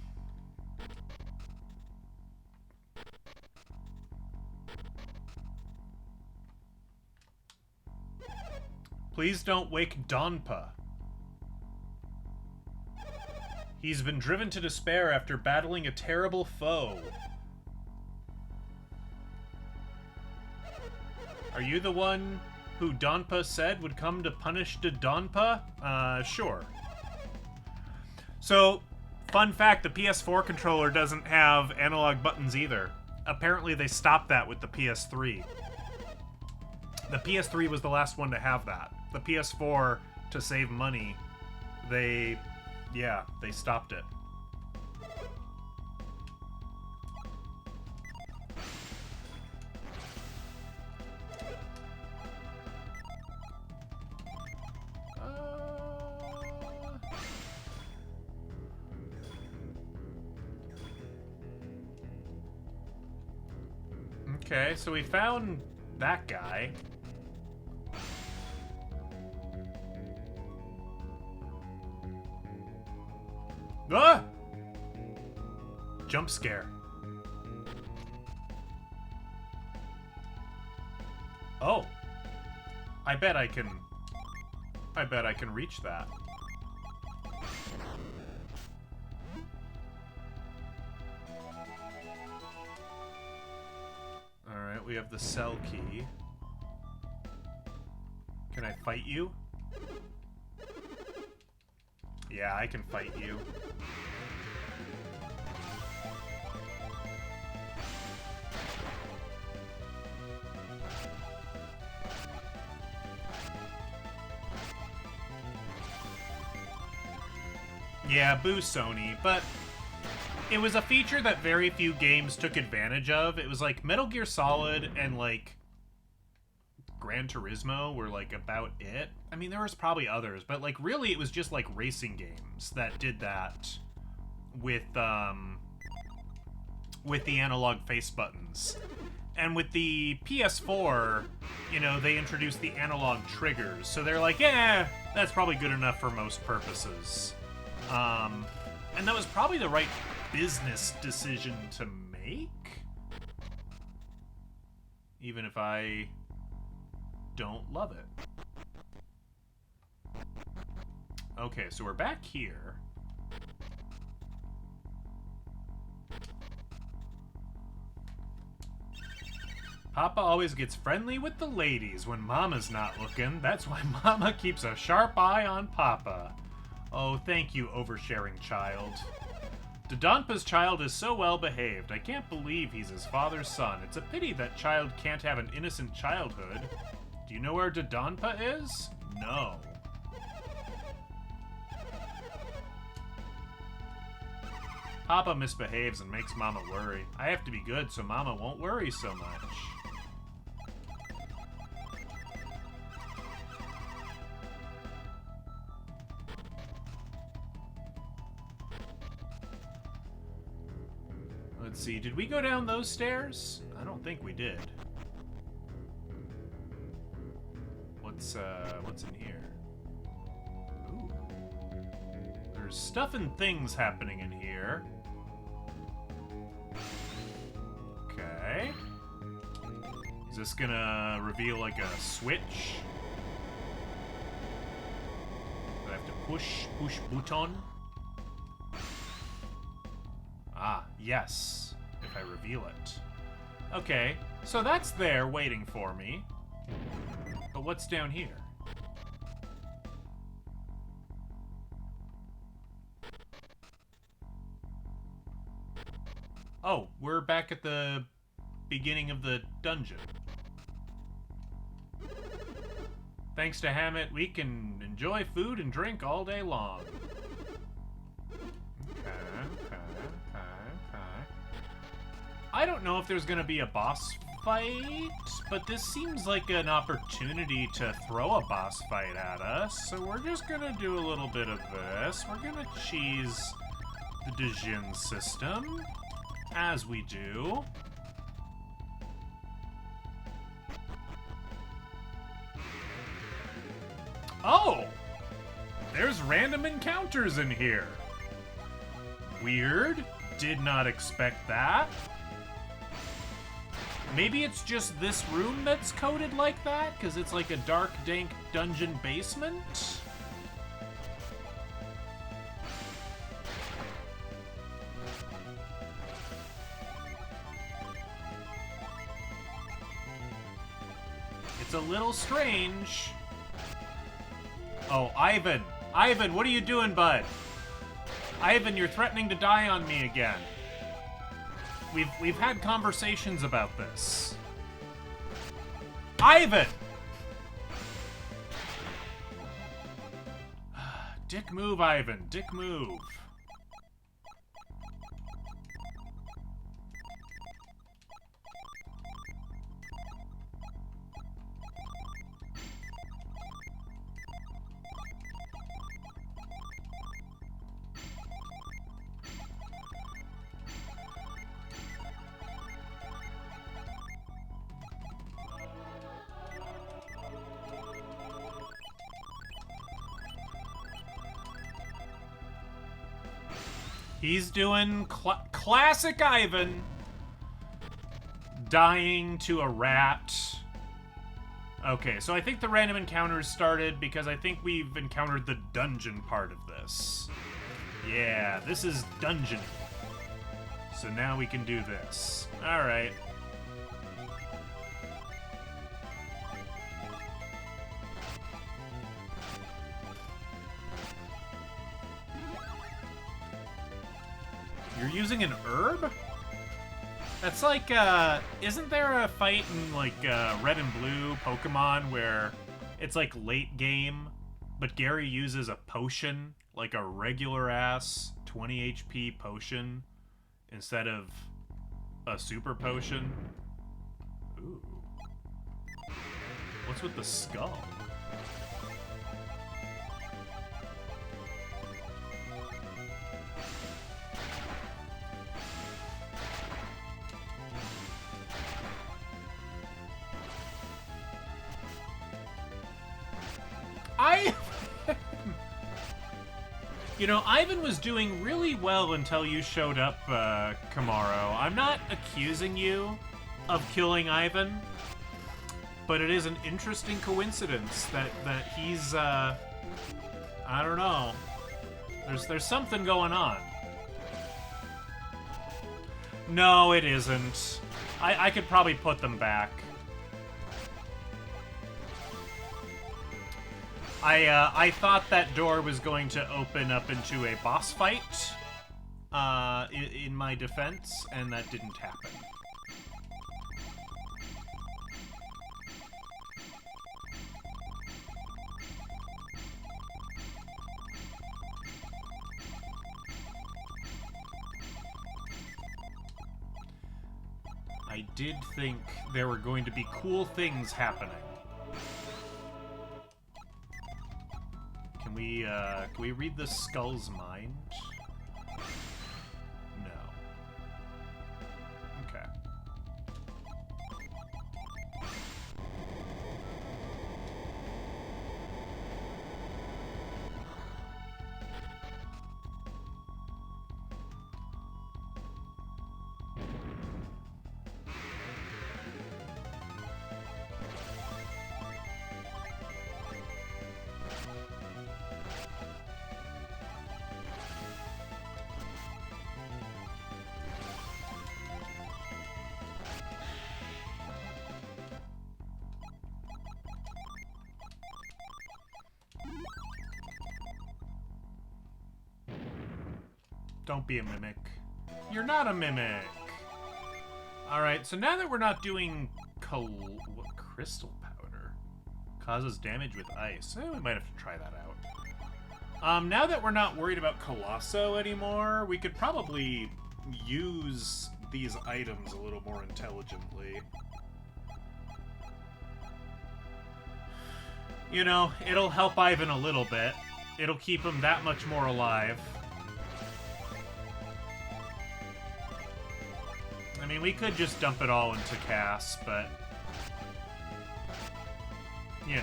Please don't wake Donpa. He's been driven to despair after battling a terrible foe. Are you the one who Donpa said would come to punish the Donpa? Sure. So, fun fact, the PS4 controller doesn't have analog buttons either. Apparently they stopped that with the PS3. The PS3 was the last one to have that. The PS4, to save money, they stopped it. Okay, so we found that guy. Ah! Jump scare. Oh. I bet I can reach that. Alright, we have the cell key. Can I fight you? Yeah, I can fight you. Yeah, boo Sony, but it was a feature that very few games took advantage of. It was like Metal Gear Solid and like Gran Turismo were like about it. I mean, there was probably others, but like really it was just like racing games that did that with the analog face buttons. And with the PS4, you know, they introduced the analog triggers. So they're like, yeah, that's probably good enough for most purposes. And that was probably the right business decision to make. Even if I don't love it. Okay, so we're back here. Papa always gets friendly with the ladies when Mama's not looking. That's why Mama keeps a sharp eye on Papa. Oh, thank you, oversharing child. Dodonpa's child is so well behaved. I can't believe he's his father's son. It's a pity that child can't have an innocent childhood. Do you know where Dodonpa is? No. Papa misbehaves and makes Mama worry. I have to be good so Mama won't worry so much. Let's see, did we go down those stairs? I don't think we did. What's in here? Ooh. There's stuff and things happening in here. Okay. Is this gonna reveal like a switch? Do I have to push button? Yes, if I reveal it. Okay, so that's there waiting for me. But what's down here? Oh, we're back at the beginning of the dungeon. Thanks to Hammet, we can enjoy food and drink all day long. Okay. I don't know if there's gonna be a boss fight, but this seems like an opportunity to throw a boss fight at us, so we're just gonna do a little bit of this. We're gonna cheese the Djinn system, as we do. Oh! There's random encounters in here. Weird. Did not expect that. Maybe it's just this room that's coded like that, because it's like a dark, dank dungeon basement? It's a little strange. Oh, Ivan! Ivan, what are you doing, bud? Ivan, you're threatening to die on me again. We've had conversations about this. Ivan! Dick move, Ivan. Dick move. He's doing classic Ivan. Dying to a rat. Okay, so I think the random encounters started because I think we've encountered the dungeon part of this. Yeah, this is dungeon. So now we can do this. Alright. You're using an herb? That's like, isn't there a fight in, like, Red and Blue Pokemon where it's, like, late game, but Gary uses a potion, like a regular-ass 20 HP potion, instead of a super potion? Ooh. What's with the skull? You know, Ivan was doing really well until you showed up, Camaro. I'm not accusing you of killing Ivan, but it is an interesting coincidence that he's, I don't know. There's something going on. No, it isn't. I could probably put them back. I thought that door was going to open up into a boss fight, in my defense, and that didn't happen. I did think there were going to be cool things happening. Can we read the skull's mind? No. Okay. Don't be a mimic. You're not a mimic. Alright, so now that we're not doing what, crystal powder causes damage with ice. We might have to try that out. Now that we're not worried about Colosso anymore, we could probably use these items a little more intelligently. You know, it'll help Ivan a little bit. It'll keep him that much more alive. I mean, we could just dump it all into Cass, but... you know.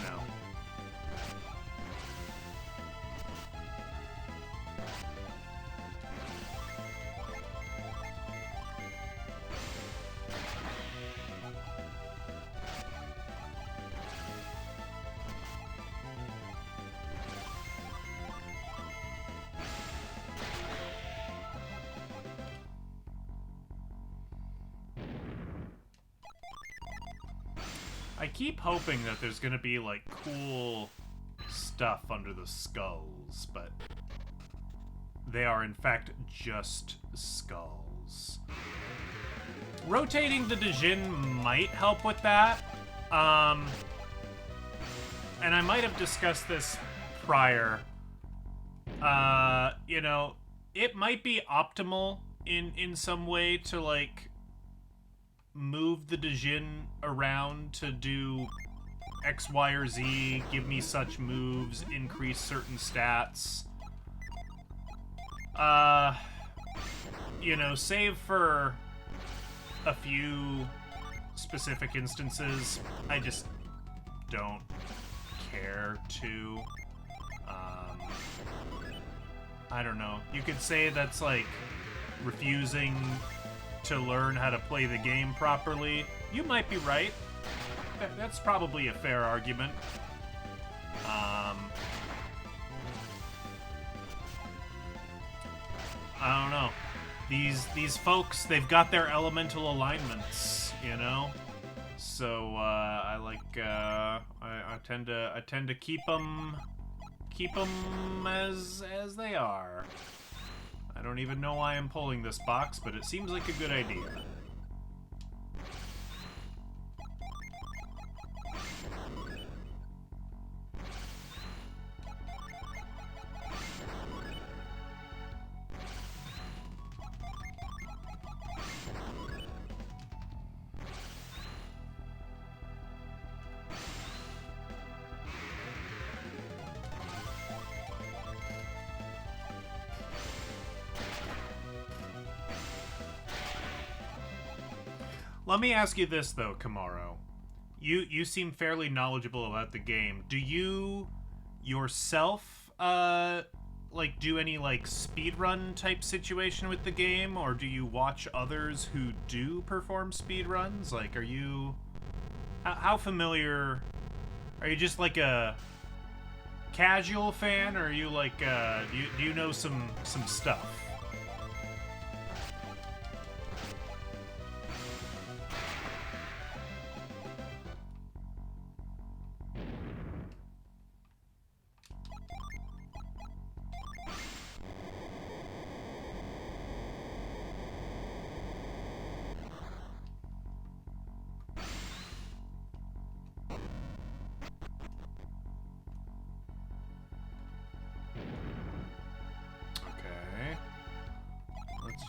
I keep hoping that there's gonna be, like, cool stuff under the skulls, but they are, in fact, just skulls. Rotating the Djinn might help with that. And I might have discussed this prior. You know, it might be optimal in some way to, like, move the Djinn around to do X, Y, or Z, give me such moves, increase certain stats. You know, save for a few specific instances, I just don't care to. I don't know. You could say that's like refusing to learn how to play the game properly. You might be right. That's probably a fair argument. I don't know. These folks, they've got their elemental alignments, you know. So I tend to keep them as they are. I don't even know why I'm pulling this box, but it seems like a good idea. Let me ask you this, though, Kamaro. You seem fairly knowledgeable about the game. Do you yourself, like, do any, like, speedrun type situation with the game? Or do you watch others who do perform speedruns? Like, are you... How familiar... Are you just, like, a casual fan? Or are you, like, do you know some stuff?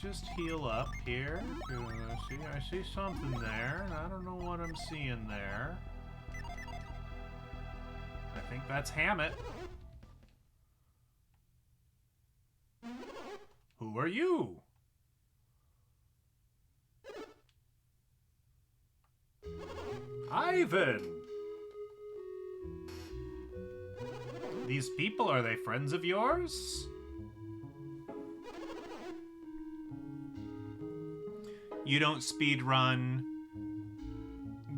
Just heal up here. I see something there, and I don't know what I'm seeing there. I think that's Hammet. Who are you? Ivan! These people, are they friends of yours? You don't speedrun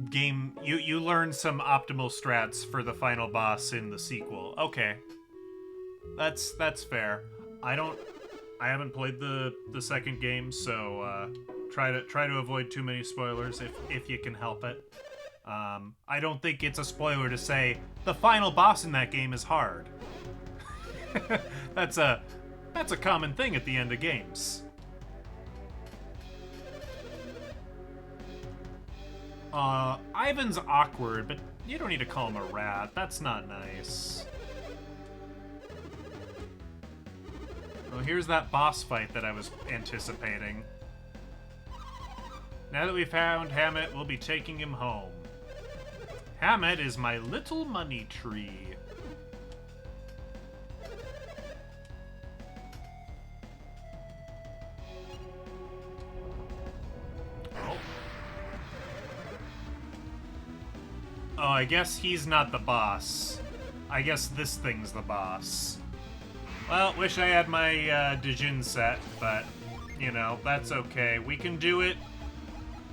game. You learn some optimal strats for the final boss in the sequel. Okay, that's fair. I haven't played the second game, so try to avoid too many spoilers if you can help it. I don't think it's a spoiler to say the final boss in that game is hard. That's a That's a common thing at the end of games. Ivan's awkward, but you don't need to call him a rat. That's not nice. Oh, here's that boss fight that I was anticipating. Now that we found Hammet, we'll be taking him home. Hammet is my little money tree. Oh, I guess he's not the boss. I guess this thing's the boss. Well, wish I had my Dijin set, but, you know, that's okay. We can do it.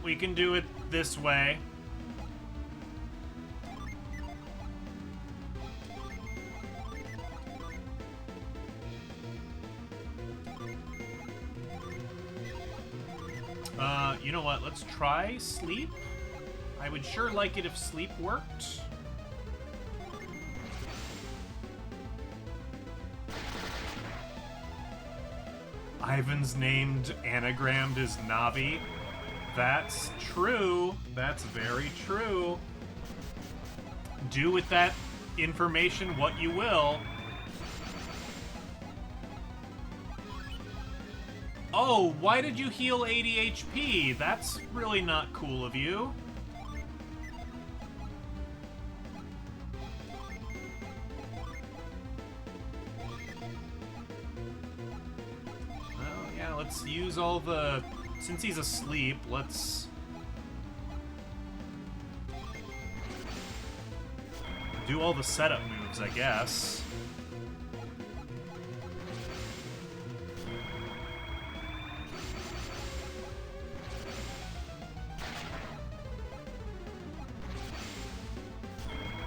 We can do it this way. You know what? Let's try sleep. I would sure like it if sleep worked. Ivan's named anagrammed as Navi. That's true. That's very true. Do with that information what you will. Oh, why did you heal 80 HP? That's really not cool of you. Well, yeah, let's use all the... Since he's asleep, let's... do all the setup moves, I guess.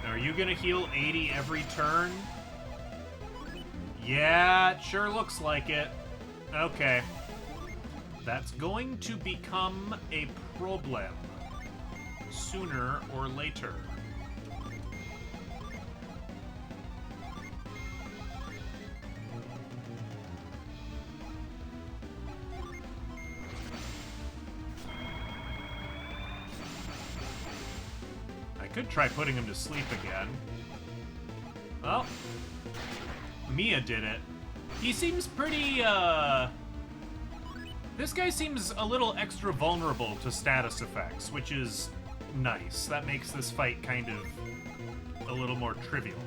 Are you gonna heal 80 every turn? Yeah, it sure looks like it. Okay. That's going to become a problem sooner or later. I could try putting him to sleep again. Well, Mia did it. He seems pretty, This guy seems a little extra vulnerable to status effects, which is nice. That makes this fight kind of a little more trivial.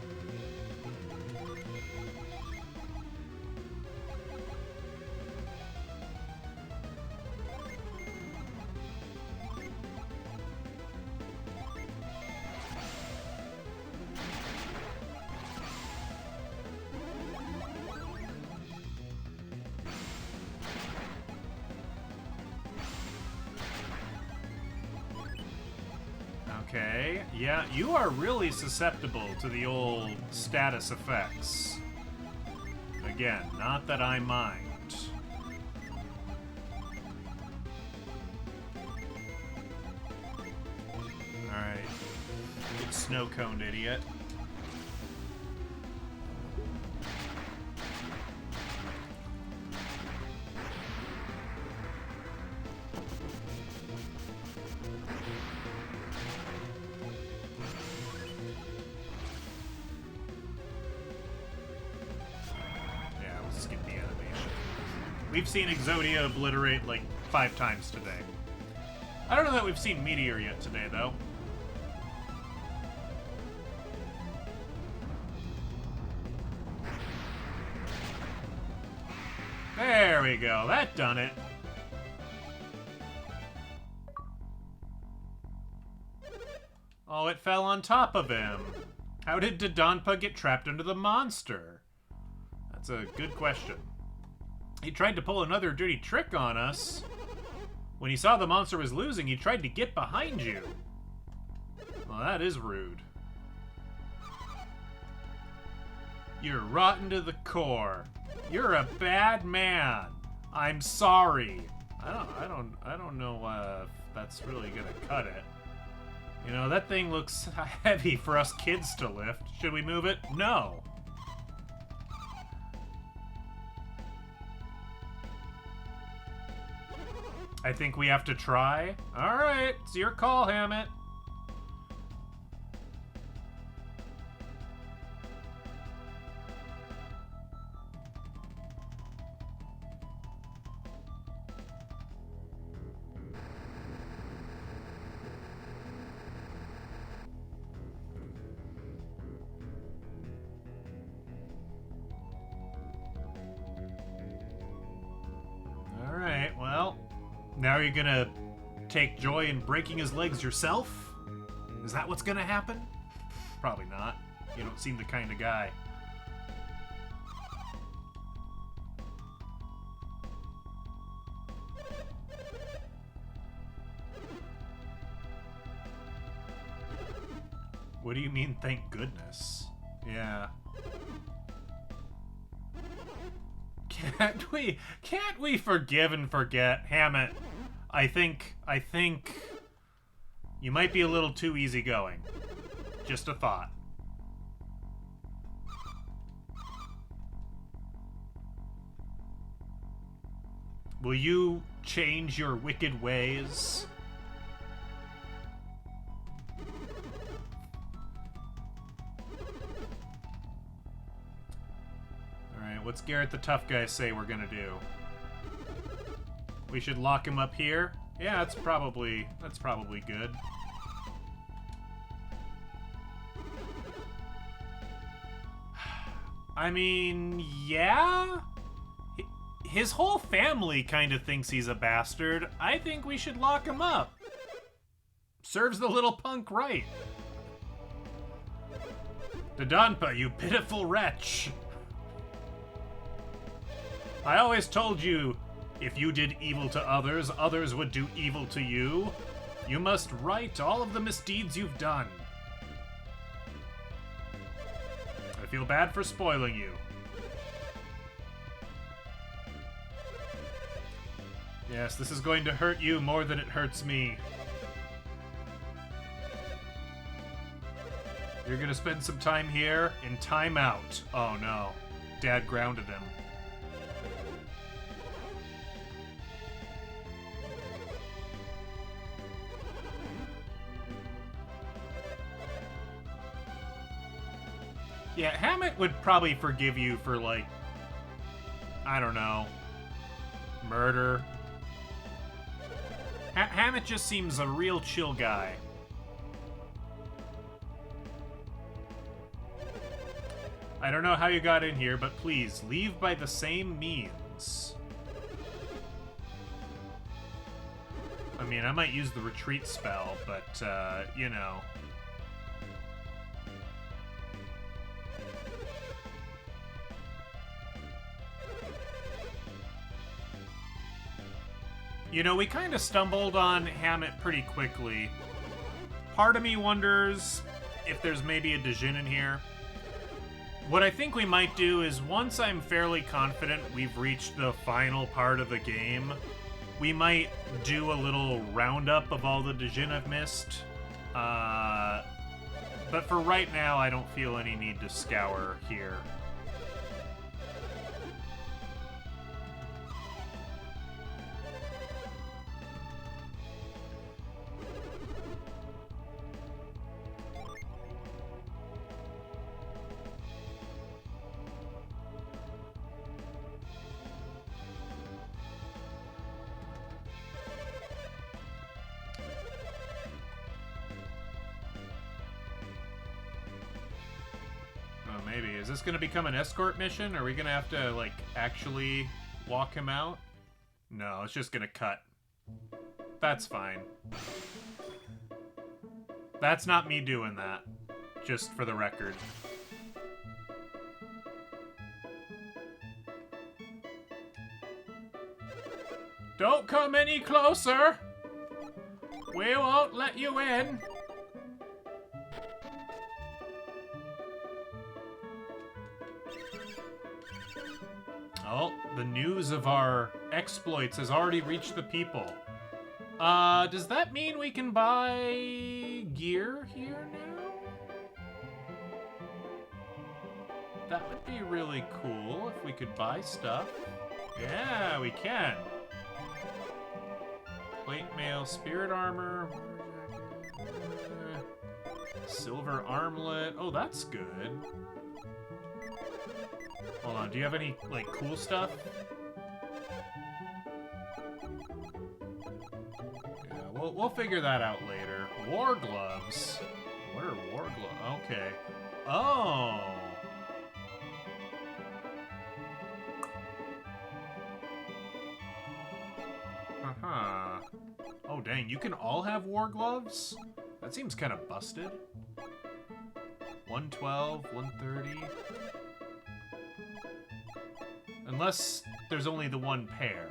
Okay, yeah, you are really susceptible to the old status effects. Again, not that I mind. Alright. Good snow-coned idiot. We've seen Exodia obliterate like 5 times today. I don't know that we've seen Meteor yet today, though. There we go. That done it. Oh, it fell on top of him. How did Dodonpa get trapped under the monster? That's a good question. He tried to pull another dirty trick on us. When he saw the monster was losing, he tried to get behind you. Well, that is rude. You're rotten to the core. You're a bad man. I'm sorry. I don't know if that's really gonna cut it. You know, that thing looks heavy for us kids to lift. Should we move it? No. I think we have to try. Alright, it's your call, Hammet. Alright, well, now you're gonna take joy in breaking his legs yourself? Is that what's gonna happen? Probably not. You don't seem the kind of guy. What do you mean, thank goodness? Yeah. Can't we forgive and forget? Hammet, I think you might be a little too easygoing. Just a thought. Will you change your wicked ways? Alright, what's Garrett the Tough Guy say we're gonna do? We should lock him up here? Yeah, that's probably good. I mean, yeah? His whole family kind of thinks he's a bastard. I think we should lock him up. Serves the little punk right. Dodonpa, you pitiful wretch. I always told you, if you did evil to others, others would do evil to you. You must right all of the misdeeds you've done. I feel bad for spoiling you. Yes, this is going to hurt you more than it hurts me. You're gonna spend some time here in timeout. Oh no. Dad grounded him. Yeah, Hammet would probably forgive you for, like, I don't know, murder. Hammet just seems a real chill guy. I don't know how you got in here, but please, leave by the same means. I mean, I might use the retreat spell, but, you know. You know, we kind of stumbled on Hammet pretty quickly. Part of me wonders if there's maybe a Djinn in here. What I think we might do is, once I'm fairly confident we've reached the final part of the game, we might do a little roundup of all the Djinn I've missed. But for right now, I don't feel any need to scour here. Maybe. Is this going to become an escort mission? Are we going to have to, like, actually walk him out? No, it's just going to cut. That's fine. That's not me doing that. Just for the record. Don't come any closer! We won't let you in! Oh, the news of our exploits has already reached the people. Does that mean we can buy gear here now? That would be really cool if we could buy stuff. Yeah, we can. white mail, spirit armor, silver armlet. Oh, that's good. Hold on, do you have any, like, cool stuff? Yeah, we'll figure that out later. War gloves. What are war gloves? Okay. Oh. Haha. Oh, dang, you can all have war gloves? That seems kind of busted. 112, 130. Unless there's only the one pair.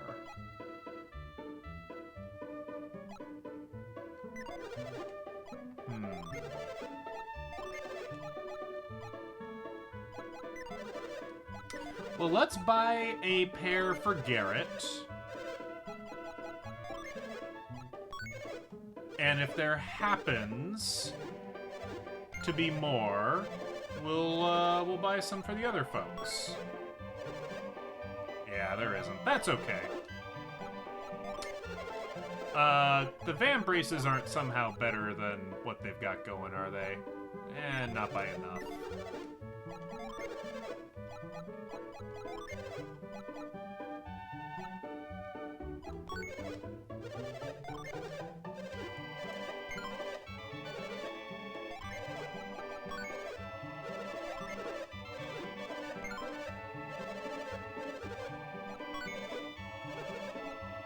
Well, let's buy a pair for Garrett. And if there happens to be more, we'll buy some for the other folks. Yeah, there isn't. That's okay. The vamp braces aren't somehow better than what they've got going, are they? Eh, not by enough.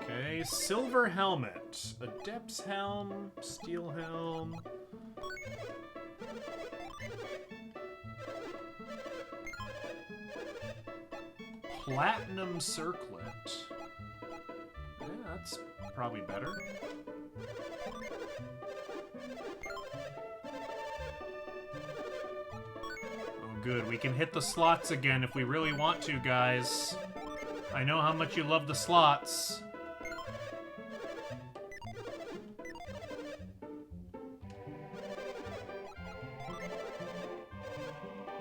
Okay, silver helmet. Adept's helm, steel helm. Platinum circlet. Yeah, that's probably better. Oh, good. We can hit the slots again if we really want to, guys. I know how much you love the slots.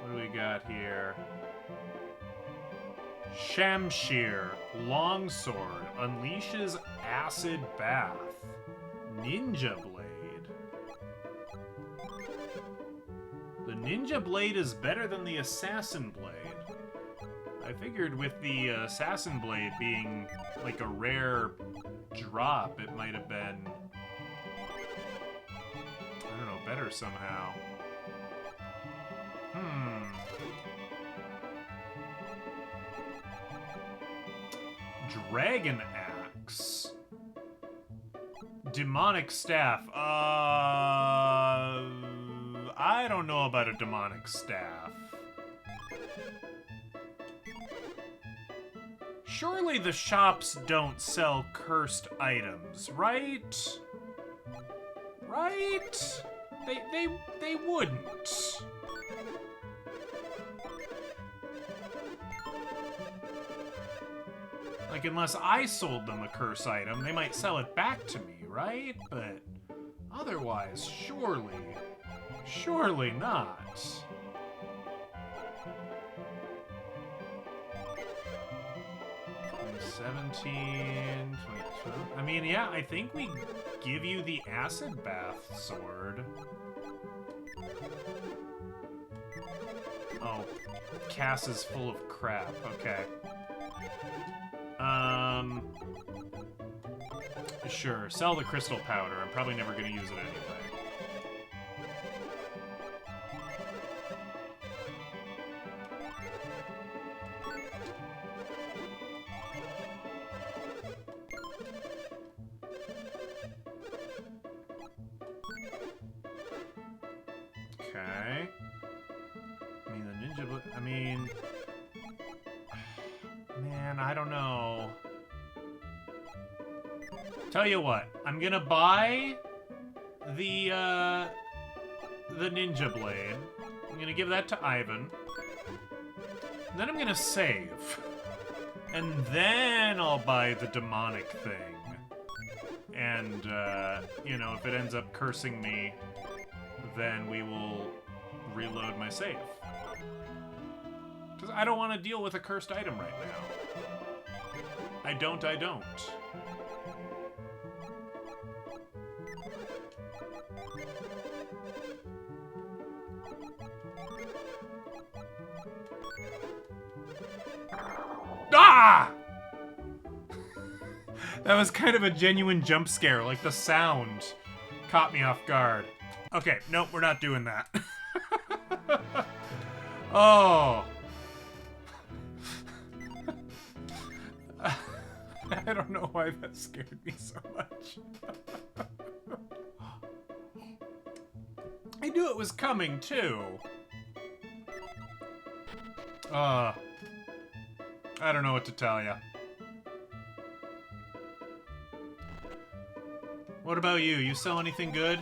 What do we got here? Shamshir, longsword, unleashes acid bath, ninja blade. The ninja blade is better than the assassin blade. I figured with the assassin blade being like a rare drop, it might have been, I don't know, better somehow. Dragon axe. Demonic staff. I don't know about a demonic staff. Surely the shops don't sell cursed items, right? Right? They wouldn't. Like, unless I sold them a curse item, they might sell it back to me, right? But otherwise, surely not. 17, 22. I mean, yeah, I think we give you the acid bath sword. Oh, Cass is full of crap. Okay. Sure, sell the crystal powder. I'm probably never going to use it anyway. Okay. I mean, the ninja... I mean... Man, I don't know. Tell you what, I'm gonna buy the ninja blade. I'm gonna give that to Ivan. And then I'm gonna save. And then I'll buy the demonic thing. And, you know, if it ends up cursing me, then we will reload my save. Because I don't want to deal with a cursed item right now. I don't. Ah! That was kind of a genuine jump scare. Like, the sound caught me off guard. Okay, nope, we're not doing that. Oh. I don't know why that scared me so much. I knew it was coming, too. I don't know what to tell you. What about you? You sell anything good?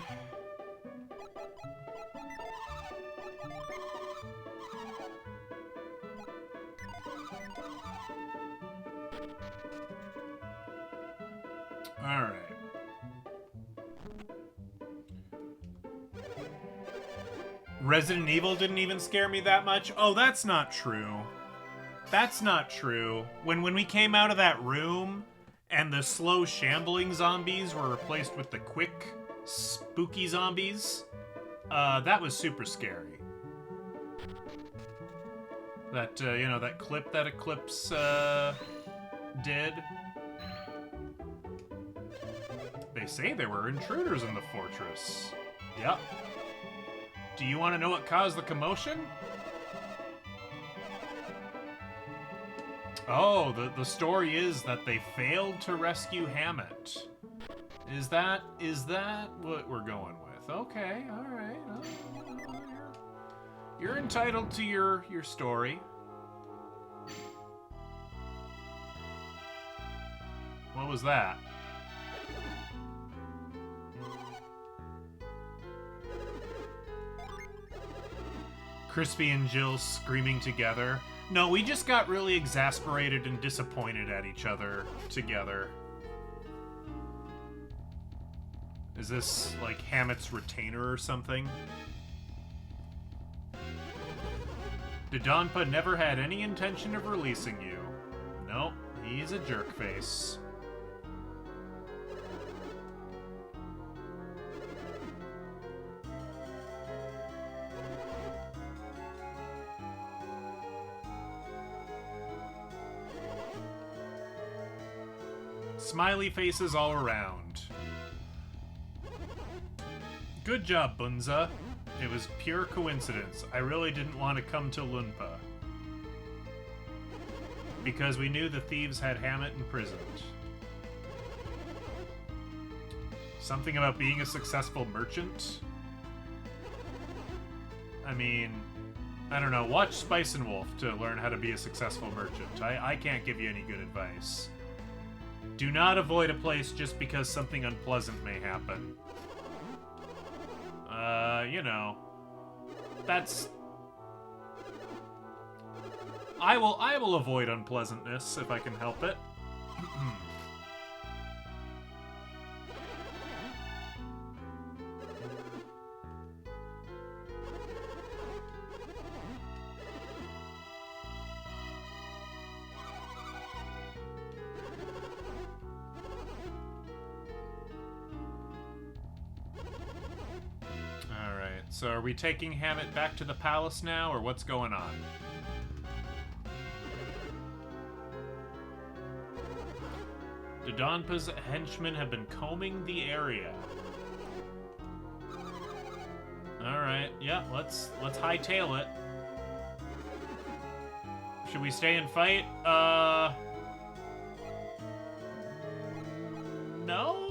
Alright. Resident Evil didn't even scare me that much? Oh, that's not true. That's not true. When we came out of that room and the slow shambling zombies were replaced with the quick spooky zombies, that was super scary. That, you know, that clip that Eclipse, did. They say there were intruders in the fortress. Yep. Do you want to know what caused the commotion? Oh, the story is that they failed to rescue Hammet. Is that what we're going with? Okay, alright. You're entitled to your story. What was that? Crispy and Jill screaming together. No, we just got really exasperated and disappointed at each other together. Is this like Hammet's retainer or something? Dodonpa never had any intention of releasing you. Nope, he's a jerkface. Smiley faces all around. Good job, Bunza. It was pure coincidence. I really didn't want to come to Lunpa. Because we knew the thieves had Hammet imprisoned. Something about being a successful merchant? I mean, I don't know. Watch Spice and Wolf to learn how to be a successful merchant. I can't give you any good advice. Do not avoid a place just because something unpleasant may happen. You know. That's... I will avoid unpleasantness if I can help it. So are we taking Hammet back to the palace now, or what's going on? Dodonpa's henchmen have been combing the area. Alright, yeah, let's hightail it. Should we stay and fight? No?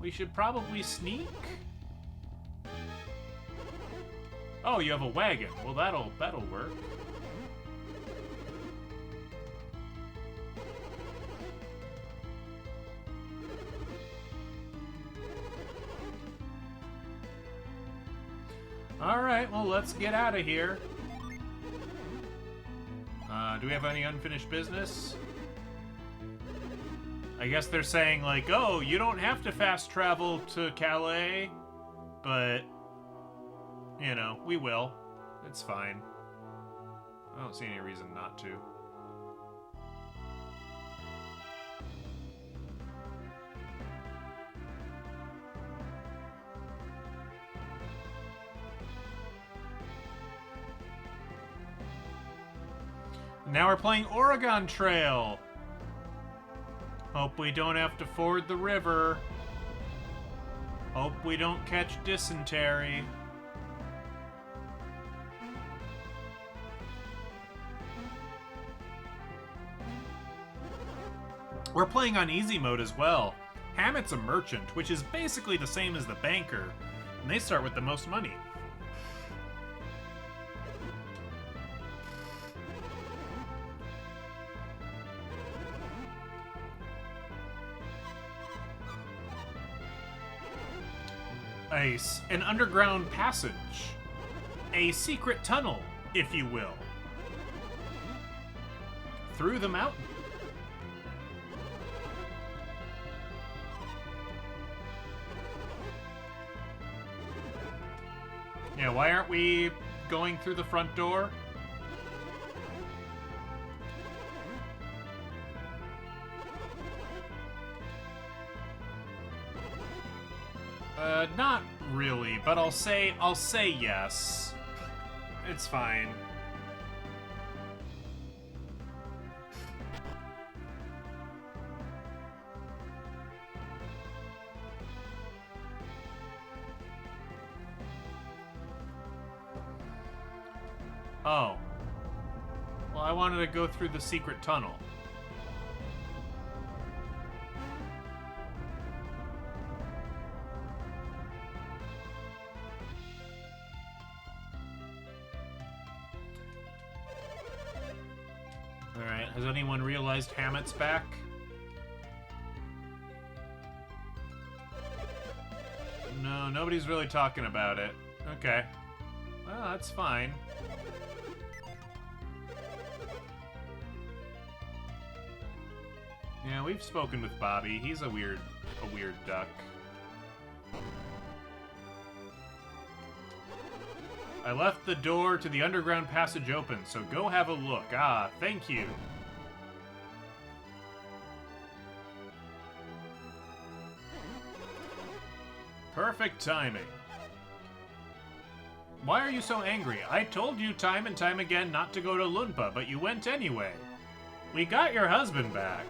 We should probably sneak. Oh, you have a wagon. Well, that'll work. All right, well, let's get out of here. Do we have any unfinished business? I guess they're saying, like, oh, you don't have to fast travel to Calais, but, you know, we will. It's fine. I don't see any reason not to. Now we're playing Oregon Trail. Hope we don't have to ford the river. Hope we don't catch dysentery. We're playing on easy mode as well. Hammet's a merchant, which is basically the same as the banker, and they start with the most money. An underground passage. A secret tunnel, if you will. Through the mountain. Yeah, why aren't we going through the front door? Not really, but I'll say yes. It's fine. Oh. Well, I wanted to go through the secret tunnel. Alright, has anyone realized Hammet's back? No, nobody's really talking about it. Okay. Well, that's fine. Yeah, we've spoken with Bobby. He's a weird duck. I left the door to the underground passage open, so go have a look. Ah, thank you. Perfect timing. Why are you so angry? I told you time and time again not to go to Lunpa, but you went anyway. We got your husband back.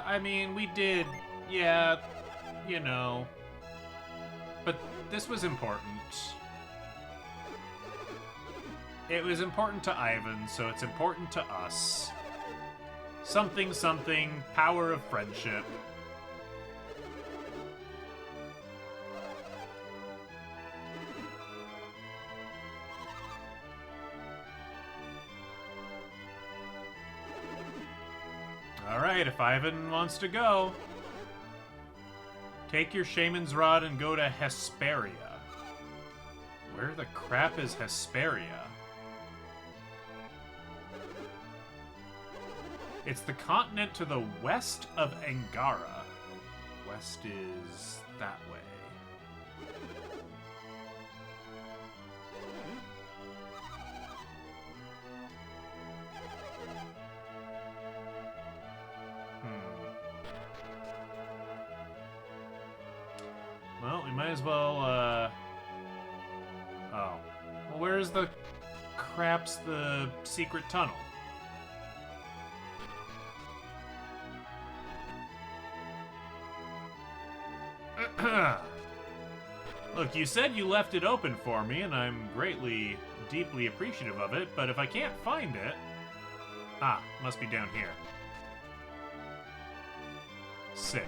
I mean, we did, yeah, you know. But this was important. It was important to Ivan, so it's important to us. Something, something, power of friendship. Alright, if Ivan wants to go. Take your shaman's rod and go to Hesperia. Where the crap is Hesperia? It's the continent to the west of Angara. West is that way. Well, we might as well, Oh. Well, where's the crap's the secret tunnel? Look, you said you left it open for me, and I'm greatly, deeply appreciative of it, but if I can't find it... Ah, must be down here. Sick.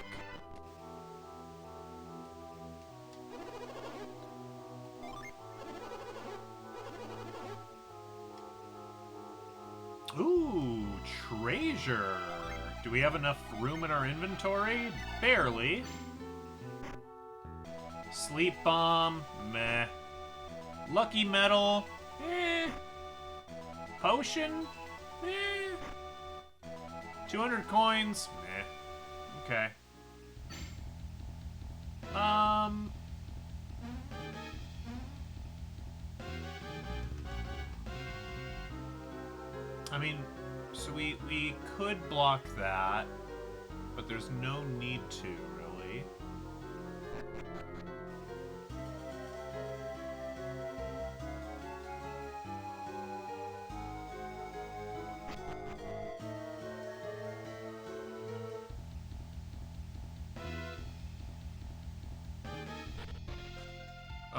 Ooh, treasure. Do we have enough room in our inventory? Barely. Sleep bomb, meh. Lucky metal, eh. Potion, eh. 200 coins, meh. Okay. I mean, so we could block that, but there's no need to, really.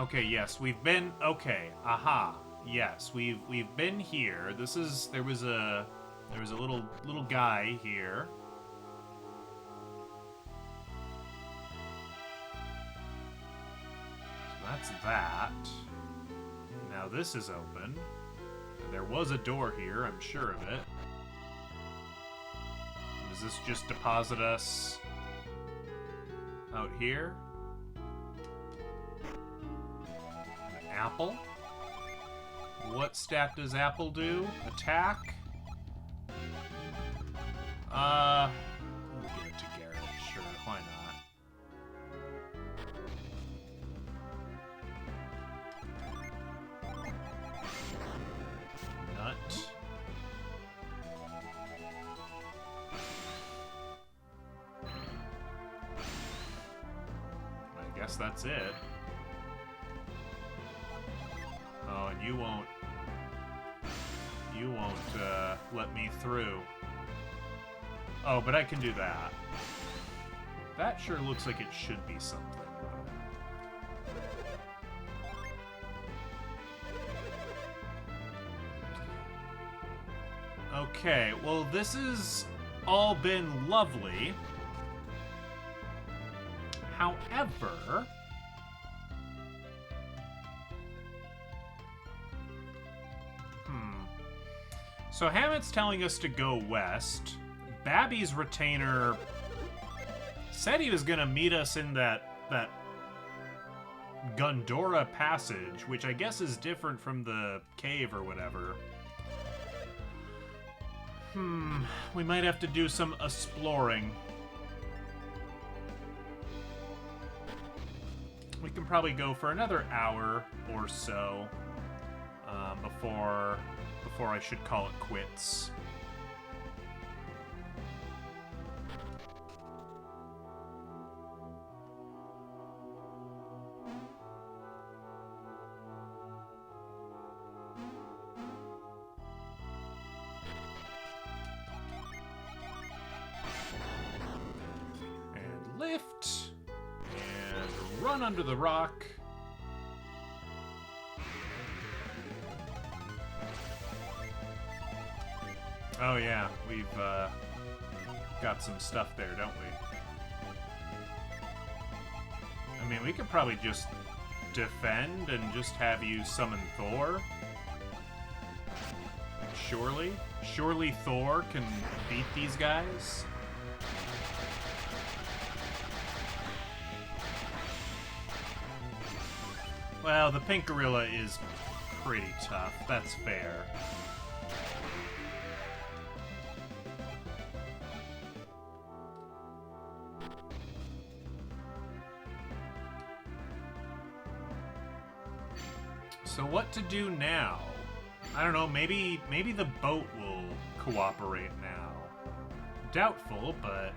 Okay, yes, we've been... Okay, aha. Yes, we've been here. This is... There was a little guy here. So that's that. Now this is open. There was a door here, I'm sure of it. Does this just deposit us out here? An apple? What stat does apple do? Attack? We'll give it to Garrett, sure, why not? Nut. I guess that's it. Oh, and you won't let me through. Oh, but I can do that. That sure looks like it should be something. Okay, well, this has all been lovely. However... So Hammet's telling us to go west. Babby's retainer said he was gonna meet us in that Gundora passage, which I guess is different from the cave or whatever. We might have to do some exploring. We can probably go for another hour or so before I should call it quits. And lift. And run under the rock. Oh yeah, we've got some stuff there, don't we? I mean, we could probably just defend and just have you summon Thor. Surely? Surely Thor can beat these guys? Well, the pink gorilla is pretty tough, that's fair. So what to do now? I don't know, maybe the boat will cooperate now. Doubtful, but...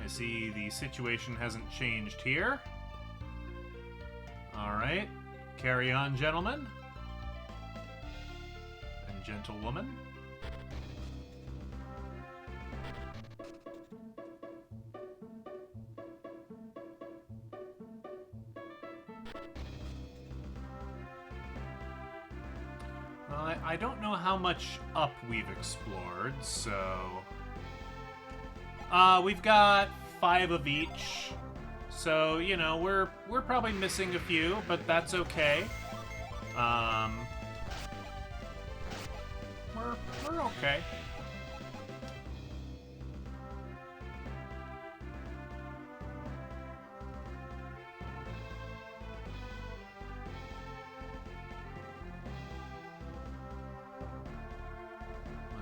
I see the situation hasn't changed here. Alright. Carry on, gentlemen. And gentlewoman. I don't know how much up we've explored, so... we've got 5 of each. So, you know, we're probably missing a few, but that's okay. We're okay.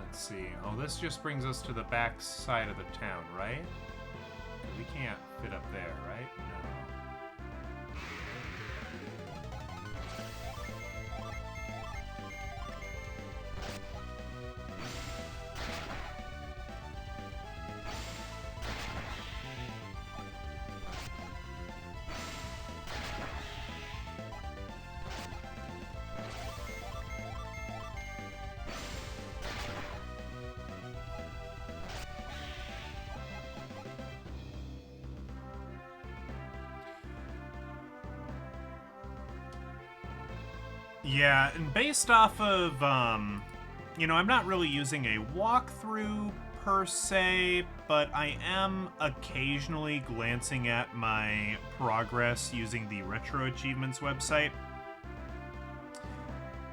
Let's see. Oh, this just brings us to the back side of the town, right? We can't fit up there, right? No. Yeah, and based off of, you know, I'm not really using a walkthrough per se, but I am occasionally glancing at my progress using the Retro Achievements website.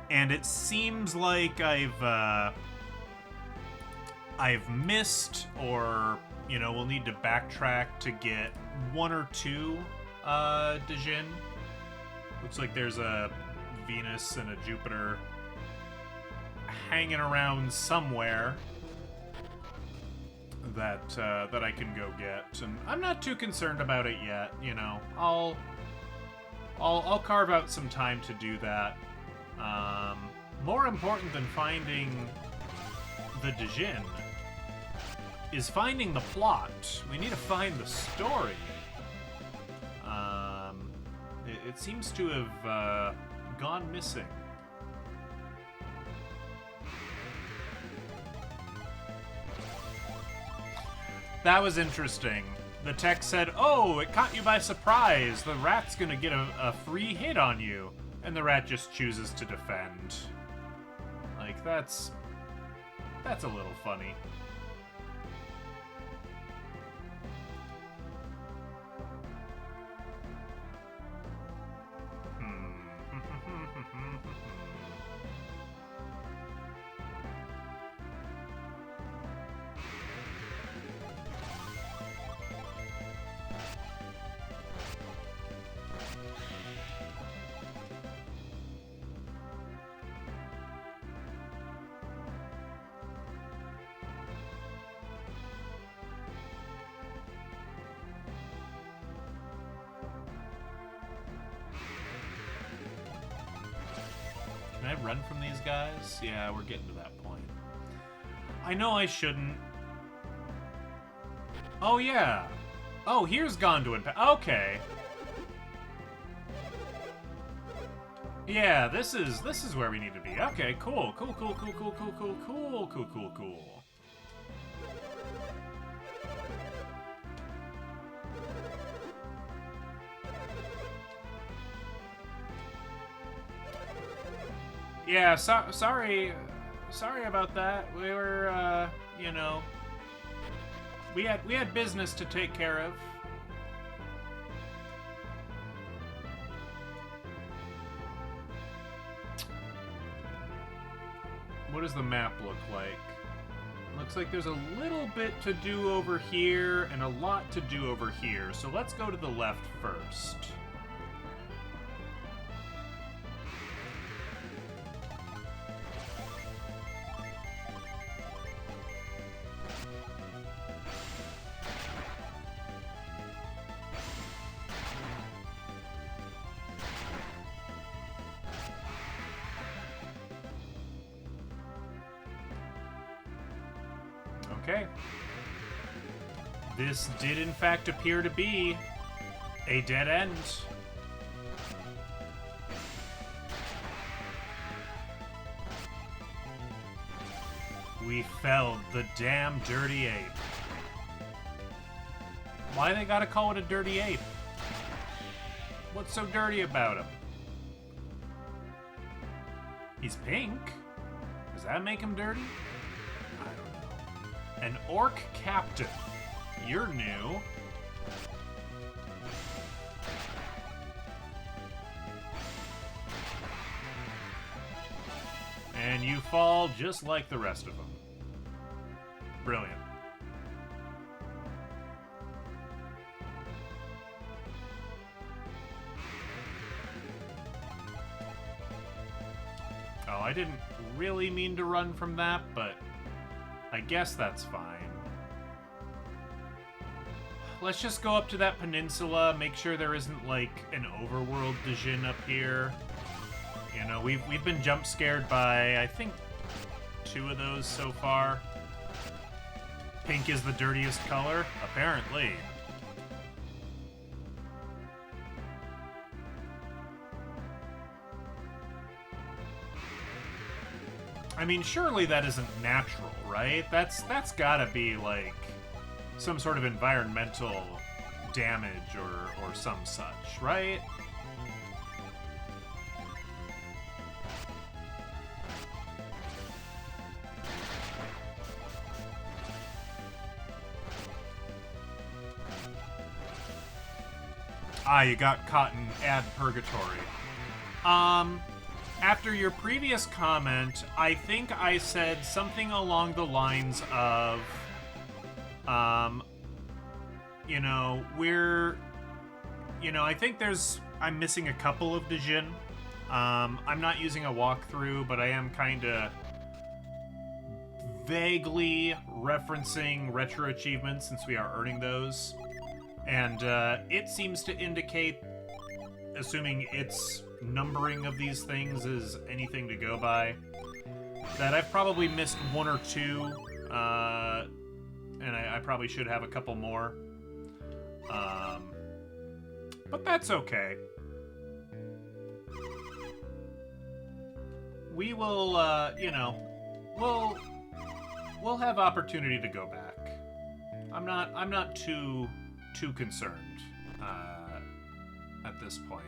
And it seems like I've missed, or, you know, we'll need to backtrack to get one or two Djinn. Looks like there's a Venus and a Jupiter hanging around somewhere that that I can go get, and I'm not too concerned about it yet. You know, I'll carve out some time to do that. More important than finding the Djinn is finding the plot. We need to find the story. It seems to have gone missing. That was interesting. The text said, "Oh, it caught you by surprise. The rat's gonna get a free hit on you." And the rat just chooses to defend. Like, that's a little funny. Can I run from these guys? Yeah, we're getting to that point. I know I shouldn't. Oh, yeah. Oh, here's Gondolin. Okay. Yeah, this is where we need to be. Okay, cool. Cool. Yeah, sorry about that. We were, you know, we had business to take care of. What does the map look like? Looks like there's a little bit to do over here and a lot to do over here. So let's go to the left first. Okay. This did in fact appear to be a dead end. We felled the damn dirty ape. Why they gotta call it a dirty ape? What's so dirty about him? He's pink? Does that make him dirty? An orc captain. You're new. And you fall just like the rest of them. Brilliant. Oh, I didn't really mean to run from that, but I guess that's fine. Let's just go up to that peninsula, make sure there isn't, like, an overworld Djinn up here. You know, we've been jump scared by, I think, 2 of those so far. Pink is the dirtiest color? Apparently. I mean, surely that isn't natural, right? That's gotta be, like, some sort of environmental damage or some such, right? Ah, you got caught in ad purgatory. After your previous comment, I think I said something along the lines of, you know, I think I'm missing a couple of Dijin. I'm not using a walkthrough, but I am kind of vaguely referencing retro achievements since we are earning those. And it seems to indicate, assuming its numbering of these things is anything to go by, that I've probably missed one or two, and I probably should have a couple more. But that's okay. We will, we'll have opportunity to go back. I'm not too concerned at this point.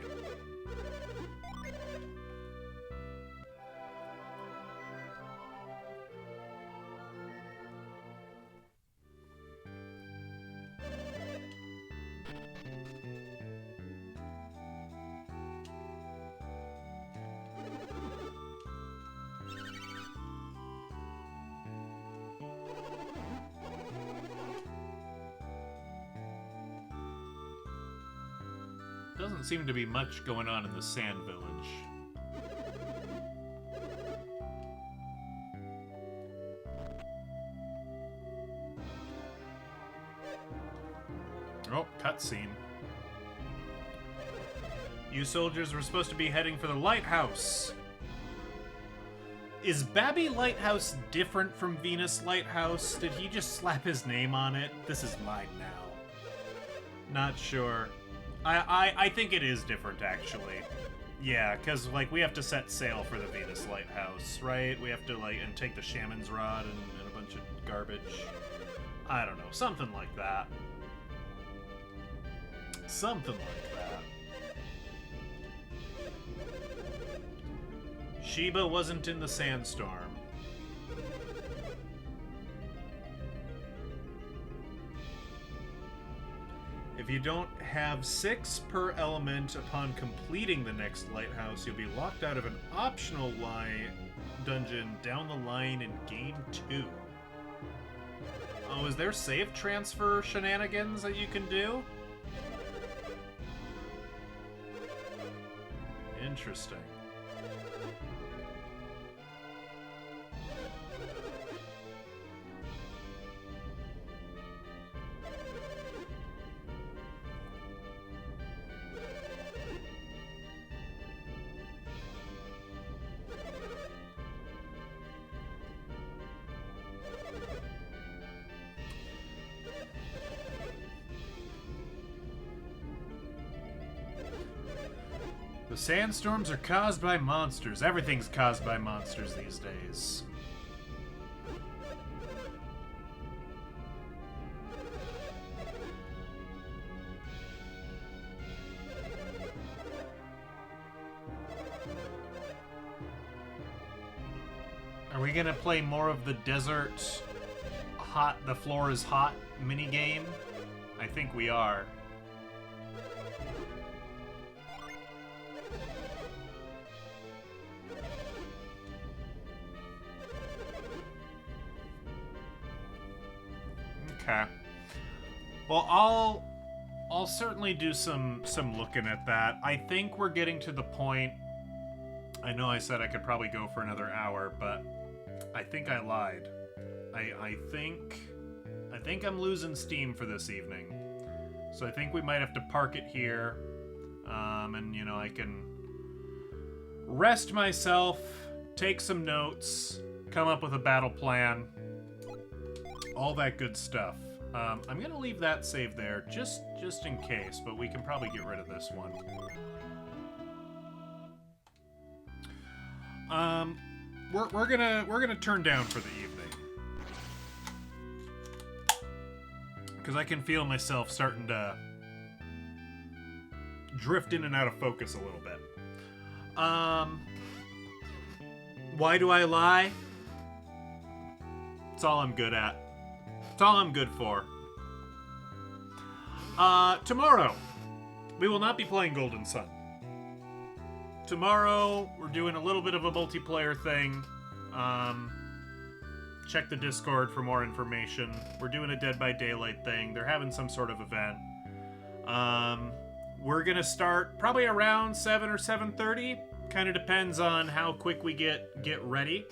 Doesn't seem to be much going on in the Sand Village. Oh, cutscene. You soldiers were supposed to be heading for the lighthouse. Is Babby Lighthouse different from Venus Lighthouse? Did he just slap his name on it? This is mine now. Not sure. I think it is different, actually. Yeah, because, like, we have to set sail for the Venus Lighthouse, right? We have to, like, and take the Shaman's Rod and a bunch of garbage. I don't know. Something like that. Something like that. Sheba wasn't in the sandstorm. If you don't have 6 per element upon completing the next lighthouse, you'll be locked out of an optional dungeon down the line in Game 2. Oh, is there save transfer shenanigans that you can do? Interesting. The sandstorms are caused by monsters. Everything's caused by monsters these days. Are we gonna play more of the desert the floor is hot minigame? I think we are. Okay. Well, I'll certainly do some looking at that. I think we're getting to the point. I know I said I could probably go for another hour, but I think I lied. I think I'm losing steam for this evening. So I think we might have to park it here. And you know, I can rest myself, take some notes, come up with a battle plan. All that good stuff. I'm gonna leave that save there just in case, but we can probably get rid of this one. We're gonna turn down for the evening because I can feel myself starting to drift in and out of focus a little bit. Why do I lie? It's all I'm good at. It's all I'm good for. Tomorrow, we will not be playing Golden Sun. Tomorrow, we're doing a little bit of a multiplayer thing. Check the Discord for more information. We're doing a Dead by Daylight thing. They're having some sort of event. We're gonna start probably around 7 or 7:30. Kind of depends on how quick we get ready.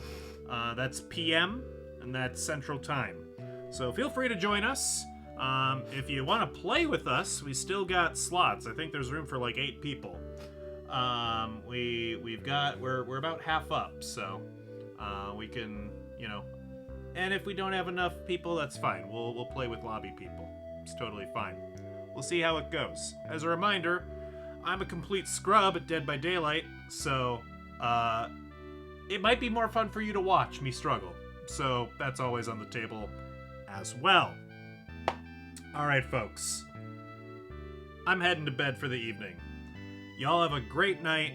That's PM, and that's Central Time. So feel free to join us. If you want to play with us, we still got slots. I think there's room for like 8 people. We're about half up, so we can, and if we don't have enough people, that's fine. We'll play with lobby people. It's totally fine. We'll see how it goes. As a reminder, I'm a complete scrub at Dead by Daylight, so it might be more fun for you to watch me struggle. So that's always on the table as well. All right, folks. I'm heading to bed for the evening. Y'all have a great night.